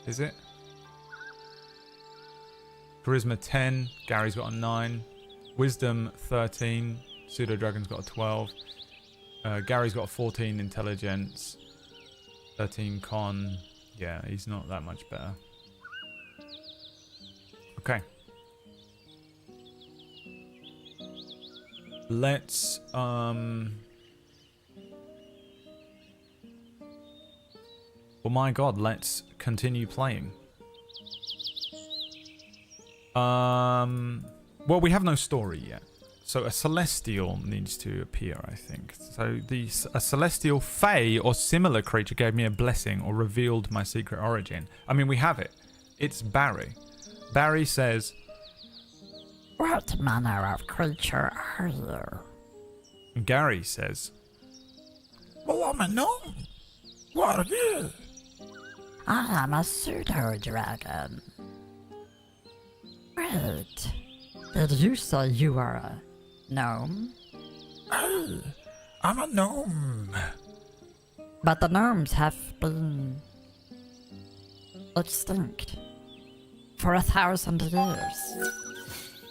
Is it? Charisma 10. Gary's got a 9. Wisdom 13. Pseudo Dragon's got a 12. Gary's got a 14 intelligence. 13 con. Yeah, he's not that much better. Okay. Let's well, my god, let's continue playing. Well, we have no story yet. So a celestial needs to appear, I think. So a celestial fae or similar creature gave me a blessing or revealed my secret origin. I mean, we have it. It's Barry. Barry says, "What manner of creature are you?" and Gary says, Well, I'm a gnome. What are you? "I am a pseudo-dragon." Wait, did you say you are a gnome? Hey, I'm a gnome. But the gnomes have been extinct for 1,000 years.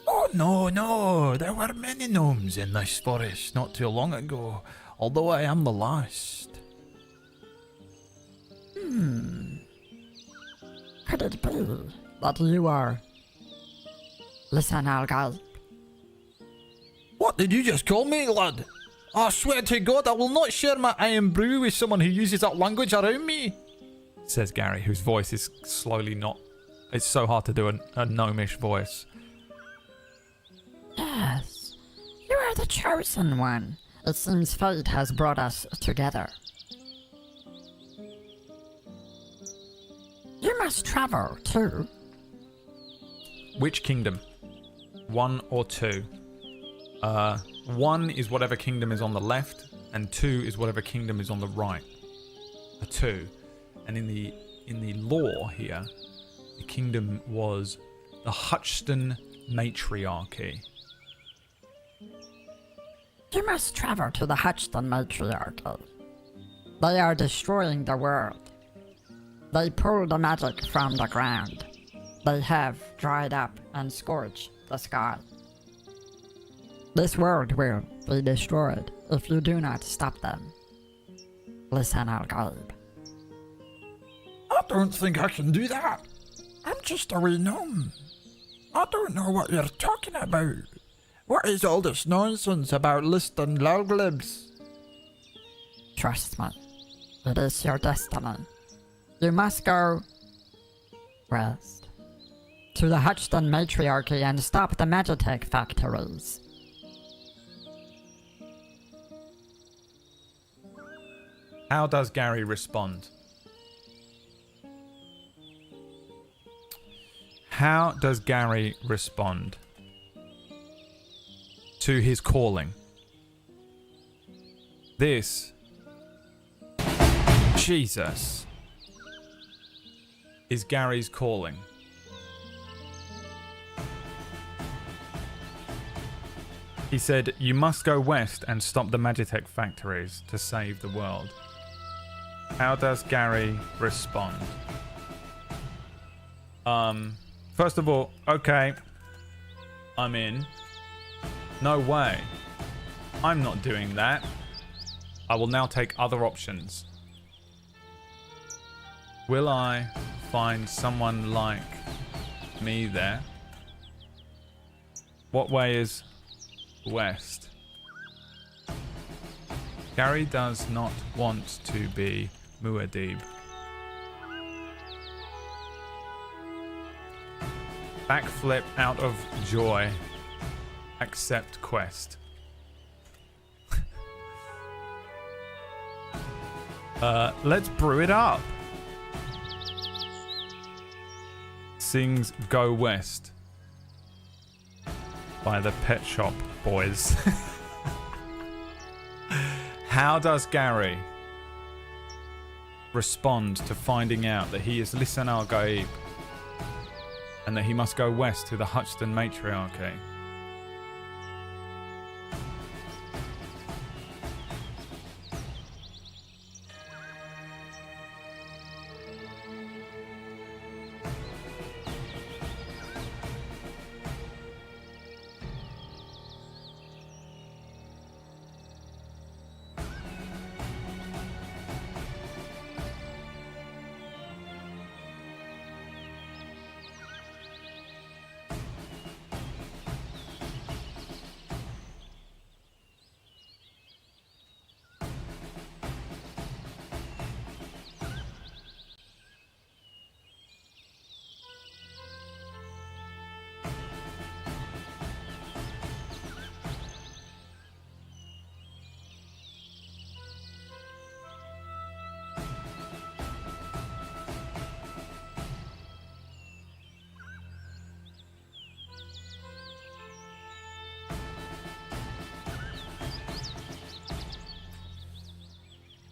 Oh, no. There were many gnomes in this forest not too long ago, although I am the last. Could it be that you are... Listen, old guy. What did you just call me, lad? I swear to God, I will not share my iron brew with someone who uses that language around me. says Gary, whose voice is slowly not... It's so hard to do a gnomish voice. Yes, you are the chosen one. It seems fate has brought us together. You must travel too. Which kingdom? 1 or 2? 1 is whatever kingdom is on the left, and 2 is whatever kingdom is on the right. A 2. And in the lore here, the kingdom was the Hutchton Matriarchy. You must travel to the Hutchton Matriarchy. They are destroying the world. They pull the magic from the ground. They have dried up and scorched the sky. This world will be destroyed if you do not stop them. Listen, Al-Gaib. I don't think I can do that. I'm just a wee gnome. I don't know what you're talking about. What is all this nonsense about listing loglibs? Trust me. It is your destiny. You must go west to the Hutchton Matriarchy and stop the Magitech factories. How does Gary respond? How does Gary respond to his calling? This, Jesus, is Gary's calling. He said, you must go west and stop the Magitech factories to save the world. How does Gary respond? First of all, okay, I'm in. No way. I'm not doing that. I will now take other options. Will I find someone like me there? What way is west? Gary does not want to be Muad'Dib. Backflip out of joy. Accept quest. Let's brew it up. Sings Go West by the Pet Shop Boys. How does Gary respond to finding out that he is Lisan al-Gaib and that he must go west to the Hutchton Matriarchy?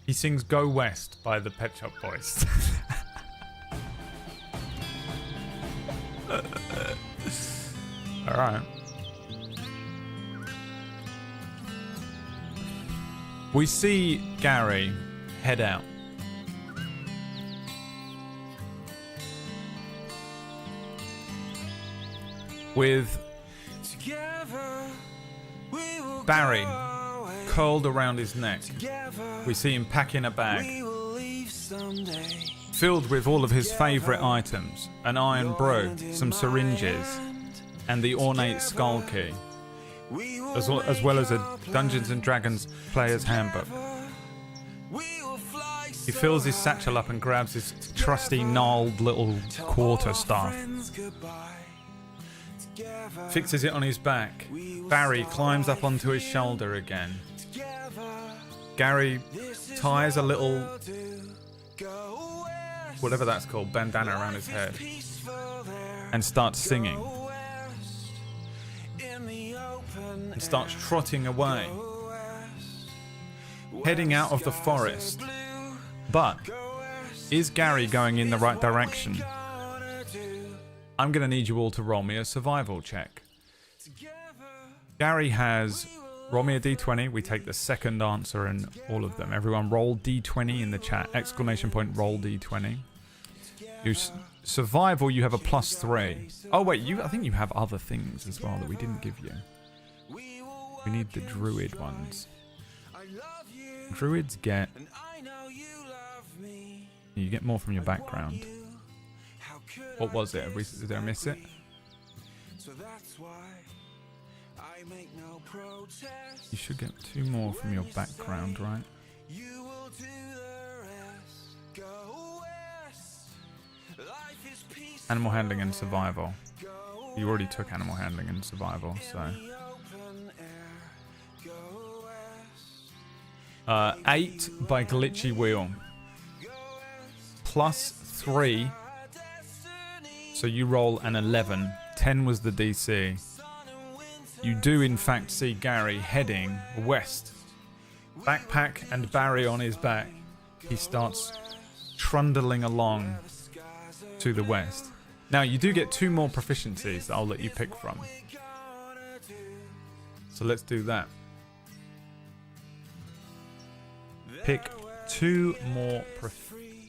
He sings Go West by the Pet Shop Boys. Alright. We see Gary head out. With Barry curled around his neck. We see him packing a bag filled with all of his favourite items: an iron brew, some syringes, and the ornate skull key, as well as a Dungeons and Dragons player's handbook. He fills his satchel up and grabs his trusty gnarled little quarterstaff, fixes it on his back. Barry climbs up onto his shoulder again, Gary ties a little, whatever that's called, bandana around his head and starts singing. And starts trotting away, heading out of the forest. But is Gary going in the right direction? I'm going to need you all to roll me a survival check. Gary has... Roll me a d20. We take the second answer in all of them. Everyone roll d20 in the chat. Exclamation point roll d20. Survival, you have a +3. Oh wait, I think you have other things as well that we didn't give you. We need the druid ones. Druids get... You get more from your background. What was it? Did I miss it? You should get 2 more from your background, right? Animal handling and survival. You already took animal handling and survival, so... 8 by glitchy wheel. +3. So you roll an 11. 10 was the DC. You do in fact see Gary heading west. Backpack and Barry on his back. He starts trundling along to the west. Now you do get 2 more proficiencies that I'll let you pick from. So let's do that. Pick 2 more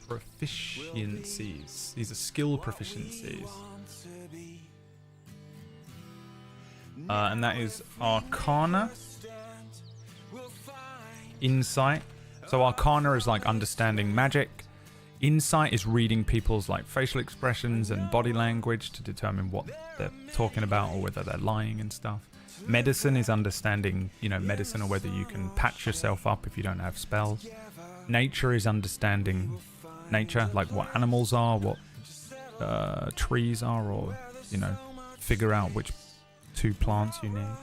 proficiencies. These are skill proficiencies. And that is Arcana, Insight. So Arcana is like understanding magic. Insight is reading people's like facial expressions and body language to determine what they're talking about or whether they're lying and stuff. Medicine is understanding, medicine, or whether you can patch yourself up if you don't have spells. Nature is understanding nature, like what animals are, what trees are, or, figure out which 2 plants you need.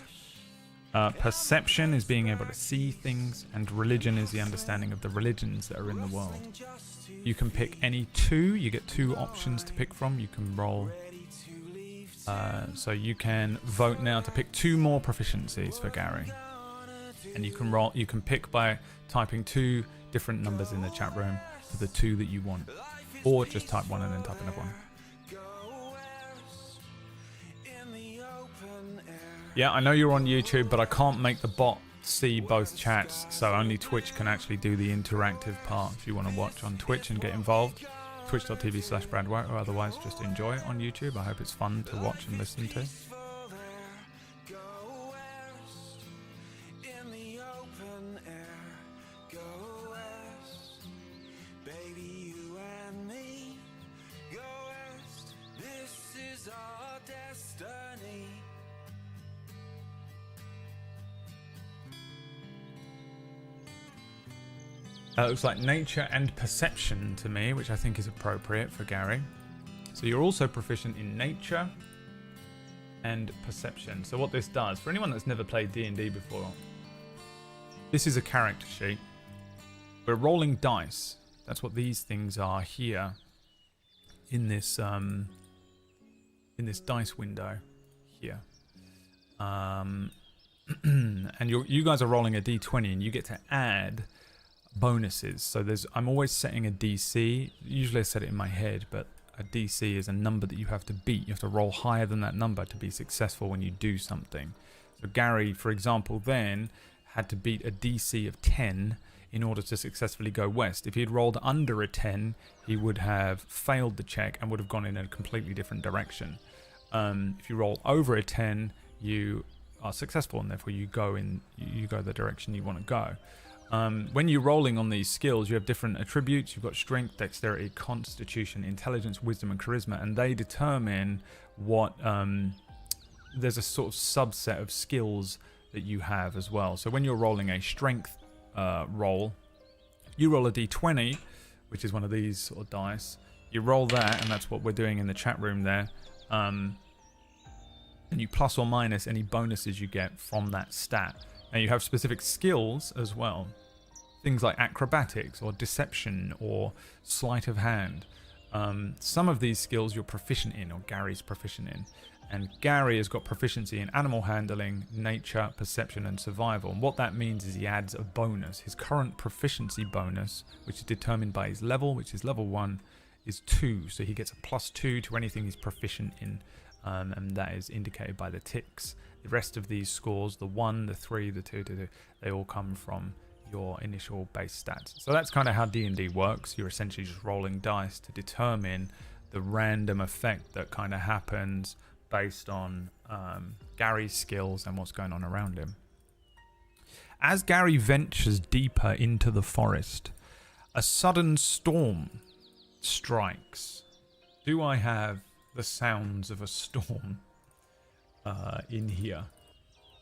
Perception is being able to see things, and religion is the understanding of the religions that are in the world. You can pick any 2. You get 2 options to pick from. You can roll. So you can vote now to pick 2 more proficiencies for Gary. And you can roll. You can pick by typing 2 different numbers in the chat room for the 2 that you want. Or just type 1 and then type another one. Yeah, I know you're on YouTube, but I can't make the bot see both chats, so only Twitch can actually do the interactive part. If you want to watch on Twitch and get involved, twitch.tv/BradWhite, or otherwise just enjoy it on YouTube. I hope it's fun to watch and listen to. It looks like nature and perception to me, which I think is appropriate for Gary. So you're also proficient in nature and perception. So what this does, for anyone that's never played D&D before, this is a character sheet. We're rolling dice. That's what these things are here in this dice window here. And you guys are rolling a d20, and you get to add bonuses. So I'm always setting a DC. Usually I set it in my head, but a DC is a number that you have to beat. You have to roll higher than that number to be successful when you do something. So Gary, for example, then had to beat a DC of 10 in order to successfully go west. If he had rolled under a 10, he would have failed the check and would have gone in a completely different direction. If you roll over a 10, you are successful, and therefore you go the direction you want to go. When you're rolling on these skills, you have different attributes. You've got strength, dexterity, constitution, intelligence, wisdom, and charisma, and they determine what... there's a sort of subset of skills that you have as well. So when you're rolling a strength roll, you roll a d20, which is one of these sort of dice. You roll that, and that's what we're doing in the chat room there. And you plus or minus any bonuses you get from that stat. Now you have specific skills as well things like acrobatics or deception or sleight of hand. Some of these skills you're proficient in, or Gary's proficient in. And Gary has got proficiency in animal handling, nature, perception, and survival. And what that means is he adds a bonus. His current proficiency bonus, which is determined by his level, which is level 1, is 2. So he gets a +2 to anything he's proficient in. And that is indicated by the ticks. The rest of these scores, the 1, the 3, the 2, they all come from your initial base stats. So that's kind of how D&D works. You're essentially just rolling dice to determine the random effect that kind of happens based on Gary's skills and what's going on around him. As Gary ventures deeper into the forest, a sudden storm strikes. Do I have the sounds of a storm in here?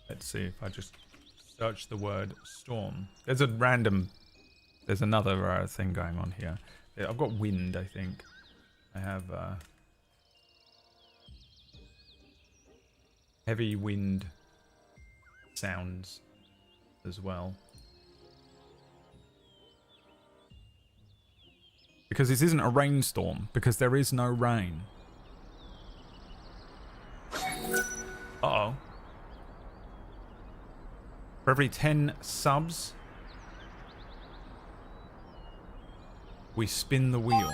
Let's see if I just search the word storm. There's another thing going on here. I've got wind, I think. I have heavy wind sounds as well. Because this isn't a rainstorm, because there is no rain. Uh-oh. For every 10 subs, we spin the wheel.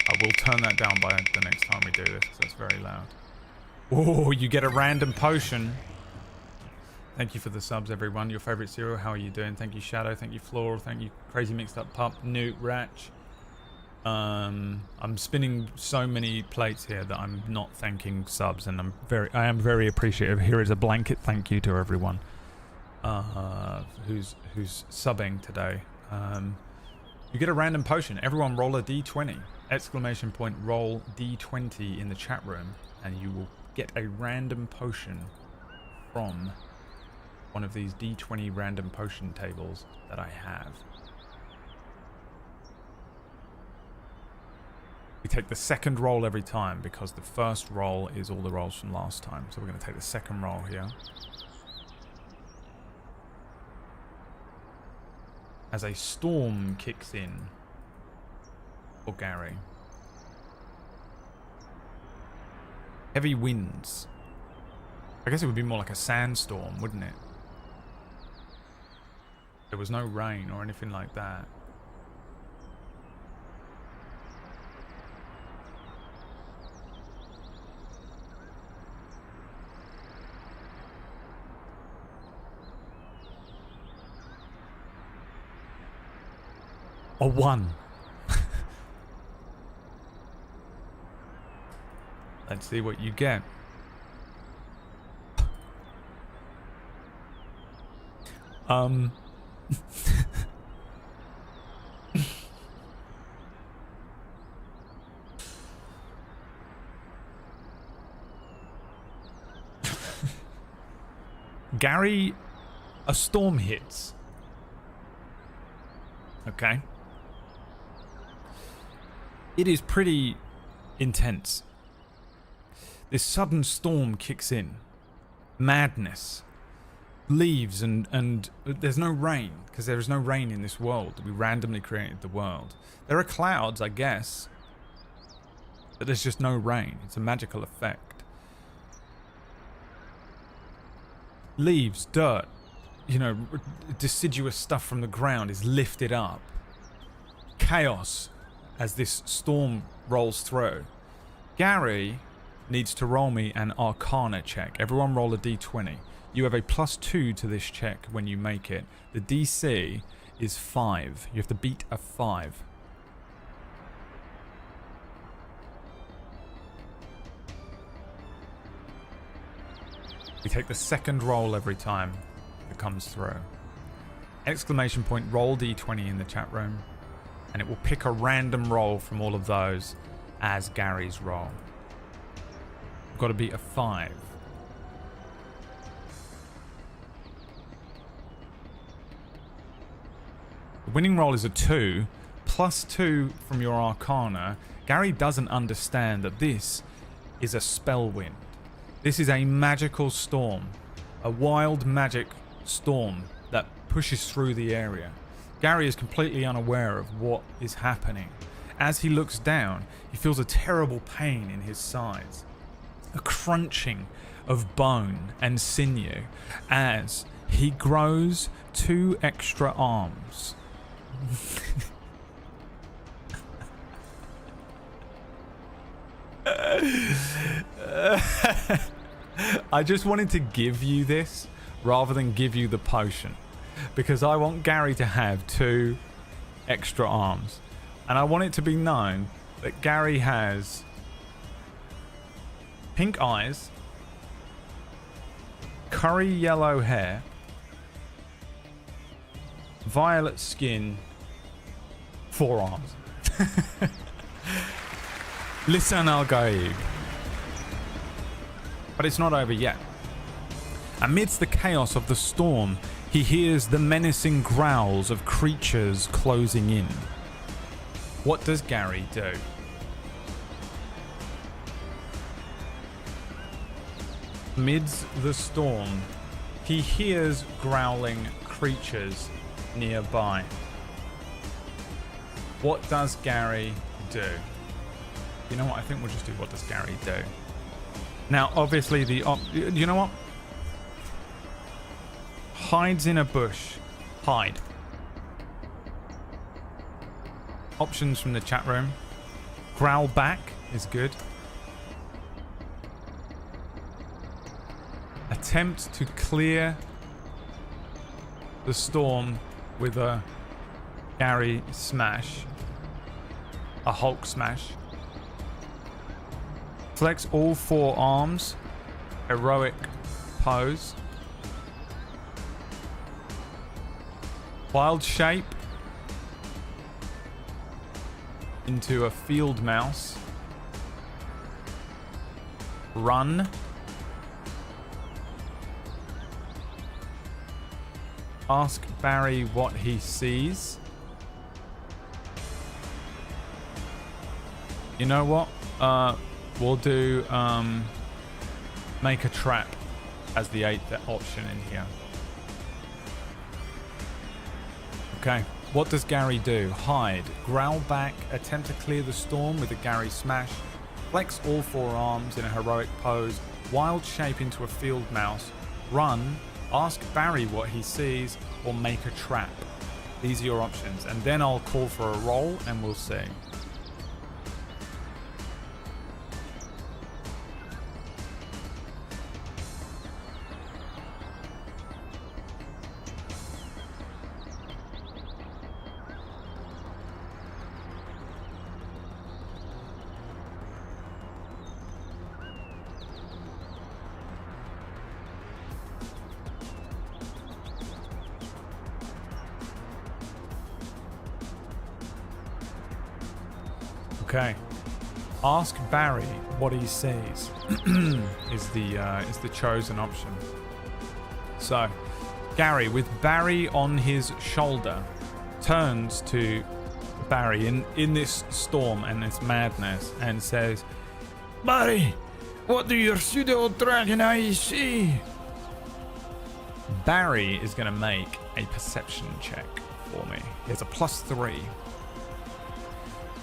I will turn that down by the next time we do this, because that's very loud. Oh, you get a random potion. Thank you for the subs, everyone. Your favorite cereal, how are you doing? Thank you, Shadow. Thank you, Floral. Thank you, Crazy Mixed Up Pup, Newt, Ratch. I'm spinning so many plates here that I'm not thanking subs, and I am very appreciative. Here is a blanket thank you to everyone who's subbing today. You get a random potion. Everyone roll a d20! ! Roll d20 in the chat room, and you will get a random potion from one of these d20 random potion tables that I have. We take the second roll every time because the first roll is all the rolls from last time. So we're going to take the second roll here. As a storm kicks in for Gary. Heavy winds. I guess it would be more like a sandstorm, wouldn't it? There was no rain or anything like that. A 1. Let's see what you get. Gary, a storm hits. Okay. It is pretty intense. This sudden storm kicks in. Madness. Leaves and there's no rain, because there is no rain in this world. We randomly created the world. There are clouds, I guess, but there's just no rain. It's a magical effect. Leaves, dirt, deciduous stuff from the ground is lifted up. Chaos as this storm rolls through. Gary needs to roll me an Arcana check. Everyone roll a d20. You have a +2 to this check when you make it. The DC is 5. You have to beat a 5. We take the second roll every time it comes through. ! Roll d20 in the chat room, and it will pick a random roll from all of those as Gary's roll. Got to beat a 5. The winning roll is a 2, +2 from your Arcana. Gary doesn't understand that this is a spell wind. This is a magical storm a wild magic storm that pushes through the area. Gary is completely unaware of what is happening. As he looks down, he feels a terrible pain in his sides, a crunching of bone and sinew as he grows 2 extra arms. I just wanted to give you this rather than give you the potion, because I want Gary to have 2 extra arms, and I want it to be known that Gary has pink eyes, curry yellow hair, violet skin, 4 arms. Listen, Al-Gaib. But it's not over yet. Amidst the chaos of the storm, he hears the menacing growls of creatures closing in. What does Gary do? Amidst the storm, he hears growling creatures nearby. What does Gary do? You know what? I think we'll just do what does Gary do. Now, obviously, you know what? Hides in a bush. Hide. Options from the chat room. Growl back is good. Attempt to clear the storm with a Gary smash. A Hulk smash. Flex all 4 arms. Heroic pose. Wild shape into a field mouse. Run. Ask Barry what he sees. You know what? We'll do make a trap as the 8th option in here. Okay, what does Gary do? Hide, growl back, attempt to clear the storm with a Gary smash, flex all 4 arms in a heroic pose, wild shape into a field mouse, run, ask Barry what he sees, or make a trap. These are your options, and then I'll call for a roll and we'll see. Okay. Ask Barry what he sees is the chosen option. So, Gary, with Barry on his shoulder, turns to Barry in this storm and this madness and says, Barry, what do your pseudo dragon eyes see? Barry is going to make a perception check for me. He has a +3.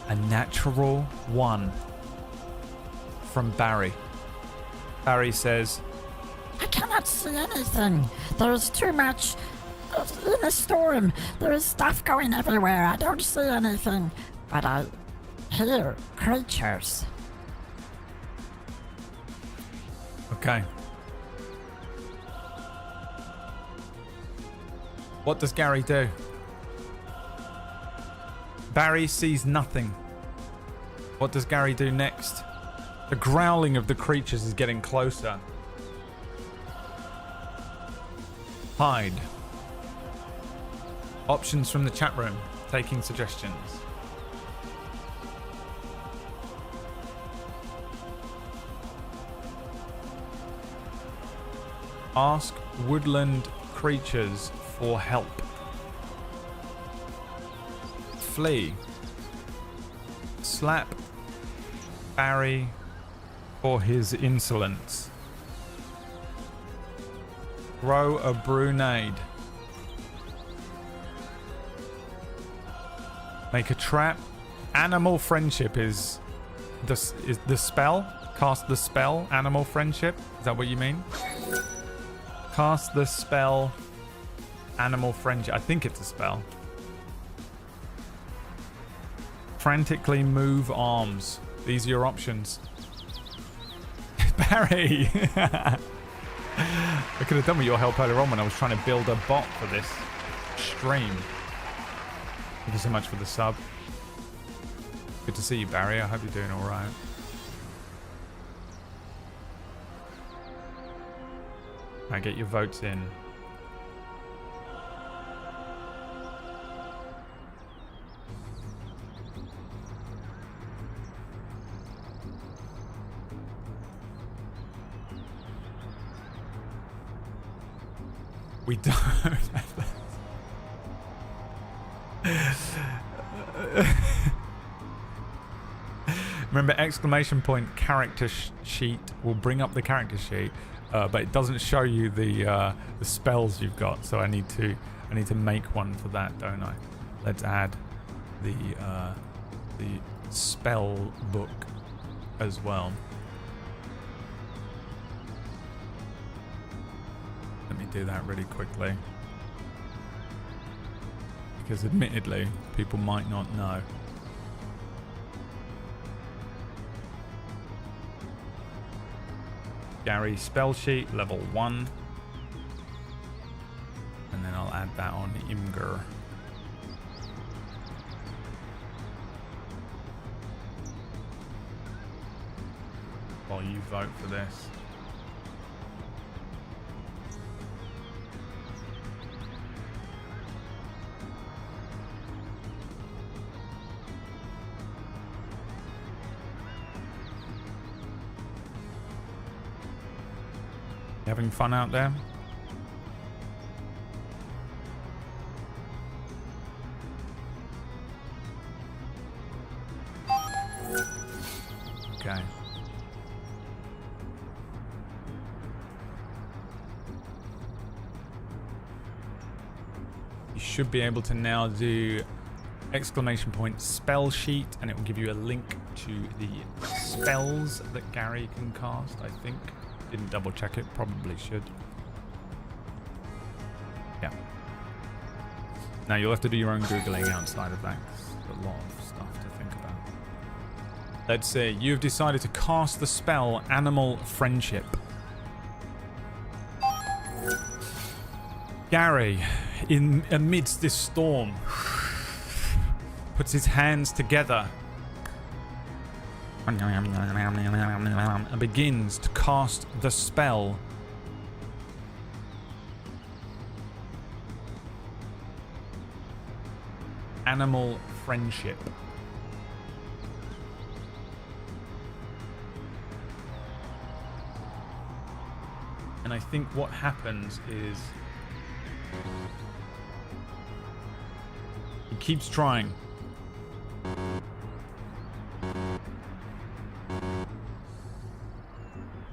A natural 1 from Barry. Barry says, I cannot see anything. There is too much in the storm. There is stuff going everywhere. I don't see anything. But I hear creatures. okay. What does Gary do? Barry sees nothing. What does Gary do next? The growling of the creatures is getting closer. Hide. Options from the chat room. Taking suggestions. Ask woodland creatures for help. Flee. Slap Barry for his insolence. Throw a brunade. Make a trap. Animal friendship is the spell. Cast the spell. Animal friendship. Is that what you mean? Cast the spell. Animal friendship. I think it's a spell. Frantically move arms. These are your options. Barry! I could have done with your help earlier on when I was trying to build a bot for this stream. Thank you so much for the sub. Good to see you, Barry. I hope you're doing alright. Now get your votes in. We don't have that. Remember, exclamation point character sheet will bring up the character sheet, but it doesn't show you the spells you've got. So I need to make one for that, don't I? Let's add the spell book as well. Let me do that really quickly, because admittedly people might not know. Gary spell sheet level 1, and then I'll add that on Imgur. While you vote for this. Having fun out there? Okay. You should be able to now do exclamation point spell sheet, and it will give you a link to the spells that Gary can cast, I think. Didn't double check it, probably should. Yeah. Now you'll have to do your own Googling outside of that. There's a lot of stuff to think about. Let's see. You've decided to cast the spell Animal Friendship. Gary, amidst this storm, puts his hands together and begins to cast the spell Animal Friendship. And I think what happens is he keeps trying.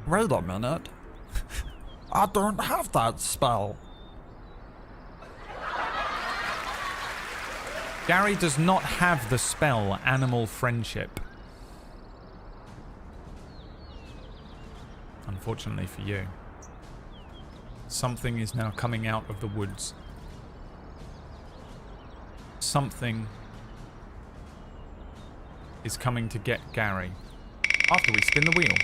Wait a minute. I don't have that spell. Gary does not have the spell Animal Friendship. Unfortunately for you. Something is now coming out of the woods. Something is coming to get Gary. After we spin the wheel.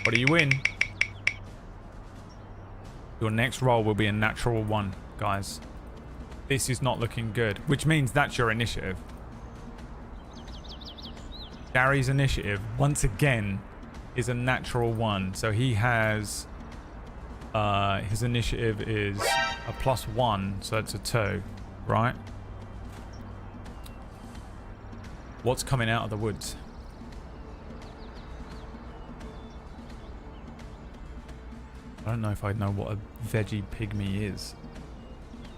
What do you win? Your next roll will be a natural 1, guys. This is not looking good, which means that's your initiative. Gary's initiative, once again, is a natural 1. So he has... his initiative is a +1, so it's a 2, right? What's coming out of the woods? I don't know if I know what a veggie pygmy is.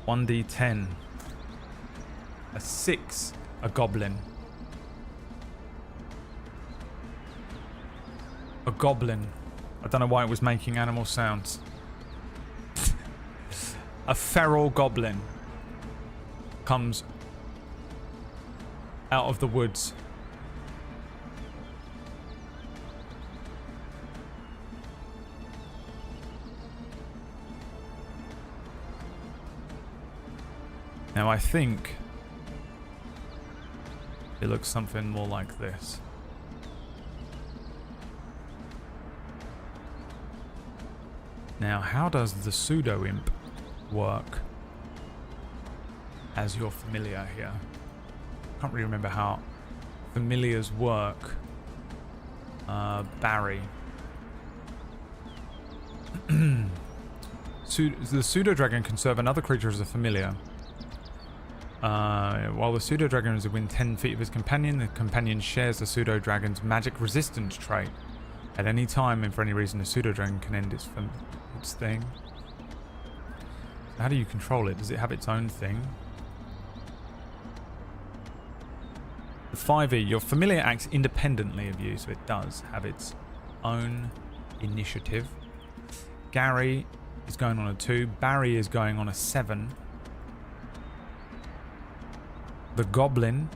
1d10. A 6. A goblin. A goblin. I don't know why it was making animal sounds. A feral goblin comes out of the woods. Now I think it looks something more like this. Now, how does the pseudo-imp work as your familiar here? Can't really remember how familiars work. Barry. The pseudo-dragon can serve another creature as a familiar. While the pseudo-dragon is within 10 feet of his companion, the companion shares the pseudo-dragon's magic resistance trait. At any time and for any reason, the pseudo-dragon can end its thing. How do you control it? Does it have its own thing? The 5e, your familiar acts independently of you, so it does have its own initiative. Gary is going on a 2. Barry is going on a 7. The Goblin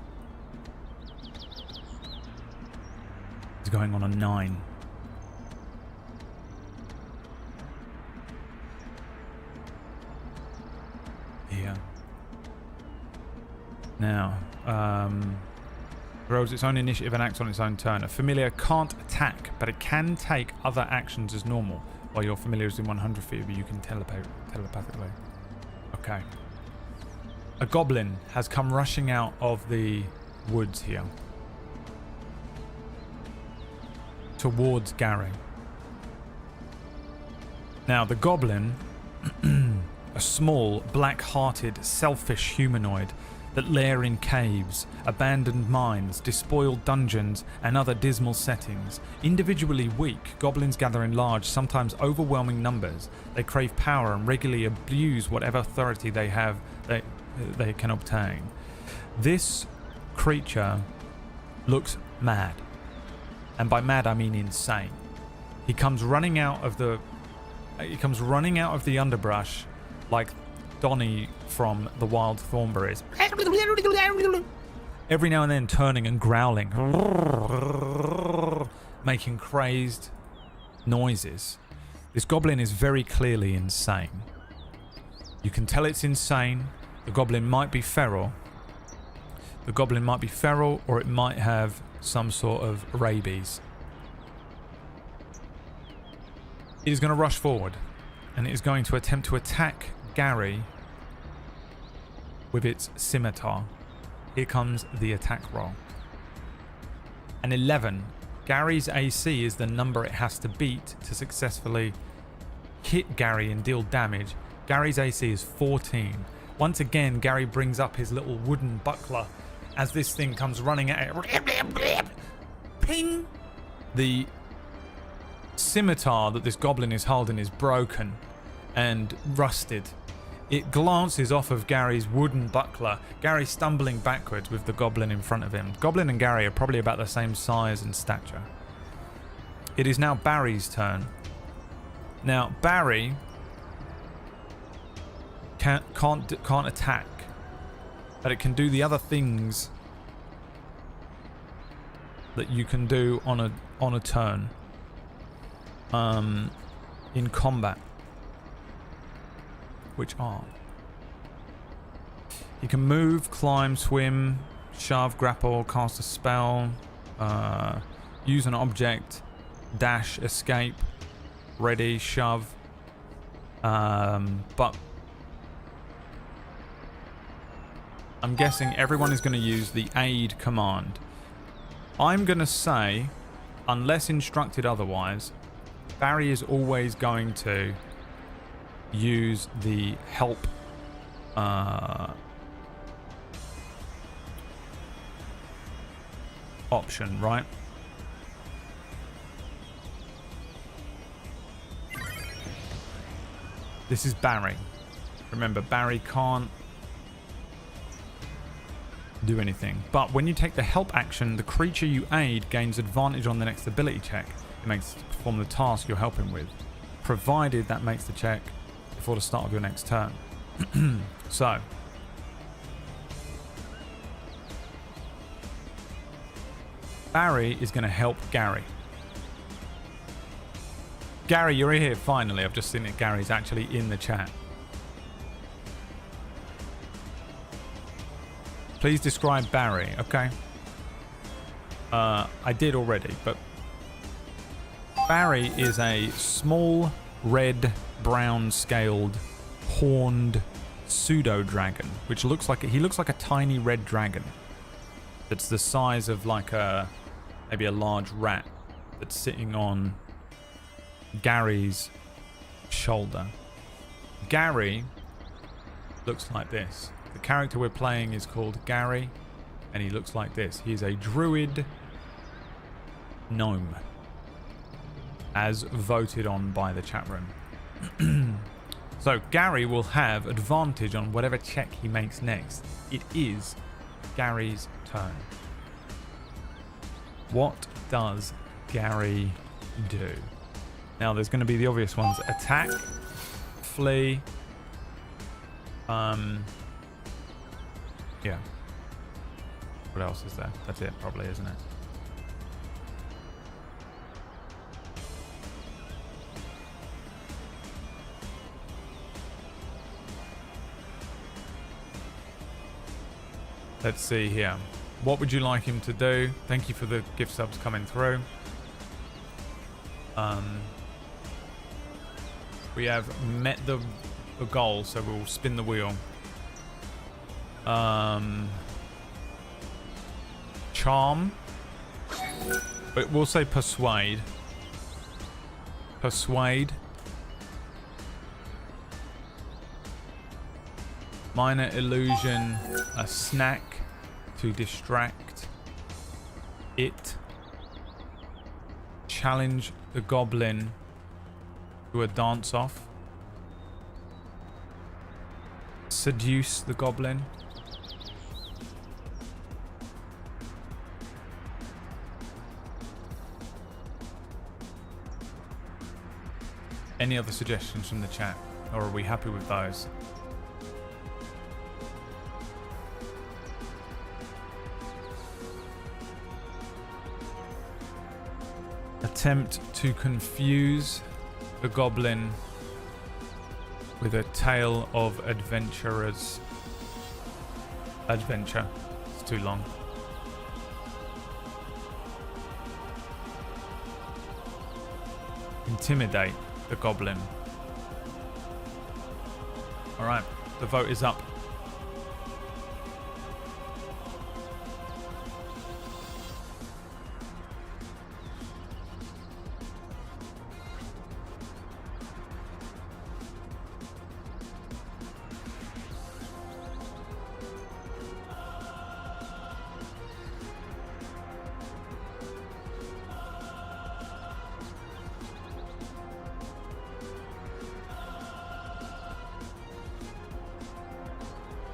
is going on a 9. Here. Now, grows its own initiative and acts on its own turn. A familiar can't attack, but it can take other actions as normal. While your familiar is in 100 feet of you, you can telepathically. Okay. A goblin has come rushing out of the woods here towards Gary. Now, the goblin, a small, black-hearted, selfish humanoid that lair in caves, abandoned mines, despoiled dungeons, and other dismal settings. Individually weak, goblins gather in large, sometimes overwhelming numbers. They crave power and regularly abuse whatever authority they can obtain. This creature looks mad, and by mad I mean insane. He comes running out of the underbrush like Donnie from the Wild Thornberrys. Every now and then turning and growling, making crazed noises. This goblin is very clearly insane. You can tell it's insane. The goblin might be feral. Or it might have some sort of rabies. It is going to rush forward, and it is going to attempt to attack Gary with its scimitar. Here comes the attack roll. An 11. Gary's AC is the number it has to beat to successfully hit Gary and deal damage. Gary's AC is 14. Once again, Gary brings up his little wooden buckler as this thing comes running at it. Ping! The scimitar that this goblin is holding is broken and rusted. It glances off of Gary's wooden buckler. Gary stumbling backwards with the goblin in front of him. Goblin and Gary are probably about the same size and stature. It is now Barry's turn. Now, Barry can't attack, but it can do the other things that you can do on a turn in combat, which are: you can move, climb, swim, shove, grapple, cast a spell, use an object, dash, escape, ready, shove, but I'm guessing everyone is going to use the aid command. I'm going to say, unless instructed otherwise, Barry is always going to use the help option, right? This is Barry. Remember, Barry can't do anything. But when you take the help action, the creature you aid gains advantage on the next ability check it makes to perform the task you're helping with, provided that makes the check before the start of your next turn. So. Barry is going to help Gary. Gary, you're here finally. I've just seen that Gary's actually in the chat. Please describe Barry. Okay. I did already, but Barry is a small, red, brown scaled, horned pseudo dragon, which looks like a tiny red dragon. That's the size of like maybe a large rat that's sitting on Gary's shoulder. Gary looks like this. The character we're playing is called Gary, and he looks like this. He's a druid gnome, as voted on by the chat room. So Gary will have advantage on whatever check he makes next. It is Gary's turn. What does Gary do? Now there's going to be the obvious ones. Attack, flee, yeah. What else is there? That's it probably, isn't it? Let's see here. What would you like him to do? Thank you for the gift subs coming through. We have met the goal, so we'll spin the wheel. Charm. But we'll say persuade. Persuade. Minor illusion. A snack to distract it. Challenge the goblin to a dance off. Seduce the goblin. Any other suggestions from the chat, or are we happy with those? Attempt to confuse the goblin with a tale of adventurers. Adventure. It's too long. Intimidate the goblin. Alright, the vote is up.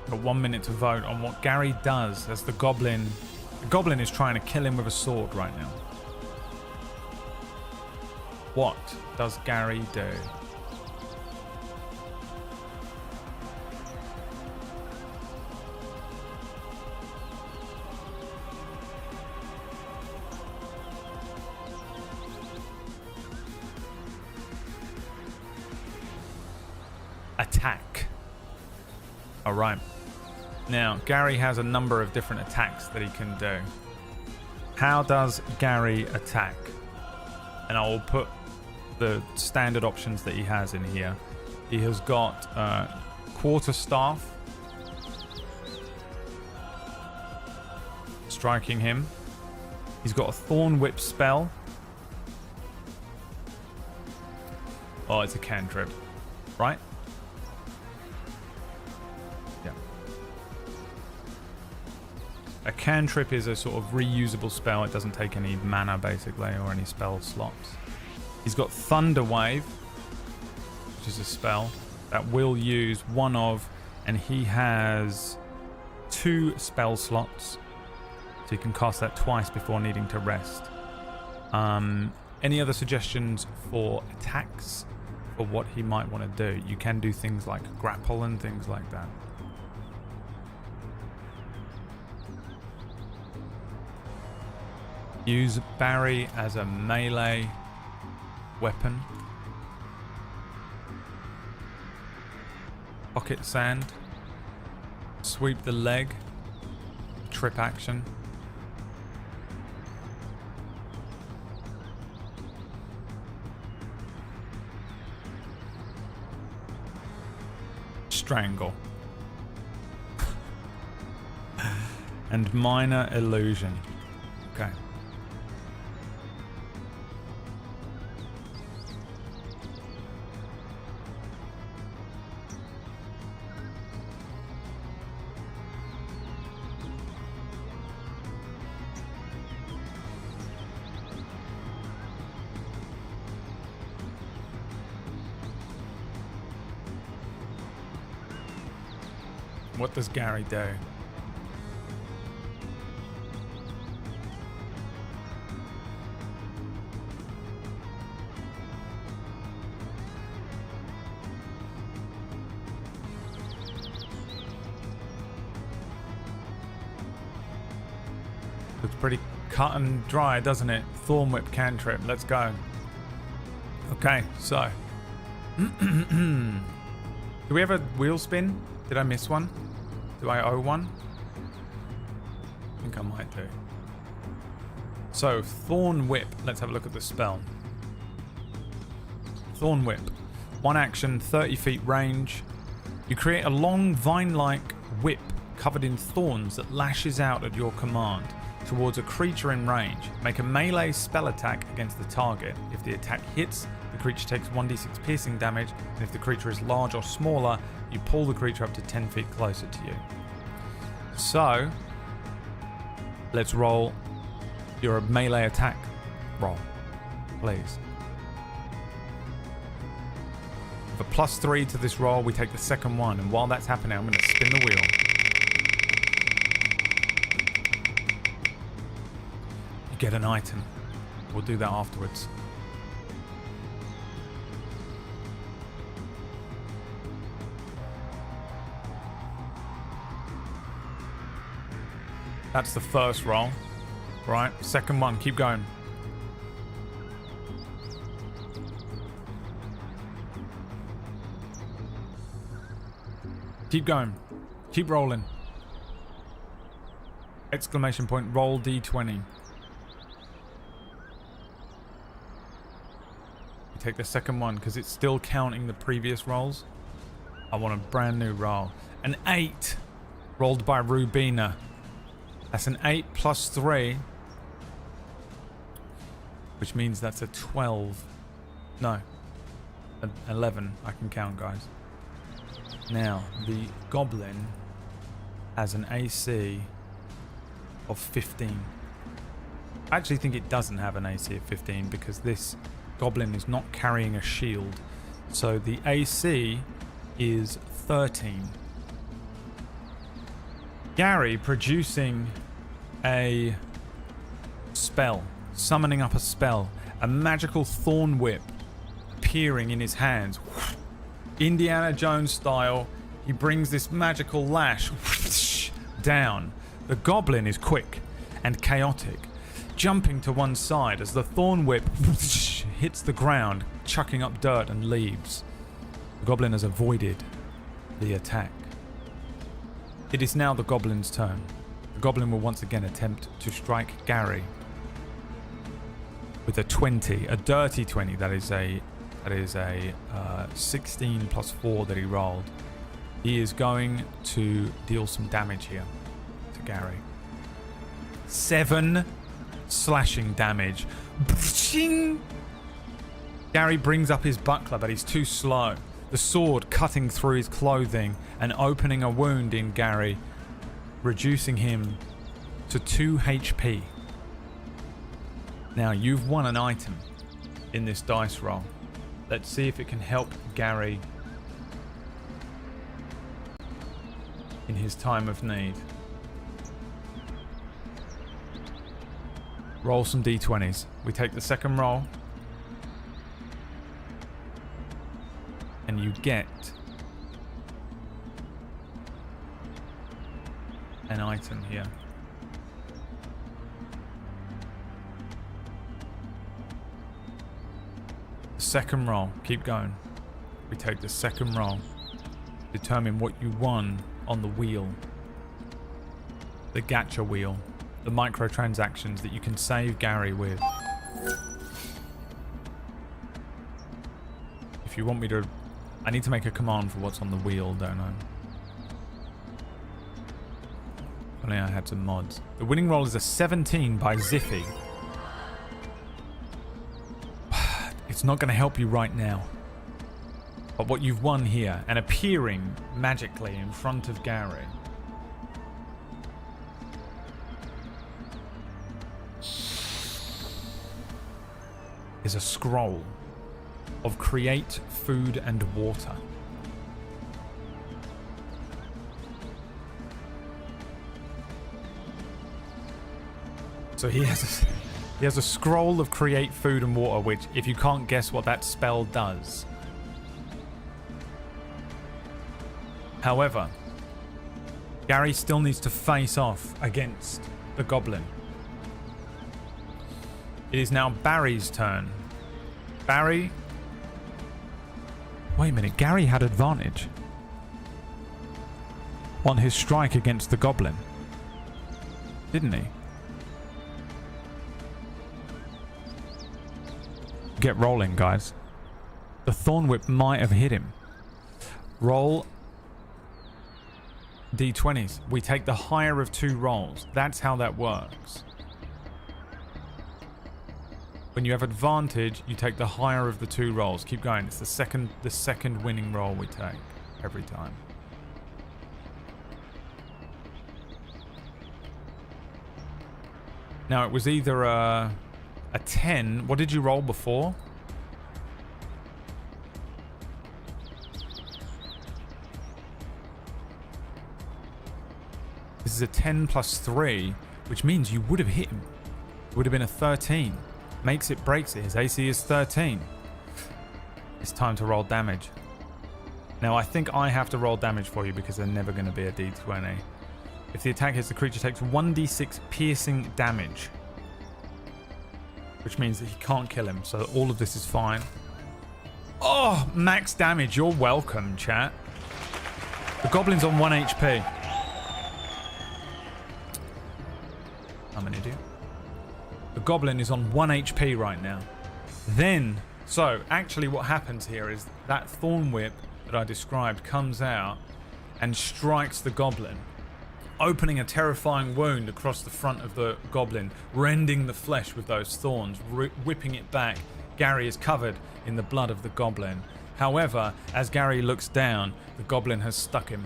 Got 1 minute to vote on what Gary does as the goblin. The goblin is trying to kill him with a sword right now. What does Gary do? Attack. All right. Now, Gary has a number of different attacks that he can do. How does Gary attack? And I will put the standard options that he has in here. He has got quarterstaff, striking him. He's got a thorn whip spell. Oh, it's a cantrip, right? A cantrip is a sort of reusable spell. It doesn't take any mana, basically, or any spell slots. He's got Thunder Wave, which is a spell that will use one of, and he has 2 spell slots, so you can cast that twice before needing to rest. Any other suggestions for attacks for what he might want to do. You can do things like grapple and things like that. Use Barry as a melee weapon. Pocket sand. Sweep the leg. Trip action. Strangle. And minor illusion. Okay. What does Gary do? Looks pretty cut and dry, doesn't it? Thorn Whip cantrip. Let's go. Okay, so. Do we have a wheel spin? Did I miss one? Do I owe one? I think I might do. So, Thorn Whip. Let's have a look at the spell. Thorn Whip. 1 action, 30 feet range. You create a long vine-like whip covered in thorns that lashes out at your command towards a creature in range. Make a melee spell attack against the target. If the attack hits, the creature takes 1d6 piercing damage, and if the creature is large or smaller, you pull the creature up to 10 feet closer to you. So, let's roll your melee attack roll, please. With a +3 to this roll, we take the second one, and while that's happening, I'm going to spin the wheel. You get an item. We'll do that afterwards. That's the first roll. Right, second one, keep going. Keep going. Keep rolling. Exclamation point, roll d20. You take the second one because it's still counting the previous rolls. I want a brand new roll. An 8 rolled by Rubina. That's an 8 plus 3, which means that's a 12. No, an 11. I can count, guys. Now, the Goblin has an AC of 15. I actually think it doesn't have an AC of 15 because this Goblin is not carrying a shield. So the AC is 13. Gary producing a spell, summoning up a spell, a magical thorn whip appearing in his hands. Indiana Jones style, he brings this magical lash down. The Goblin is quick and chaotic, jumping to one side as the thorn whip hits the ground, chucking up dirt and leaves. The Goblin has avoided the attack. It is now the Goblin's turn. The Goblin will once again attempt to strike Gary with a 20, a dirty 20. That is a 16 plus 4 that he rolled. He is going to deal some damage here to Gary. 7 slashing damage. Gary brings up his buckler, but he's too slow. The sword cutting through his clothing and opening a wound in Gary, reducing him to 2 HP. Now, you've won an item in this dice roll. Let's see if it can help Gary in his time of need. Roll some d20s. We take the second roll. get an item here. Second roll. Keep going. We take the second roll. Determine what you won on the wheel. The gacha wheel. The microtransactions that you can save Gary with. If you want me to... I need to make a command for what's on the wheel, don't I? If only I had some mods. The winning roll is a 17 by Ziffy. It's not going to help you right now. But what you've won here, and appearing magically in front of Gary, is a scroll of create food and water. So he has a scroll of create food and water, which, if you can't guess what that spell does. However, Gary still needs to face off against the Goblin. It is now Barry's turn. Barry... Wait a minute, Gary had advantage on his strike against the Goblin, didn't he? Get rolling, guys. The Thorn Whip might have hit him. Roll D20s. We take the higher of two rolls. That's how that works. When you have advantage, you take the higher of the two rolls. Keep going. It's the second winning roll we take every time. Now it was either a 10. What did you roll before? This is a 10 plus 3, which means you would have hit him. It would have been a 13. Makes it, breaks it. His AC is 13. It's time to roll damage. Now I think I have to roll damage for you because they're never going to be a D20. If the attack hits, the creature takes 1d6 piercing damage, which means that he can't kill him, so all of this is fine. Oh, max damage. You're welcome, chat. The Goblin's on 1 HP. I'm an idiot. The Goblin is on 1 HP right now. Then, so actually what happens here is that Thorn Whip that I described comes out and strikes the Goblin, opening a terrifying wound across the front of the Goblin, rending the flesh with those thorns, whipping it back. Gary is covered in the blood of the Goblin. However, as Gary looks down, the Goblin has stuck him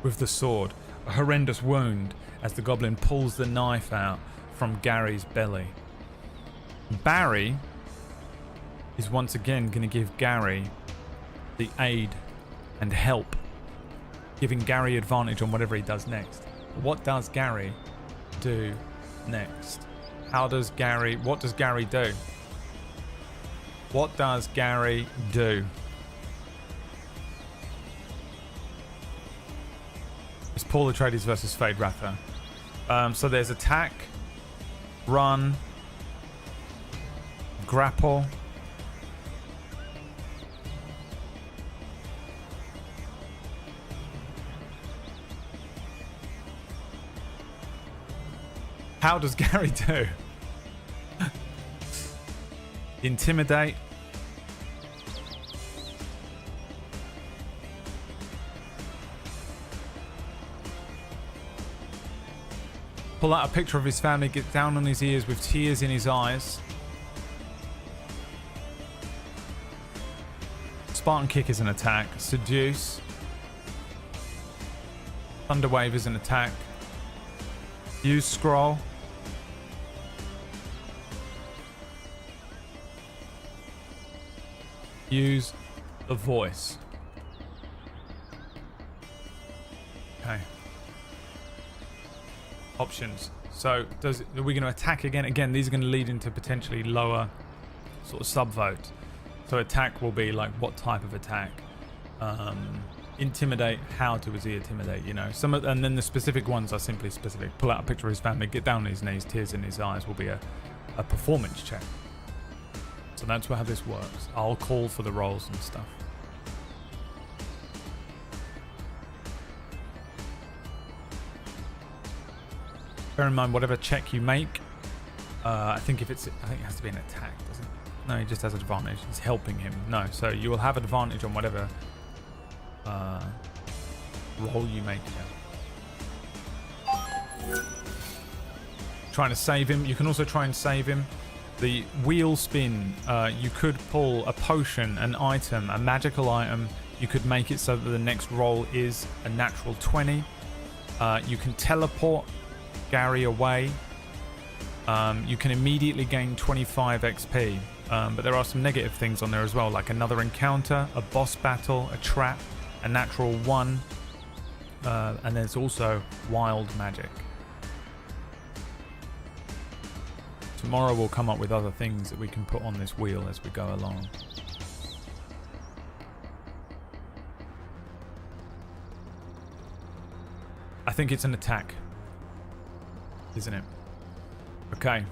with the sword. A horrendous wound as the Goblin pulls the knife out from Gary's belly. Barry is once again going to give Gary the aid and help, giving Gary advantage on whatever he does next. What does Gary do next? What does Gary do? What does Gary do? It's Paul Atreides versus Fade Rather. So there's attack, run, grapple, how does Gary do? Intimidate. Pull out a picture of his family, get down on his ears with tears in his eyes. Spartan Kick is an attack. Seduce. Thunderwave is an attack. Use Scroll. Use the Voice. Okay. Options. So are we going to attack again? Again, these are going to lead into potentially lower sort of sub-votes. So attack will be like what type of attack. Intimidate, how does he intimidate, you know. And then the specific ones are simply specific. Pull out a picture of his family, get down on his knees, tears in his eyes will be a performance check. So that's how this works. I'll call for the rolls and stuff. Bear in mind, whatever check you make, I think it has to be an attack, doesn't it? No, he just has advantage. It's helping him. No, so you will have advantage on whatever roll you make here. Trying to save him. You can also try and save him. The wheel spin, you could pull a potion, an item, a magical item. You could make it so that the next roll is a natural 20. You can teleport Gary away. You can immediately gain 25 XP. But there are some negative things on there as well, like another encounter, a boss battle, a trap, a natural 1, and there's also wild magic. Tomorrow we'll come up with other things that we can put on this wheel as we go along. I think it's an attack, isn't it? Okay.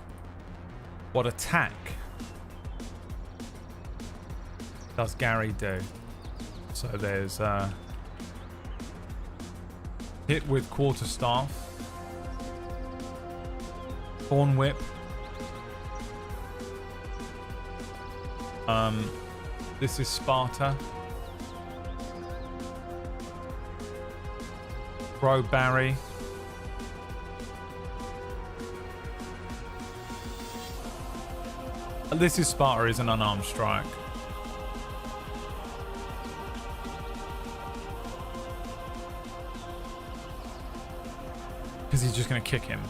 What attack does Gary do? So there's hit with quarterstaff, thorn whip, this is Sparta, throw Barry, this is Sparta is an unarmed strike. Because he's just going to kick him.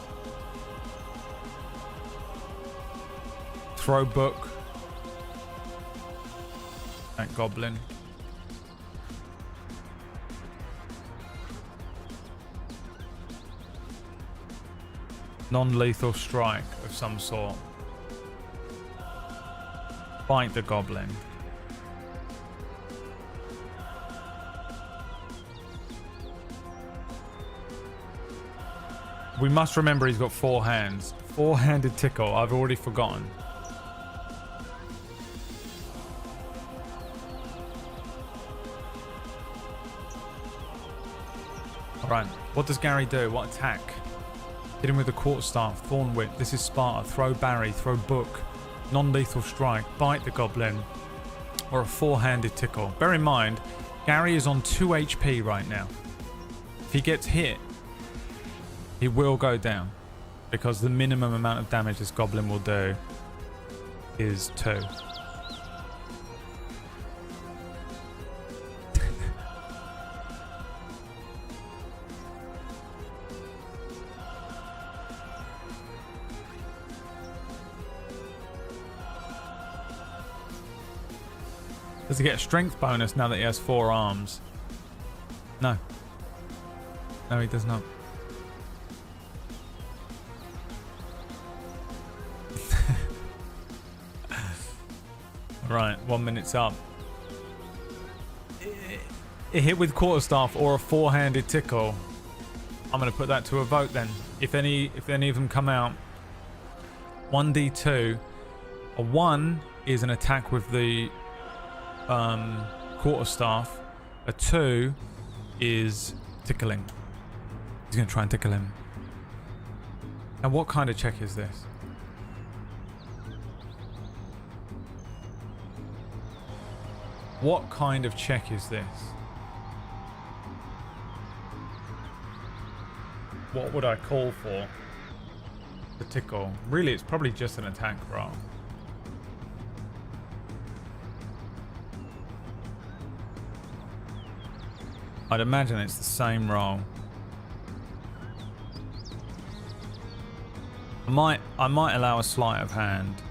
Throw book. That Goblin. Non-lethal strike of some sort. Bite the Goblin. We must remember he's got 4 hands. 4-handed tickle. I've already forgotten. Alright. What does Gary do? What attack? Hit him with a quarterstaff. Thorn whip. This is Sparta. Throw Barry. Throw book. Non-lethal strike. Bite the Goblin. Or a 4-handed tickle. Bear in mind, Gary is on 2 HP right now. If he gets hit, he will go down, because the minimum amount of damage this Goblin will do is 2. Does he get a strength bonus now that he has 4 arms? No. No, he does not. Right, 1 minute's up. A hit with quarterstaff or a 4-handed tickle. I'm going to put that to a vote then. If any of them come out, 1d2. A 1 is an attack with the quarterstaff. A 2 is tickling. He's going to try and tickle him. And what kind of check is this? What kind of check is this? What would I call for the tickle? Really, it's probably just an attack roll. I'd imagine it's the same roll. I might allow a sleight of hand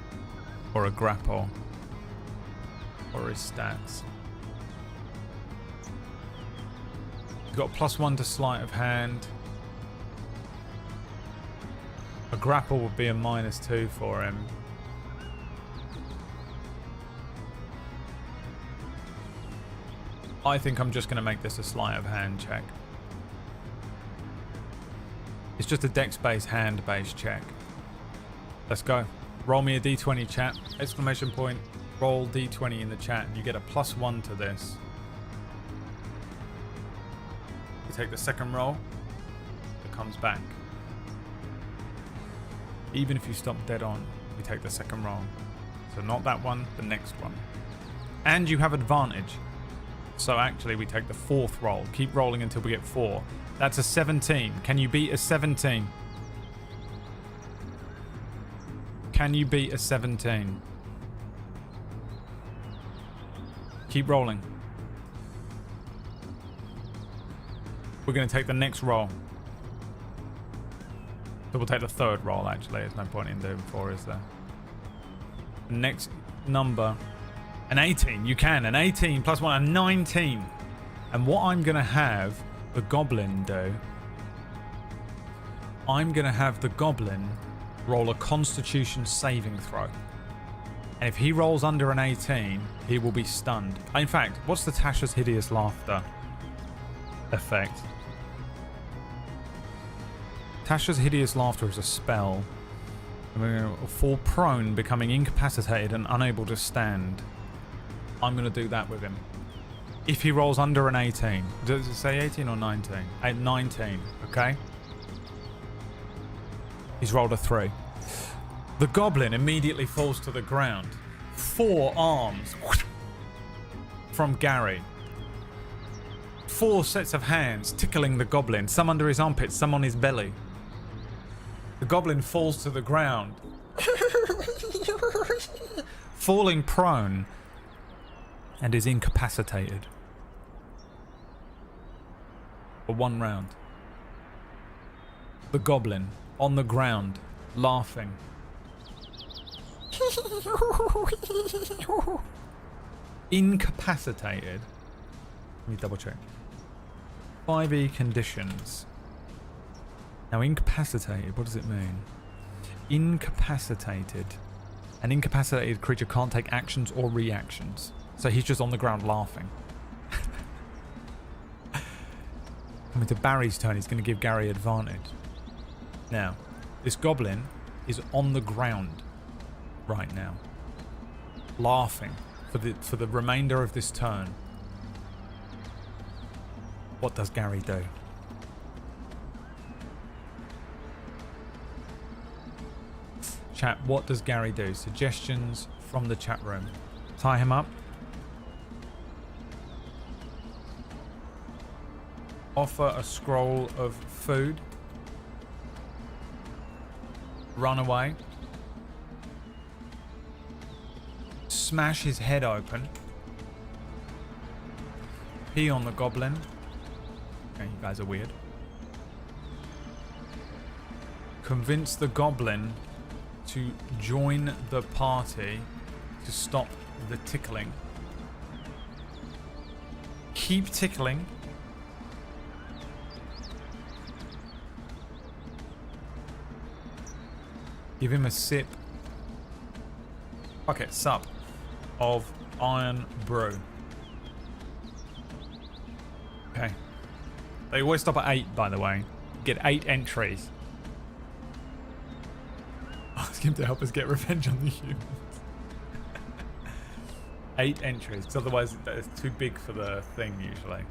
or a grapple. Or his stats. You've got +1 to sleight of hand. A grapple would be a -2 for him. I think I'm just going to make this a sleight of hand check. It's just a dex-based, hand-based check. Let's go. Roll me a d20, chat. Exclamation point. Roll d20 in the chat, and you get a +1 to this. You take the second roll. It comes back. Even if you stop dead on, you take the second roll. So not that one, the next one. And you have advantage. So actually we take the fourth roll. Keep rolling until we get 4. That's a 17. Can you beat a 17? Can you beat a 17? Keep rolling. We're going to take the next roll. So we'll take the third roll, actually. There's no point in doing 4, is there? The next number. An 18. You can. An 18 +1. A 19. And what I'm going to have the Goblin do... I'm going to have the Goblin roll a Constitution saving throw. And if he rolls under an 18, he will be stunned. In fact, what's the Tasha's Hideous Laughter effect? Tasha's Hideous Laughter is a spell. And we're going to fall prone, becoming incapacitated and unable to stand. I'm going to do that with him. If he rolls under an 18. Does it say 18 or 19? 19, okay? He's rolled a 3. The Goblin immediately falls to the ground. 4 arms from Gary. 4 sets of hands tickling the Goblin. Some under his armpits, some on his belly. The Goblin falls to the ground. Falling prone. And is incapacitated. For 1 round. The Goblin on the ground, laughing. Incapacitated. Let me double check. 5e conditions. Now incapacitated, what does it mean? Incapacitated. An incapacitated creature can't take actions or reactions. So he's just on the ground laughing. Coming to Barry's turn, he's going to give Gary advantage. Now, this Goblin is on the ground right now, laughing for the remainder of this turn. What does Gary do? Chat, what does Gary do? Suggestions from the chat room. Tie him up. Offer a scroll of food. Run away. Smash his head open. Pee on the Goblin. Okay, you guys are weird. Convince the Goblin to join the party to stop the tickling. Keep tickling. Give him a sip. Okay, sup of iron brew. Okay. They always stop at 8, by the way. Get 8 entries. Ask him to help us get revenge on the humans. 8 entries, because otherwise it's too big for the thing usually.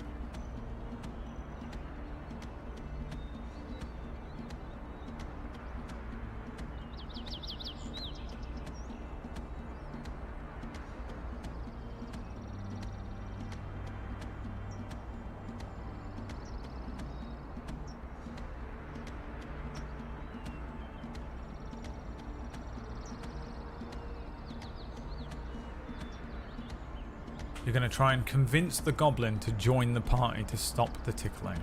You're going to try and convince the Goblin to join the party to stop the tickling.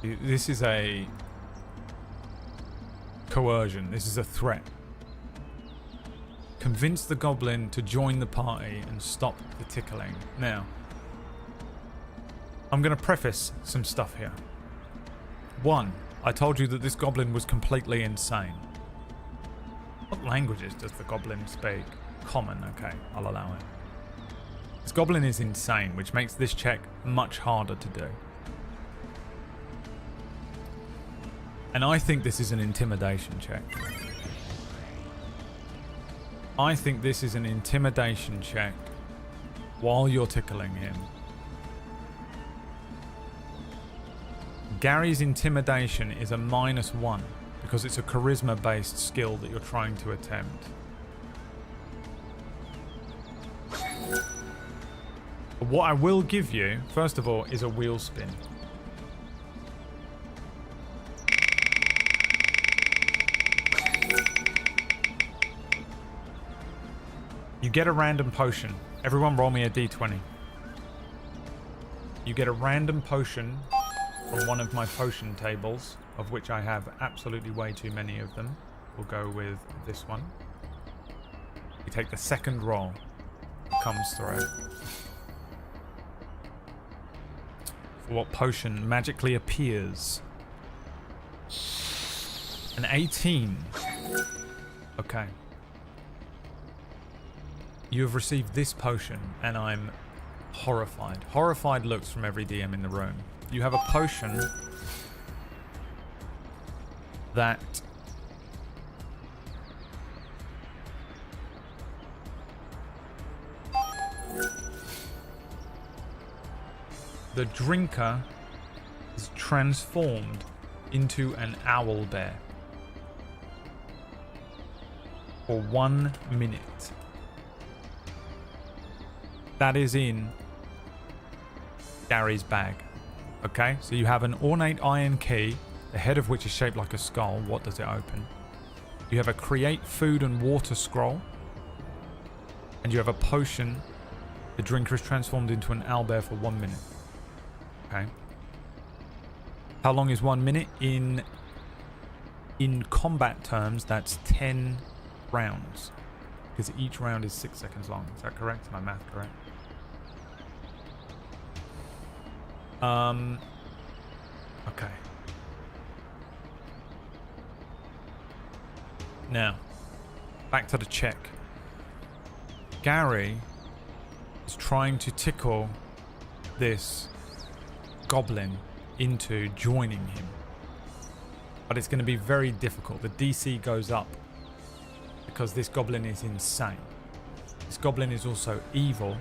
This is a coercion. This is a threat. Convince the Goblin to join the party and stop the tickling. Now, I'm going to preface some stuff here. 1, I told you that this Goblin was completely insane. What languages does the Goblin speak? Common, okay, I'll allow it. This goblin is insane, which makes this check much harder to do. And I think this is an intimidation check. I think this is an intimidation check while you're tickling him. Gary's intimidation is a -1 because it's a charisma-based skill that you're trying to attempt. What I will give you, first of all, is a wheel spin. You get a random potion. Everyone roll me a d20. You get a random potion from one of my potion tables, of which I have absolutely way too many of them. We'll go with this one. You take the second roll. It comes through. For what potion magically appears? An 18. Okay. You have received this potion, and I'm horrified. Horrified looks from every DM in the room. You have a potion that the drinker is transformed into an owl bear for 1 minute. That is in Gary's bag. Okay, so you have an ornate iron key, the head of which is shaped like a skull. What does it open? You have a create food and water scroll. And you have a potion. The drinker is transformed into an owlbear for 1 minute. Okay. How long is 1 minute? In combat terms, that's 10 rounds. Because each round is 6 seconds long. Is that correct? Is my math correct? Okay. Now, back to the check. Gary is trying to tickle this goblin into joining him. But it's going to be very difficult. The DC goes up because this goblin is insane. This goblin is also evil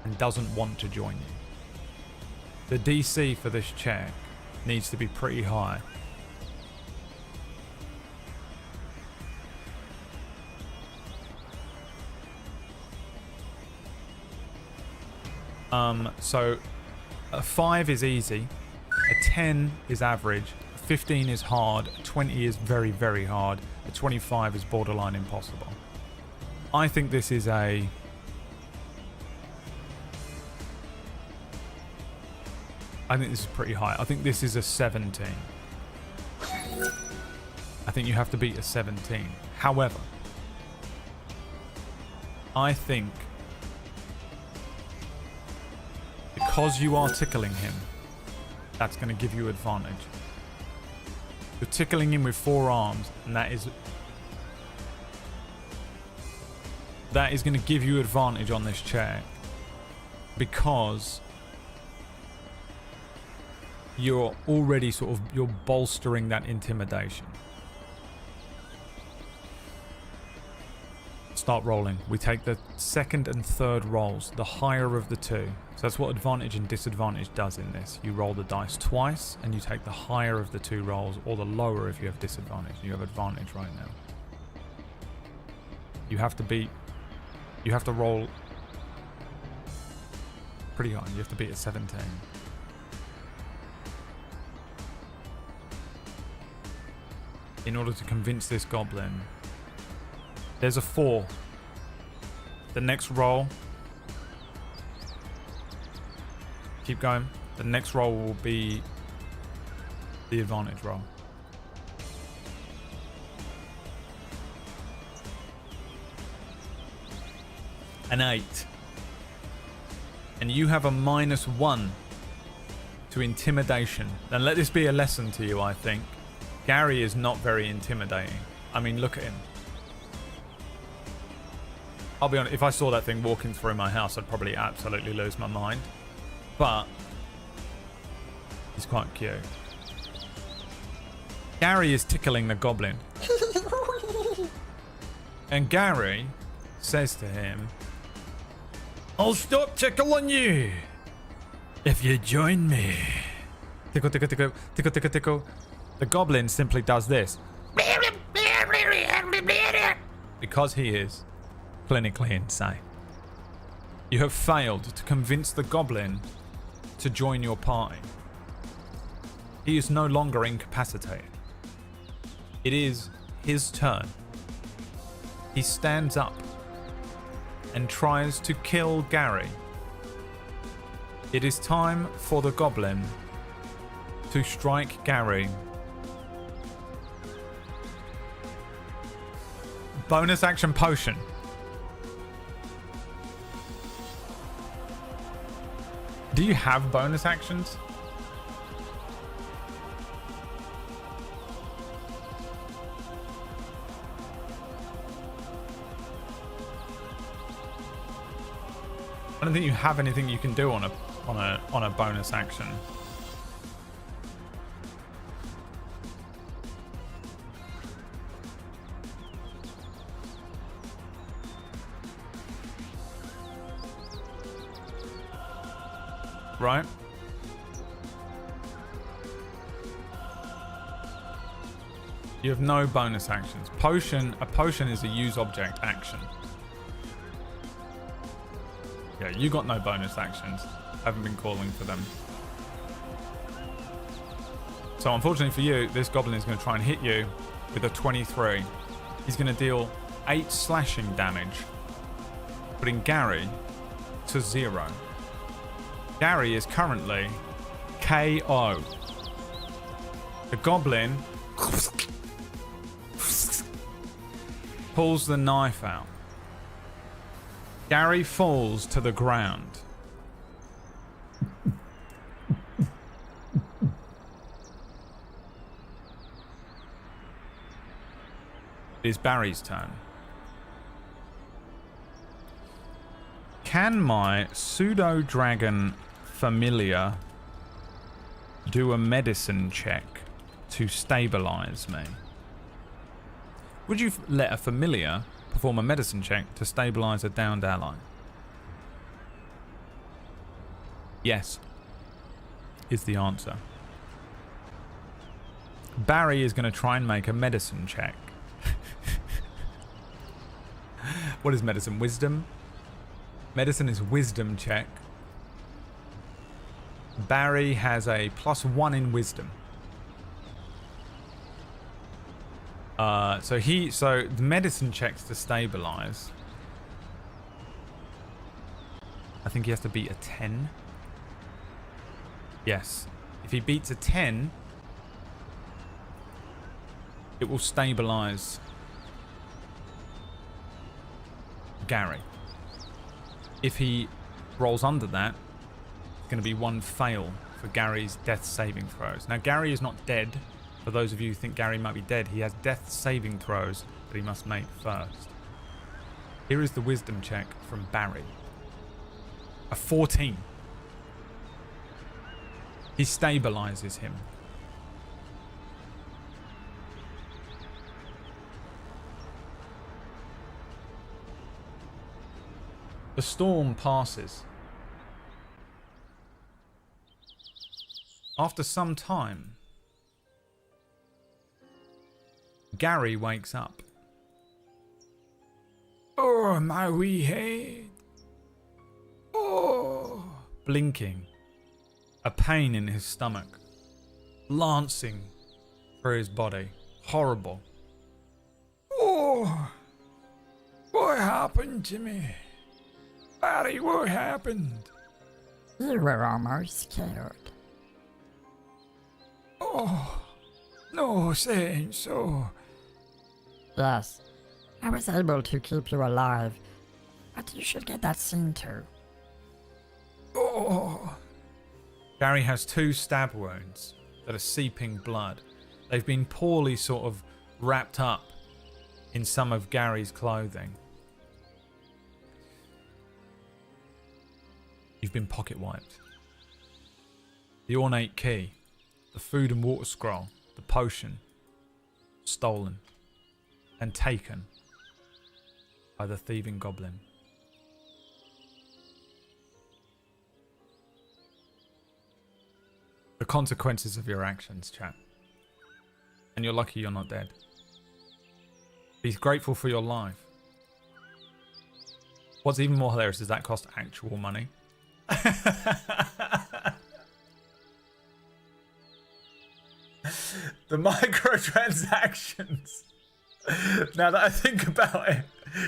and doesn't want to join you. The DC for this check needs to be pretty high. So a 5 is easy, a 10 is average, a 15 is hard, a 20 is very, very hard, a 25 is borderline impossible. I think this is a... I think this is pretty high. I think this is a 17. I think you have to beat a 17. However, I think because you are tickling him, that's going to give you advantage. You're tickling him with 4 arms, and that is going to give you advantage on this check because you're already you're bolstering that intimidation. Start rolling. We take the second and third rolls, the higher of the two. So that's what advantage and disadvantage does in this. You roll the dice twice and you take the higher of the 2 rolls, or the lower if you have disadvantage. You have advantage right now. You have to roll pretty high. You have to beat a 17. In order to convince this goblin. There's a 4. The next roll. Keep going. The next roll will be the advantage roll. An 8. And you have a -1 to intimidation. And let this be a lesson to you, I think. Gary is not very intimidating. I mean, look at him. I'll be honest, if I saw that thing walking through my house, I'd probably absolutely lose my mind. But he's quite cute. Gary is tickling the goblin. And Gary says to him, I'll stop tickling you if you join me. Tickle, tickle, tickle, tickle, tickle, tickle. The goblin simply does this. Because he is clinically insane. You have failed to convince the goblin to join your party. He is no longer incapacitated. It is his turn. He stands up and tries to kill Gary. It is time for the goblin to strike Gary. Bonus action potion. Do you have bonus actions? I don't think you have anything you can do on a bonus action. Right? You have no bonus actions. A potion is a use object action. Yeah, you got no bonus actions. Haven't been calling for them. So unfortunately for you, this goblin is going to try and hit you with a 23. He's going to deal 8 slashing damage, putting Gary to 0. Gary is currently KO. The goblin pulls the knife out. Gary falls to the ground. It is Barry's turn. Can my pseudo-dragon familiar do a medicine check to stabilize me? Would you let a familiar perform a medicine check to stabilize a downed ally? Yes, is the answer. Barry is going to try and make a medicine check. What is medicine? Wisdom? Medicine is wisdom check. Barry has a +1 in wisdom. So the medicine checks to stabilize. I think he has to beat a 10. Yes. If he beats a 10, it will stabilize Gary. If he rolls under that, it's going to be 1 fail for Gary's death saving throws. Now, Gary is not dead. For those of you who think Gary might be dead, he has death saving throws that he must make first. Here is the wisdom check from Barry. A 14. He stabilizes him. The storm passes. After some time, Gary wakes up. Oh, my wee head. Oh. Blinking. A pain in his stomach. Lancing through his body. Horrible. Oh. What happened to me? Barry, what happened? You were almost scared. Oh. No saying so. Yes, I was able to keep you alive, but you should get that seen to. Oh. Gary has 2 stab wounds that are seeping blood. They've been poorly sort of wrapped up in some of Gary's clothing. You've been pocket wiped. The ornate key, the food and water scroll, the potion, stolen and taken by the thieving goblin. The consequences of your actions, chat. And you're lucky you're not dead. Be grateful for your life. What's even more hilarious is that cost actual money. The microtransactions. Now that I think about it,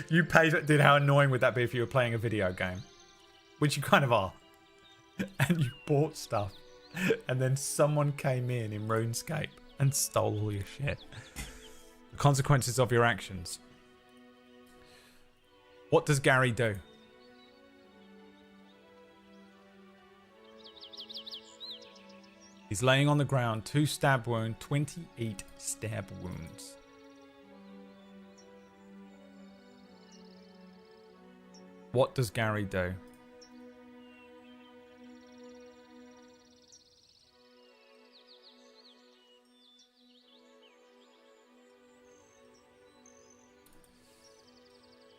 you paid. Dude, how annoying would that be if you were playing a video game? Which you kind of are. And you bought stuff. And then someone came in RuneScape and stole all your shit. The consequences of your actions. What does Gary do? He's laying on the ground, 2 stab wound, 28 stab wounds. What does Gary do?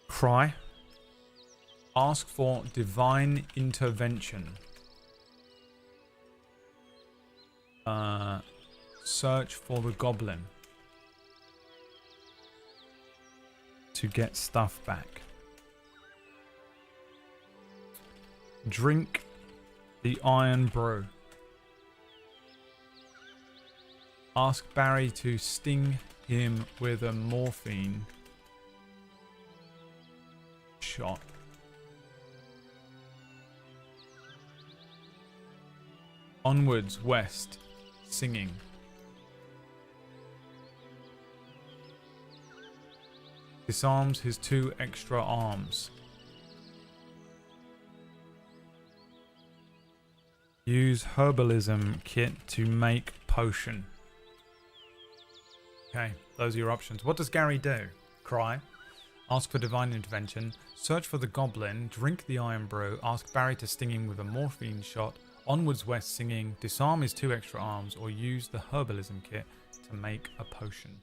Cry. Ask for divine intervention. Search for the goblin to get stuff back. Drink the iron brew. Ask Barry to sting him with a morphine shot. Onwards west, singing. Disarms his 2 extra arms. Use herbalism kit to make potion. Okay, those are your options. What does Gary do? Cry. Ask for divine intervention. Search for the goblin. Drink the iron brew. Ask Barry to sting him with a morphine shot. Onwards west singing. Disarm his 2 extra arms. Or use the herbalism kit to make a potion.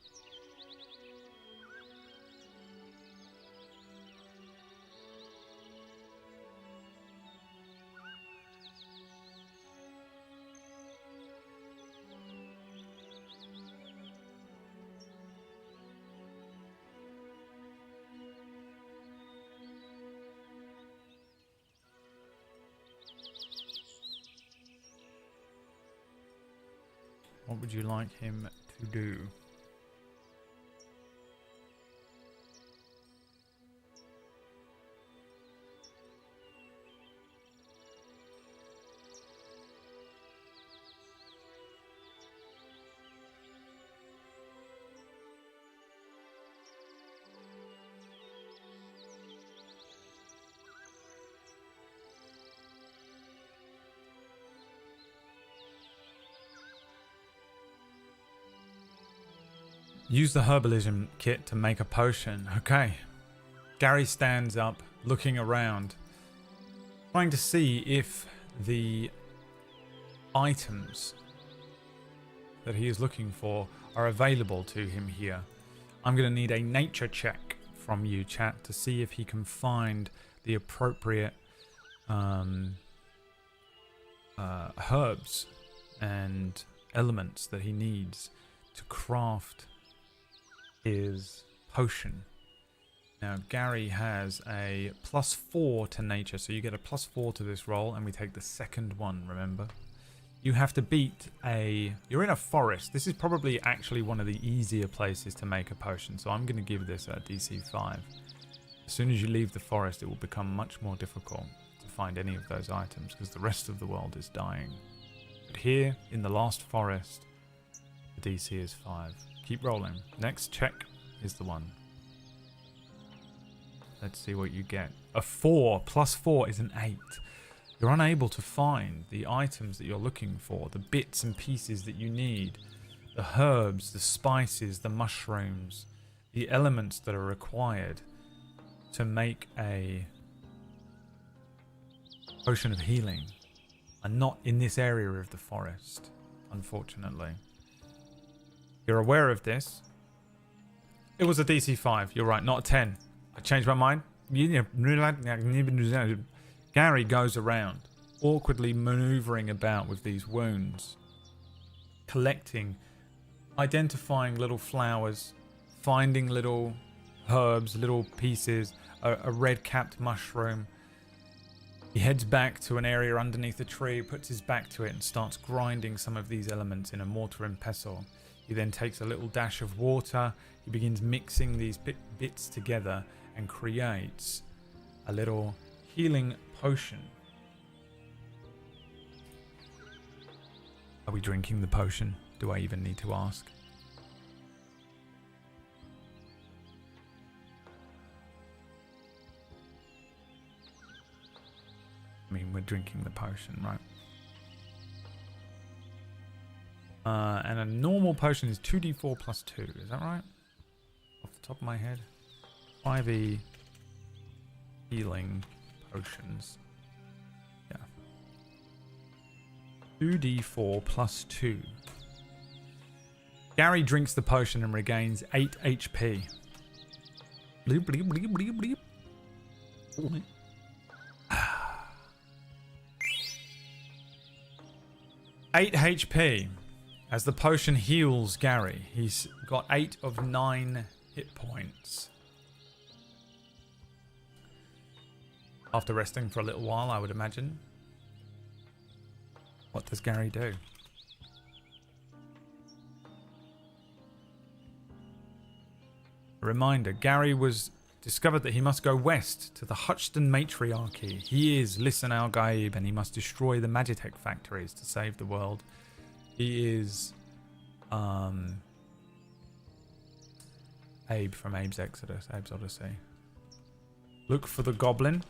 What would you like him to do? Use the herbalism kit to make a potion. Okay. Gary stands up, looking around, trying to see if the items that he is looking for are available to him here. I'm going to need a nature check from you, chat, to see if he can find the appropriate herbs and elements that he needs to craft his potion. Now Gary has a +4 to nature, so you get a +4 to this roll, and we take the second one, remember? You have to beat you're in a forest. This is probably actually one of the easier places to make a potion, so I'm going to give this a DC 5. As soon as you leave the forest, it will become much more difficult to find any of those items, because the rest of the world is dying. But here, in the last forest, the DC is 5. Keep rolling. Next check is the one. Let's see what you get. A 4 +4 is an 8. You're unable to find the items that you're looking for, the bits and pieces that you need, the herbs, the spices, the mushrooms, the elements that are required to make a potion of healing are not in this area of the forest, unfortunately. You're aware of this. It was a DC 5. You're right, not a 10. I changed my mind. Gary goes around, awkwardly maneuvering about with these wounds, collecting, identifying little flowers, finding little herbs, little pieces, a red-capped mushroom. He heads back to an area underneath a tree, puts his back to it and starts grinding some of these elements in a mortar and pestle. He then takes a little dash of water. He begins mixing these bits together and creates a little healing potion. Are we drinking the potion? Do I even need to ask? I mean, we're drinking the potion, right? And a normal potion is 2d4 plus 2. Is that right? Off the top of my head. 5e healing potions. Yeah. 2d4 plus 2. Gary drinks the potion and regains 8 HP. Bleep, bleep, bleep, bleep, bleep. 8 HP. As the potion heals Gary, he's got 8 of 9 hit points. After resting for a little while, I would imagine. What does Gary do? A reminder, Gary was discovered that he must go west to the Hutchton Matriarchy. He is Lisan Al Gaib and he must destroy the Magitech factories to save the world. He is Abe from Abe's Exodus, Abe's Odyssey. Look for the Goblin.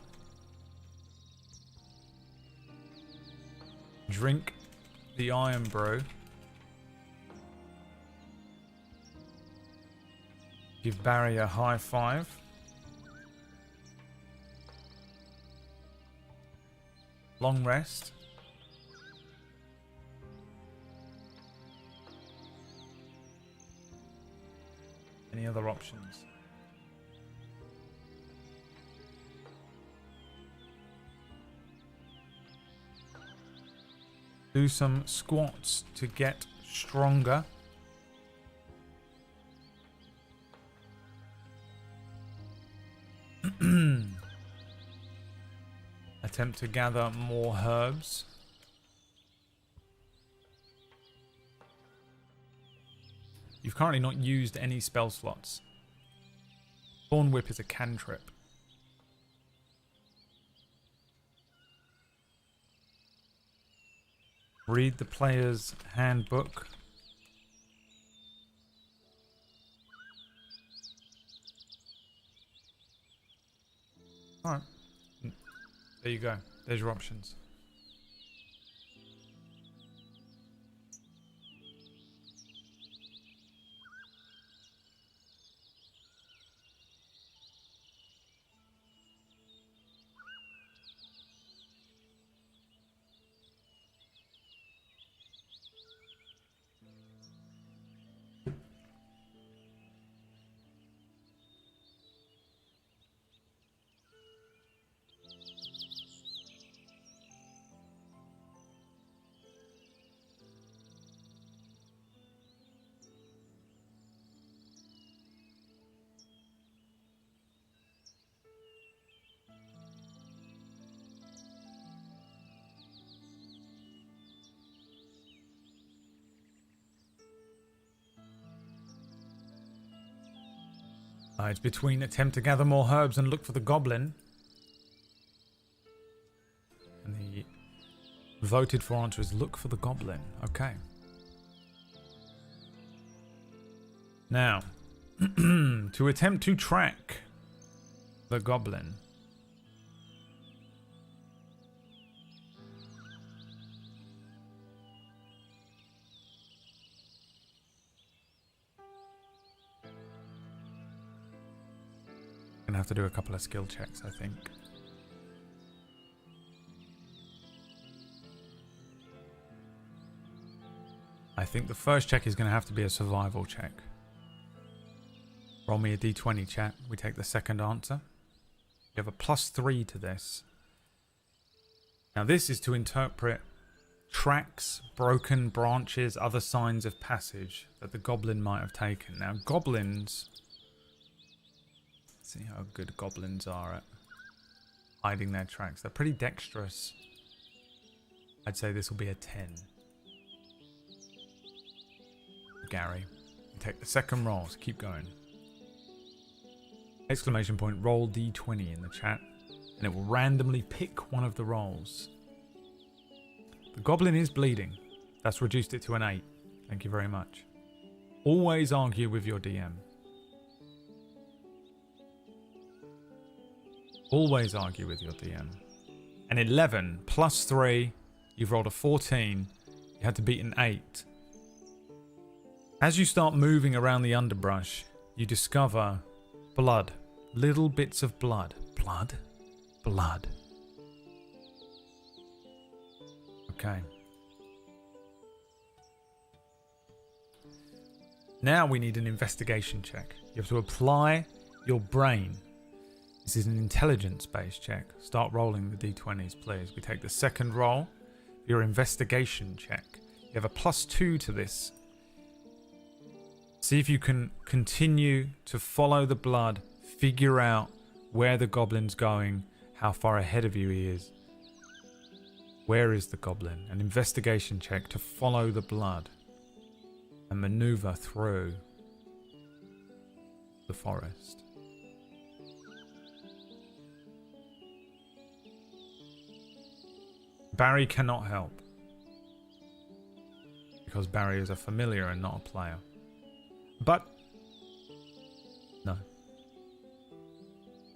Drink the Iron Brew. Give Barry a high five. Long rest. Any other options? Do some squats to get stronger. Attempt to gather more herbs. You've currently not used any spell slots. Thorn Whip is a cantrip. Read the player's handbook. Alright. There you go. There's your options. It's between attempt to gather more herbs and look for the goblin. And the voted for answer is look for the goblin. Okay. Now, to attempt to track the goblin. Gonna have to do a couple of skill checks, I think. think the first check is going to have to be a survival check. Roll me a d20, chat. We take the second answer. You have a +3 to this. Now this is to interpret tracks, broken branches, other signs of passage that the goblin might have taken. Now goblins... Let's see how good goblins are at hiding their tracks. They're pretty dexterous. I'd say this will be a 10. Gary, you take the second roll, so keep going. Exclamation point, roll d20 in the chat, and it will randomly pick one of the rolls. The goblin is bleeding. That's reduced it to an 8. Thank you very much. Always argue with your DM. Always argue with your DM. An 11 plus 3, you've rolled a 14. You had to beat an 8. As you start moving around the underbrush, you discover blood. Little bits of blood. Blood? Blood. Okay. Now we need an investigation check. You have to apply your brain. This is an intelligence-based check. Start rolling the d20s, please. We take the second roll. Your investigation check. You have a +2 to this. See if you can continue to follow the blood, figure out where the goblin's going, how far ahead of you he is. Where is the goblin? An investigation check to follow the blood and maneuver through the forest. Barry cannot help because Barry is a familiar and not a player. But no.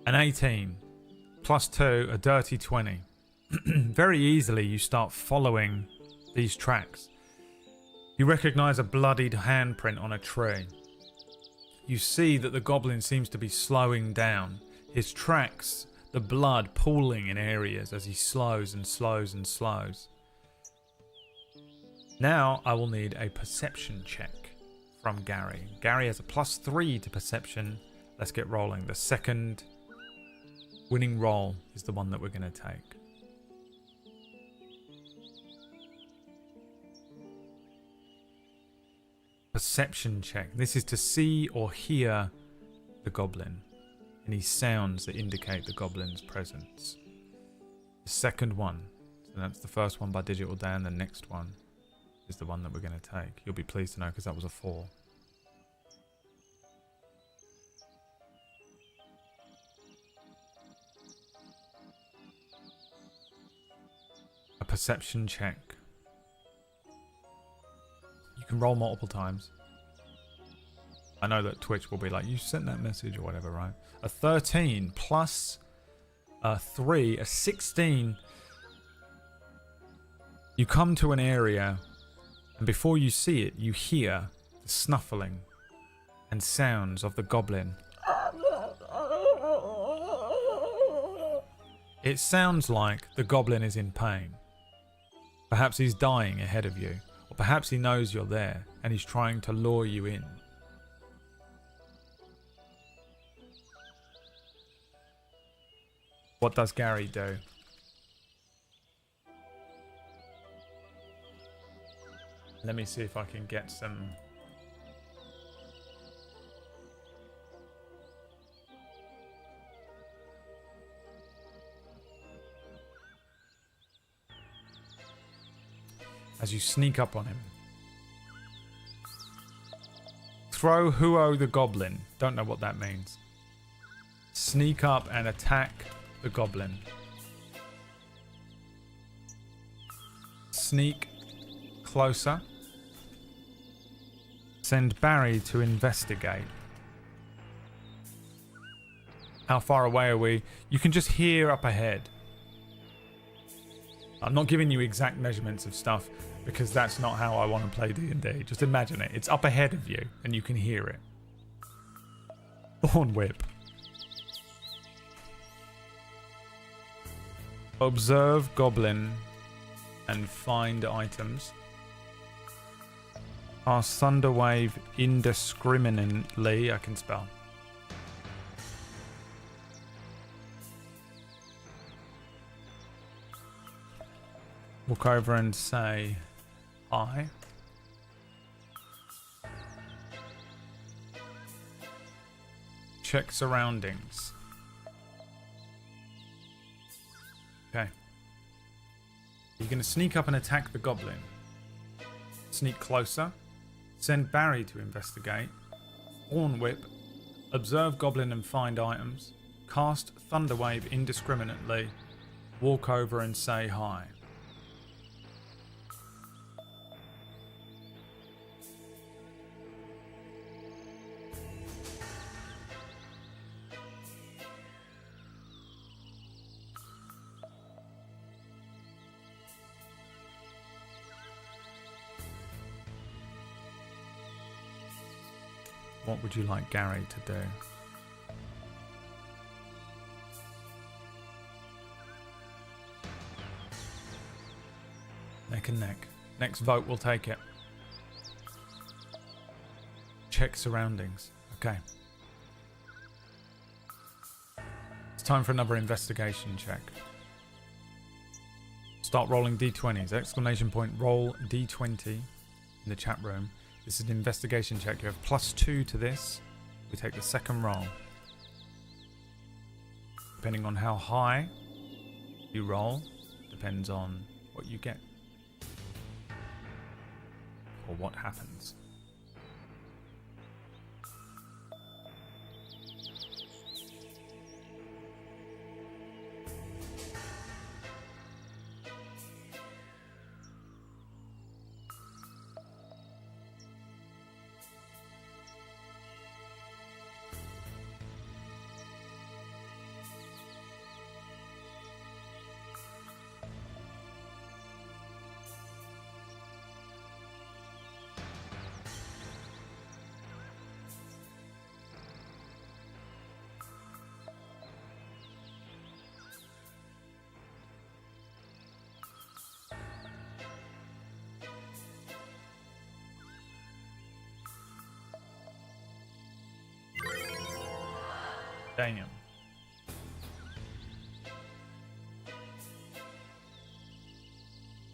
An 18 +2, a dirty 20. Very easily you start following these tracks. You recognize a bloodied handprint on a tree. You see that the goblin seems to be slowing down. His tracks, the blood pooling in areas as he slows and slows and slows. Now I will need a perception check from Gary. Gary has a +3 to perception. Let's get rolling. The second winning roll is the one that we're going to take. Perception check. This is to see or hear the goblin. Any sounds that indicate the goblin's presence. The second one. So that's the first one by Digital Dan. The next one is the one that we're going to take. You'll be pleased to know because that was a 4. A perception check. You can roll multiple times. I know that Twitch will be like, you sent that message or whatever, right? A 13 plus a 3, a 16. You come to an area, and before you see it, you hear the snuffling and sounds of the goblin. It sounds like the goblin is in pain. Perhaps he's dying ahead of you, or perhaps he knows you're there and he's trying to lure you in. What does Gary do? Let me see if I can get some... As you sneak up on him. Throw Huo the Goblin. Don't know what that means. Sneak up and attack the goblin. Sneak closer. Send Barry to investigate. How far away are we? You can just hear up ahead. I'm not giving you exact measurements of stuff because that's not how I want to play D&D. Just imagine it. It's up ahead of you and you can hear it. Thorn Whip. Observe Goblin and find items. Cast Thunder Wave indiscriminately. I can spell. Walk over and say hi. Check surroundings. Okay. You're going to sneak up and attack the goblin. Sneak closer. Send Barry to investigate. Horn Whip. Observe goblin and find items. Cast Thunderwave indiscriminately. Walk over and say hi. What would you like Gary to do? Neck and neck. Next vote will take it. Check surroundings. Okay. It's time for another investigation check. Start rolling d20s. Exclamation point roll d20 in the chat room. This is an investigation check. You have +2 to this. We take the second roll. Depending on how high you roll, depends on what you get. Or what happens. Damn.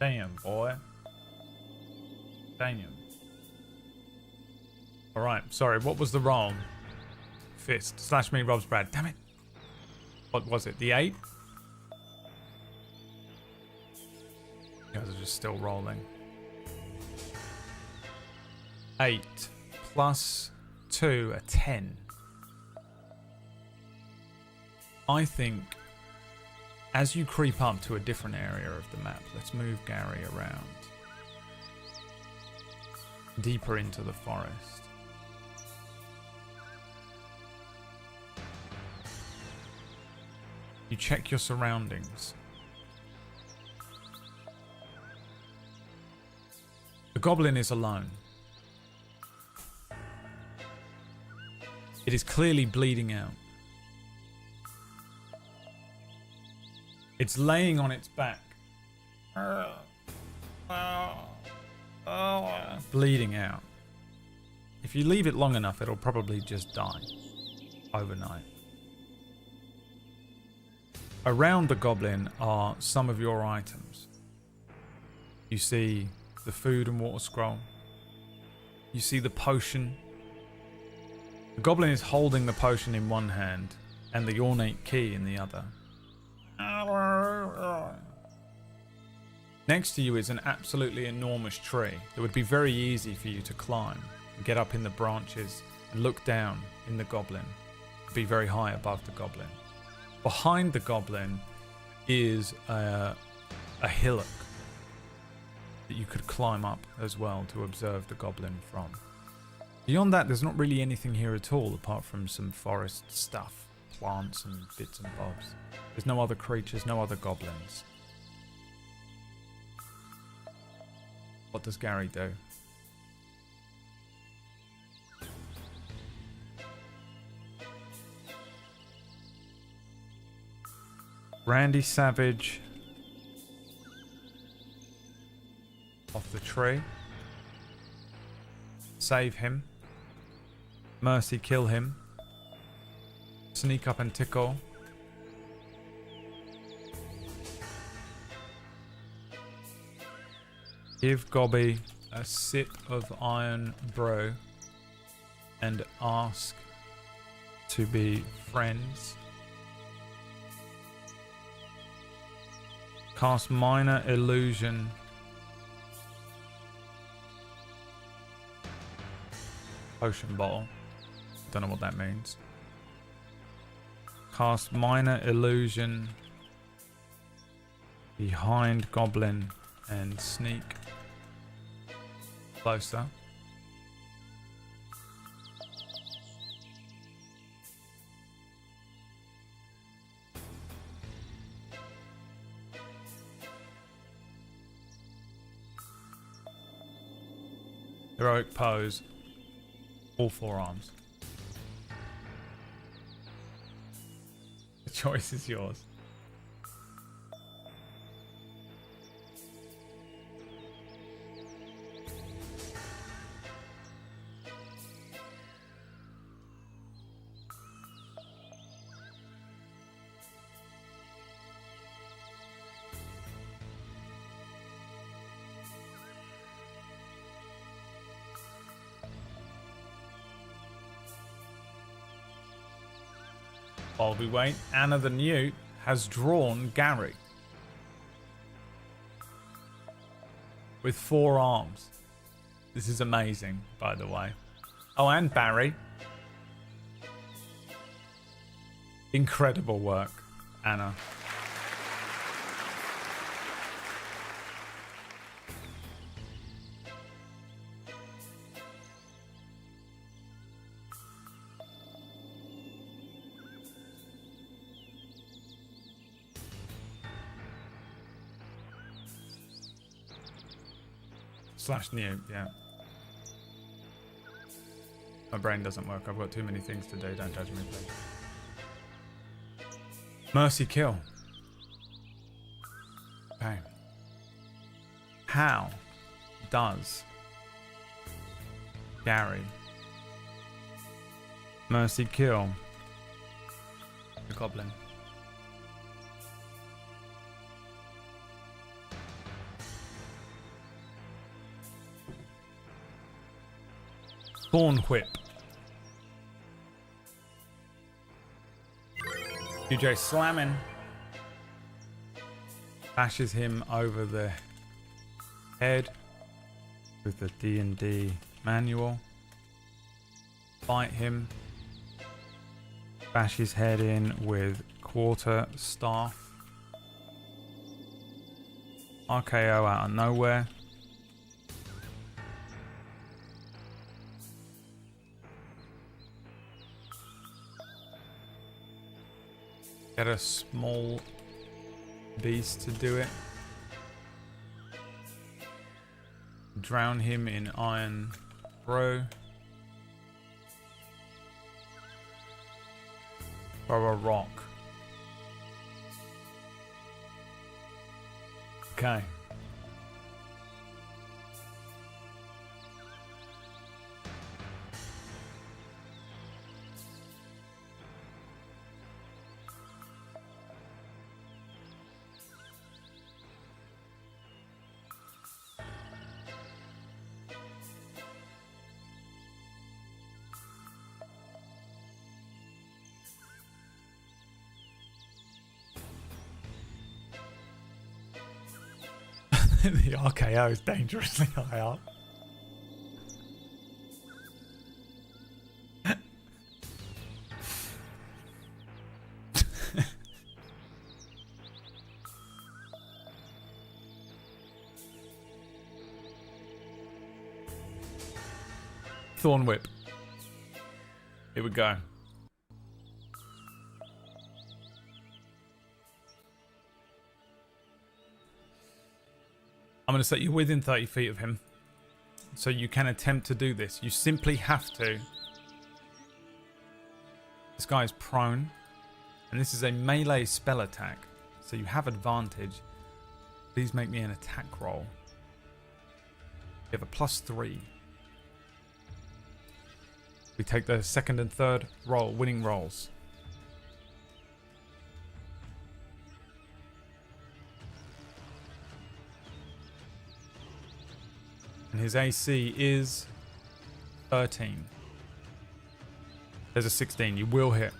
Damn, boy. Damn. Alright, sorry, what was the roll? Fist. Slash me, Rob's Brad. Damn it. What was it? The 8? You guys are just still rolling. 8 plus 2, a 10. I think as you creep up to a different area of the map, let's move Gary around. Deeper into the forest. You check your surroundings. The goblin is alone. It is clearly bleeding out. It's laying on its back. Bleeding out. If you leave it long enough, it'll probably just die overnight. Around the goblin are some of your items. You see the food and water scroll. You see the potion. The goblin is holding the potion in one hand and the ornate key in the other. Next to you is an absolutely enormous tree that would be very easy for you to climb and get up in the branches and look down in the goblin. Be very high above the goblin. Behind the goblin is a hillock that you could climb up as well to observe the goblin from. Beyond that, there's not really anything here at all apart from some forest stuff, plants and bits and bobs. There's no other creatures, no other goblins. What does Gary do? Randy Savage off the tree. Save him. Mercy kill him. Sneak up and tickle. Give Gobby a sip of iron brew and ask to be friends. Cast minor illusion. Potion bottle. Don't know what that means. Cast minor illusion behind Goblin and sneak closer. Heroic pose. All four arms. The choice is yours. While we wait, Anna the Newt has drawn Gary with 4 arms. This is amazing, by the way. Oh, and Barry. Incredible work, Anna. /new, yeah. My brain doesn't work. I've got too many things to do. Don't judge me, please. Mercy kill. Okay. How does Gary mercy kill the Goblin? Thorn whip. UJ slamming. Bashes him over the head with the D&D manual. Bite him. Bash his head in with quarter staff. RKO out of nowhere. Get a small beast to do it. Drown him in iron brew. Throw a rock. Okay. The RKO is dangerously high up. Thorn whip. Here we go. I'm going to set you within 30 feet of him, so you can attempt to do this. You simply have to. This guy is prone, and this is a melee spell attack, so you have advantage. Please make me an attack roll. You have a +3. We take the second and third roll, winning rolls. And his AC is 13. There's a 16. You will hit.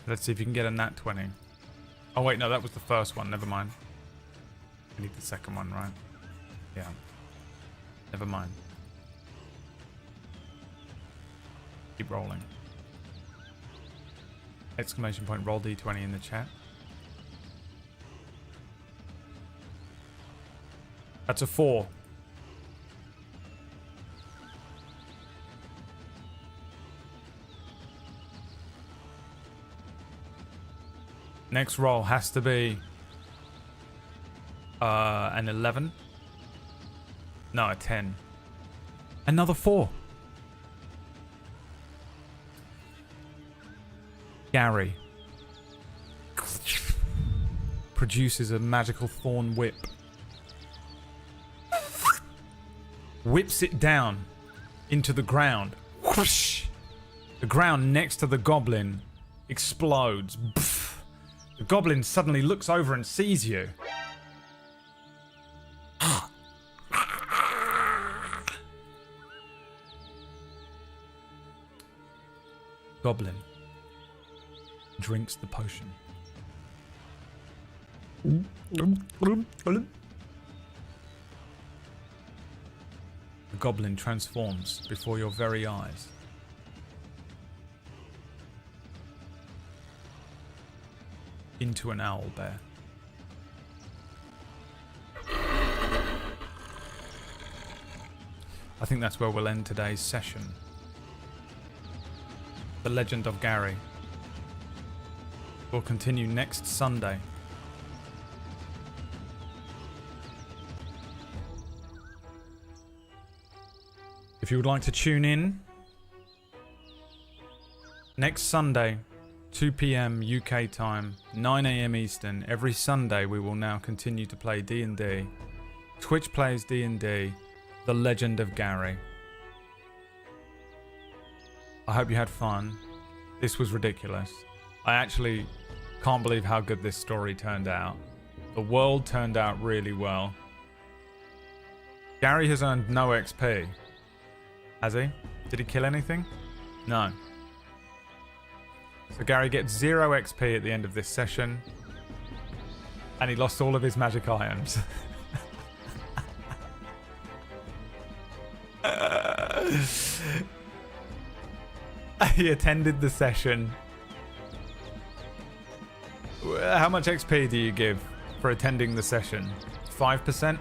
Let's see if you can get a nat 20. Oh, wait, no, that was the first one. Never mind. I need the second one, right? Yeah. Never mind. Keep rolling. Exclamation point, roll d20 in the chat. That's a 4. Next roll has to be an 11. No, a 10. Another 4. Gary produces a magical thorn whip. Whips it down into the ground. Whoosh! The ground next to the goblin explodes. The goblin suddenly looks over and sees you. Goblin drinks the potion. The goblin transforms before your very eyes. Into an owl bear. I think that's where we'll end today's session. The Legend of Gary will continue next Sunday. If you would like to tune in, next Sunday, 2 p.m. UK time, 9 a.m. Eastern, every Sunday we will now continue to play D&D. Twitch plays D&D, The Legend of Gary. I hope you had fun. This was ridiculous. I actually can't believe how good this story turned out. The world turned out really well. Gary has earned no XP. Has he? Did he kill anything? No. So Gary gets 0 XP at the end of this session. And he lost all of his magic items. He attended the session. How much XP do you give for attending the session? 5%?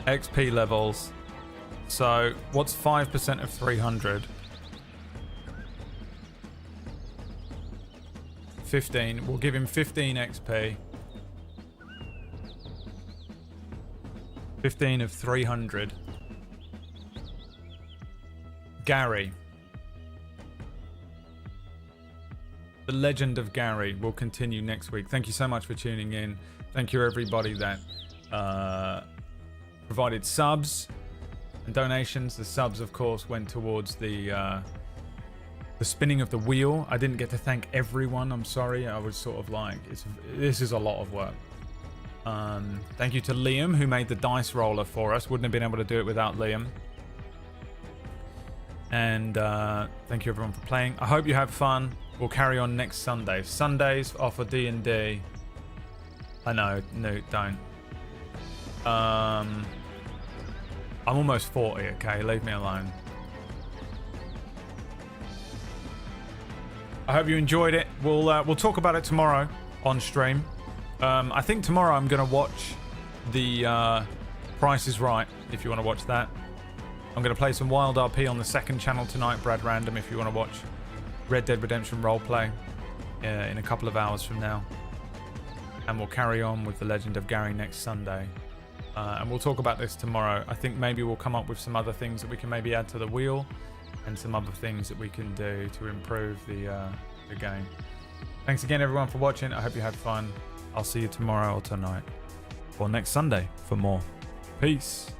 XP levels. So, what's 5% of 300? 15. We'll give him 15 XP. 15 of 300. Gary. The Legend of Gary will continue next week. Thank you so much for tuning in. Thank you everybody that provided subs and donations. The subs, of course, went towards the spinning of the wheel. I didn't get to thank everyone. I'm sorry. I was sort of like, this is a lot of work. Thank you to Liam, who made the dice roller for us. Wouldn't have been able to do it without Liam. And thank you everyone for playing. I hope you have fun. We'll carry on next Sunday. Sundays offer D&D. I know, no, don't. I'm almost 40, okay? Leave me alone. I hope you enjoyed it. We'll talk about it tomorrow on stream. I think tomorrow I'm going to watch the Price is Right, if you want to watch that. I'm going to play some Wild RP on the second channel tonight, Brad Random, if you want to watch Red Dead Redemption roleplay in a couple of hours from now. And we'll carry on with The Legend of Gary next Sunday. And we'll talk about this tomorrow. I think maybe we'll come up with some other things that we can maybe add to the wheel and some other things that we can do to improve the game. Thanks again, everyone, for watching. I hope you had fun. I'll see you tomorrow or tonight or next Sunday for more. Peace.